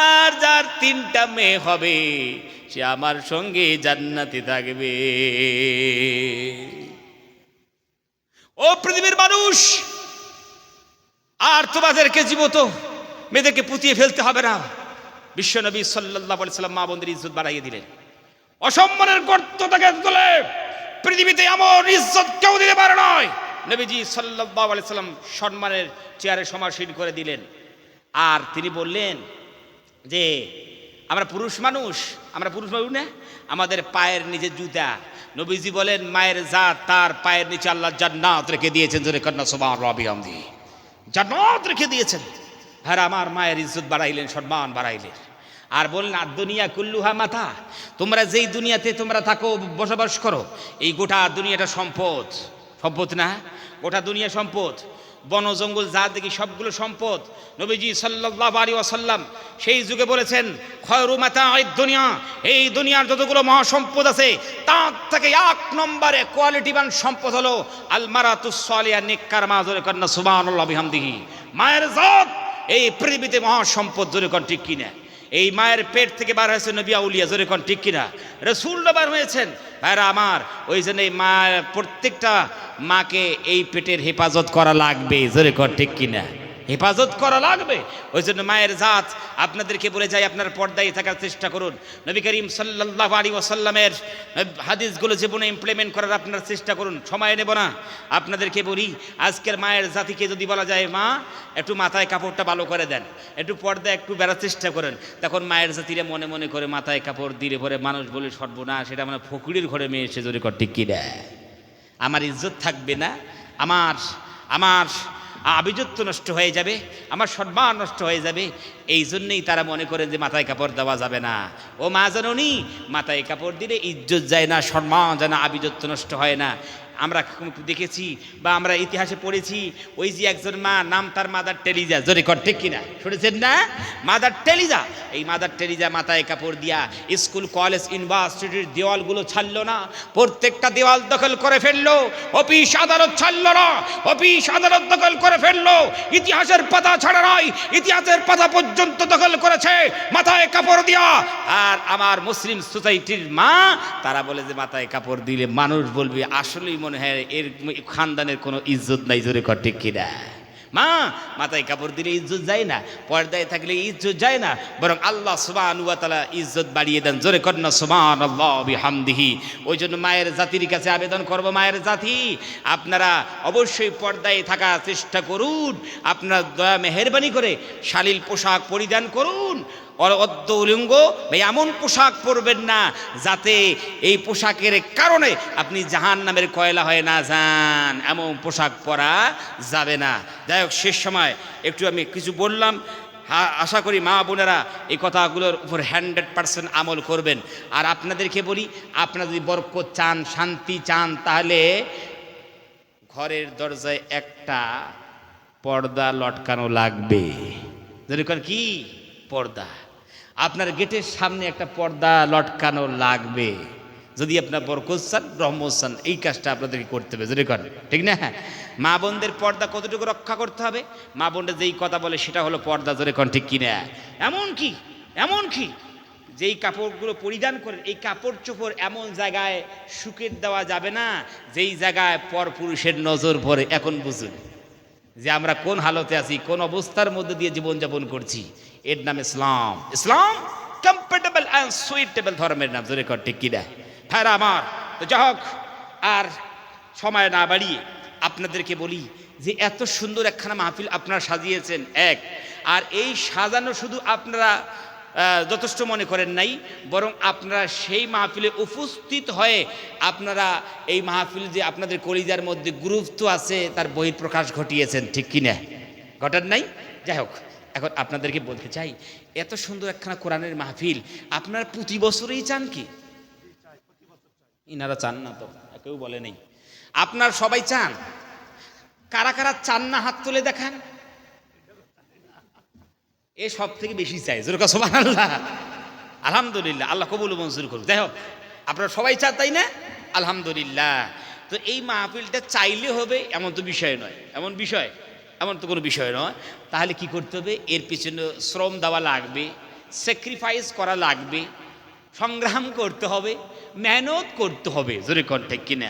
A: আর যার তিনটা মেয়ে হবে সে আমার সঙ্গে জান্নাতে থাকবে। ও পৃথিবীর মানুষ, আর তোমাদেরকে জীবত মেয়েদেরকে পুঁতিয়ে ফেলতে হবে না। বিশ্বনবী সাল্লাল্লাহু আলাইহি ওয়াসাল্লাম মা বোনদের ইজ্জত বাড়াইয়ে দিলেন। অসম্মানের গর্ত থেকে তুলে পৃথিবীতে এমন ইজ্জত কেউ দিতে পারে নয়। নবীজি সাল্লাল্লাহু আলাইহি ওয়াসাল্লাম সম্মানের চেয়ারে সমাসীন করে দিলেন। আর তিনি বললেন যে আমরা পুরুষ মানুষ না, আমাদের পায়ের নিচে জুতা। নবীজি বলেন, মায়ের জাত তার পায়ের নিচে আল্লাহ জান্নাত রেখে দিয়েছেন, জোরে কন্যা সুবহানাল্লাহ বিহামদি, জান্নাত রেখে দিয়েছেন। হ্যাঁ, আমার মায়ের ইজ্জত বাড়াইলেন, সম্মান বাড়াইলেন। আর বললেন, আর দুনিয়া কুল্লুহা মাতা, তোমরা যেই দুনিয়াতে তোমরা থাকো, বসবাস করো, এই গোটা দুনিয়াটা সম্পদ। সম্পদ না, গোটা দুনিয়া সম্পদ, বন জঙ্গল যা দেখি সবগুলো সম্পদ। নবীজি সাল্লাল্লাহু আলাইহি ওয়াসাল্লাম সেই যুগে বলেছেন, খয়রু মাতা'আদ দুনিয়া, এই দুনিয়ার যতগুলো মহাসম্পদ আছে তার থেকে এক নম্বরে কোয়ালিটিবান সম্পদ হলো আল মারাতুস সালিহা, নেককার মা, জোরে কন্না সুবহানাল্লাহ বিহামদিহি। মায়ের জাত এই পৃথিবীতে মহাসম্পদ, জোরে কন ঠিক কিনা? এই মায়ের পেট থেকে বার হয়েছে নবী আউলিয়া, জোরে কন ঠিক কিনা? রাসূল বার হয়েছেন। ভাইরা আমার, ওই জন্য এই মা, প্রত্যেকটা মাকে এই পেটের হেফাজত করা লাগবে, জোরে কন ঠিক কিনা? হেফাজত করা লাগবে। ওই জন্য মায়ের জাত আপনাদেরকে বলে যাই, আপনার পর্দায় থাকার চেষ্টা করুন। নবী করিম সাল্লাল্লাহু আলাইহি ওয়াসাল্লামের হাদিসগুলো জীবনে ইমপ্লিমেন্ট করার আপনার চেষ্টা করুন। সময় নেব না, আপনাদেরকে বলি, আজকের মায়ের জাতিকে যদি বলা যায়, মা একটু মাথায় কাপড়টা ভালো করে দেন, একটু পর্দা একটু বেড়ার চেষ্টা করেন, তখন মায়ের জাতিরা মনে মনে করে মাথায় কাপড় দিলে পরে মানুষ বলে সর্বনাশ, সেটা মানে ফকিরের ঘরে মেয়ে এসে, জোরে কর ঠিক কি দেয়, আমার ইজ্জত থাকবে না, আমার আমার আভিজাত্য নষ্ট হয়ে যাবে, আমার সম্মান নষ্ট হয়ে যাবে। এই জন্যই তারা মনে করেন যে মাথায় কাপড় দেওয়া যাবে না। ও মা জাননি, মাথায় কাপড় দিলে ইজ্জত যায় না, সম্মান যায় না, আভিজাত্য নষ্ট হয় না। আমরা দেখেছি বা আমরা ইতিহাসে পড়েছি, ওই যে একজন মা, নাম তার মাদার টেরিজা, জোরে কর ঠিক কিনা? শুনেছেন না? মাদার টেরিজা, এই মাদার টেরিজা মাথায় কাপড় দিয়া স্কুল, কলেজ, ইউনিভার্সিটির দেওয়ালগুলো ছাড়লো না, প্রত্যেকটা দেওয়াল দখল করে ফেললো। অফিস আদালত ছাড়লো না, অফিস আদালত দখল করে ফেললো। ইতিহাসের পাতা ছাড়া নয়, ইতিহাসের পাতা পর্যন্ত দখল করেছে মাথায় কাপড় দিয়া। আর আমার মুসলিম সোসাইটির মা, তারা বলে যে মাথায় কাপড় দিলে মানুষ বলবে আসলেই মনে হয় এর খানদানের কোনো ইজ্জত নাই, জোরে কর ঠিক কিনা? মা, মাথায় কাপড় দিলে ইজ্জত যায় না, পর্দায় থাকলে ইজ্জত যায় না, বরং আল্লাহ সুবহানাহু ওয়া তাআলা ইজ্জত বাড়িয়ে দেন, জোরে কর না সুবহানাল্লাহ বিহামদিহি। ওই জন্য মায়ের জাতির কাছে আবেদন করব, মায়ের জাতি আপনারা অবশ্যই পর্দায় থাকার চেষ্টা করুন। আপনারা দয়া মেহেরবানি করে শালীল পোশাক পরিধান করুন। অর্ধ উলঙ্গ এমন পোশাক পরবেন না যাতে এই পোশাকের কারণে আপনি জাহান্নামের কয়লা হয়ে না যান, এমন পোশাক পরা যাবে না। যাই হোক, শেষ সময় একটু আমি কিছু বললাম, আশা করি মা বোনেরা এই কথাগুলোর উপর 100% আমল করবেন। আর আপনাদেরকে বলি, আপনারা যদি বরকত চান, শান্তি চান, তাহলে ঘরের দরজায় একটা পর্দা লটকানো লাগবে। যেরকম কি পর্দা।
B: আপনার গেটের সামনে একটা পর্দা লটকানো লাগবে। যদি আপনার বরকত চান, রহমত চান, এই কাজটা আপনাদেরকে করতে হবে, যদি করেন, ঠিক না? হ্যাঁ, মা বোনদের পর্দা কতটুকু রক্ষা করতে হবে? মা বোনদের যেই কথা বলে সেটা হলো পর্দা, জোরে কন, ঠিক কিনা? এমনকি যেই কাপড়গুলো পরিধান করেন, এই কাপড় চোপড় এমন জায়গায় শুকিয়ে দেওয়া যাবে না যেই জায়গায় পরপুরুষের নজর পড়ে। এখন বুঝুন যে আমরা কোন হালতে আছি, কোন অবস্থার মধ্যে দিয়ে জীবনযাপন করছি। এর নাম ইসলাম। ইসলাম কম্পেটেবল অ্যান্ড সুইটেবল ধর্মের নাম, জোরে কর, ঠিক কিনা? হ্যাঁ আমার তো যাই হোক, আর সময় না বাড়িয়ে আপনাদেরকে বলি যে এত সুন্দর একখানা মাহফিল আপনারা সাজিয়েছেন, এক, আর এই সাজানো শুধু আপনারা যথেষ্ট মনে করেন নাই, বরং আপনারা সেই মাহফিলে উপস্থিত হয়ে আপনারা এই মাহফিল যে আপনাদের কলিজার মধ্যে গুরুত্ব আছে তার বহিঃপ্রকাশ ঘটিয়েছেন, ঠিক কিনা? ঘটান নাই? যাই হোক, এখন আপনাদেরকে বলতে চাই, এত সুন্দর একখানা কোরআনের মাহফিল আপনারা প্রতি বছরই চান কি? ইনারা চান না তো, কেউ বলে নেই। আপনার সবাই চান? কারা কারা চান না হাত তুলে দেখান। এ সব থেকে বেশি চাই, জোরকা সুবহানাল্লাহ। আলহামদুলিল্লাহ, আল্লাহ কবুল ও মঞ্জুর করুন। যাই হোক, আপনারা সবাই চান, তাই না? আলহামদুলিল্লাহ। তো এই মাহফিলটা চাইলে হবে এমন তো বিষয় নয়, এমন তো কোনো বিষয় নয়। তাহলে কি করতে হবে? এর পিছনে শ্রম দেওয়া লাগবে, স্যাক্রিফাইস করা লাগবে, সংগ্রাম করতে হবে, মেহনত করতে হবে, জোরে কর, ঠিক কিনা?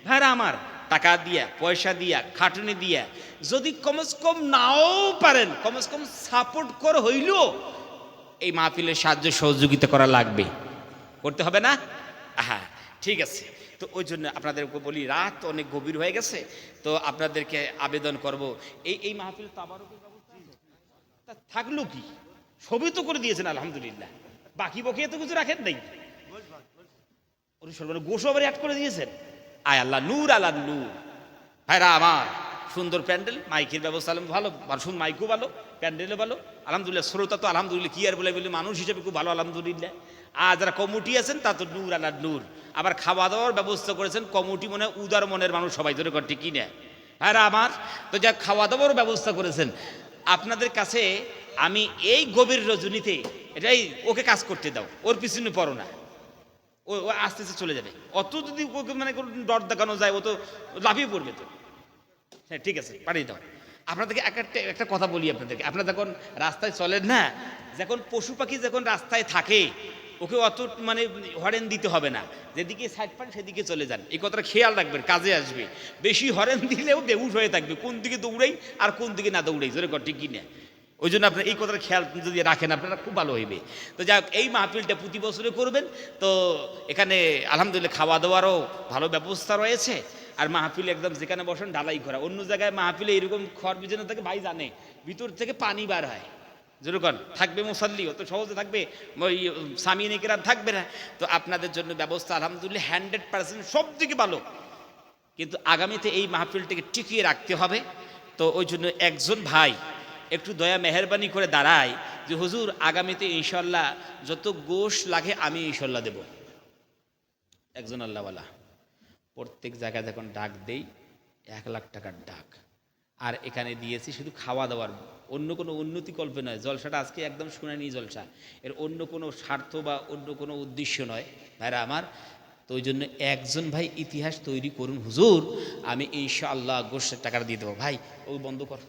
B: ভাইরা আমার, টাকা দিয়া, পয়সা দিয়া, খাটুনি দিয়া যদি কমস কম নাও পারেন, কমস কম সাপোর্ট করে হইল এই মাহফিলের সাহায্য সহযোগিতা করা লাগবে, করতে হবে না? হ্যাঁ, ঠিক আছে। তো ওই জন্য আপনাদেরকে বলি, রাত অনেক গভীর হয়ে গেছে, তো আপনাদেরকে আবেদন করব, এই মাহফিল তাবারকের ব্যবস্থা থাকলো কি? সবই তো করে দিয়েছেন আলহামদুলিল্লাহ, বাকি বকিয়ে তো কিছু রাখেন নাই। গোসো আবার অ্যাড করে দিয়েছেন। আয় আল্লাহ, নূর আল্লাহ নূর। ভাইরা আমার, সুন্দর প্যান্ডেল, মাইকের ব্যবস্থা ভালো, শুন মাইকও ভালো, প্যান্ডেলও ভালো, আলহামদুলিল্লাহ। শ্রোতা তো আলহামদুলিল্লাহ, কি আর বলে মানুষ হিসেবে খুব ভালো, আলহামদুলিল্লাহ। আর যারা কমিটি আছেন তা তো নূর আল্লাহ নূর। আবার খাওয়া দাওয়ার ব্যবস্থা করেছেন কমিটি, মনে হয় উদার মনের মানুষ সবাই, ধরে কর, ঠিক কি না? ভাইরা আমার, তো যা খাওয়া দাওয়ার ব্যবস্থা করেছেন, আপনাদের কাছে আমি এই গভীর রজনীতে এটাই, ওকে কাজ করতে দাও, ওর পিছনে পড়ো না, ও আস্তে আস্তে চলে যাবে। অত যদি ওকে মানে ডর দেখানো যায়, ও তো লাফিয়ে পড়বে তো। হ্যাঁ, ঠিক আছে, পাঠিয়ে দাও। আপনাদেরকে একটা কথা বলি আপনাদেরকে, আপনারা যখন রাস্তায় চলেন না, যখন পশু পাখি যখন রাস্তায় থাকে, ওকে অত মানে হরেন দিতে হবে না, যেদিকে সাইড পান সেদিকে চলে যান, এই কথাটা খেয়াল রাখবেন, কাজে আসবে। বেশি হরেন দিলেও বেহুশ হয়ে থাকবে, কোন দিকে দৌড়াই আর কোন দিকে না দৌড়াই, জোরে কর, ঠিক কিনা? ওই জন্য আপনার এই কথাটা খেয়াল যদি রাখেন আপনারা, খুব ভালো হইবে। তো যাই হোক, এই মাহফিলটা প্রতি বছরে করবেন। তো এখানে আলহামদুলিল্লাহ খাওয়া দাওয়ারও ভালো ব্যবস্থা রয়েছে। আর মাহফিল একদম যেখানে বসেন ঢালাই করা, অন্য জায়গায় মাহফিলে এরকম খড় বিছানো থাকে, ভাই জানে ভিতর থেকে পানি বার হয়, যেরকম থাকবে মুসাল্লি, অত সহজে থাকবে ওই সামিয়ানে কেরাম থাকবে না। তো আপনাদের জন্য ব্যবস্থা আলহামদুলিল্লাহ 100% সব দিকে ভালো, কিন্তু আগামীতে এই মাহফিলটাকে টিকিয়ে রাখতে হবে। তো ওই জন্য একজন ভাই একটু দয়া মেহরবানি করে দাঁড়ায় যে হুজুর, আগামীতে ইনশাল্লাহ যত গোশ লাগে আমি ইনশাল্লাহ দেব। একজন আল্লাহওয়ালা প্রত্যেক জায়গায় যখন ডাক দেই 1 লাখ টাকার ডাক, আর এখানে দিয়েছি শুধু খাওয়া দাওয়ার, অন্য কোনো উন্নতি কল্পে নয়। জলসাটা আজকে একদম শুনানি জলসা, এর অন্য কোনো স্বার্থ বা অন্য কোনো উদ্দেশ্য নয়, ভাইরা আমার। তো ওই জন্য একজন ভাই ইতিহাস তৈরি করুন, হুজুর আমি ইনশাআল্লাহ গোশের টাকাটা দিয়ে দেবো। ভাই ওই বন্ধ কর,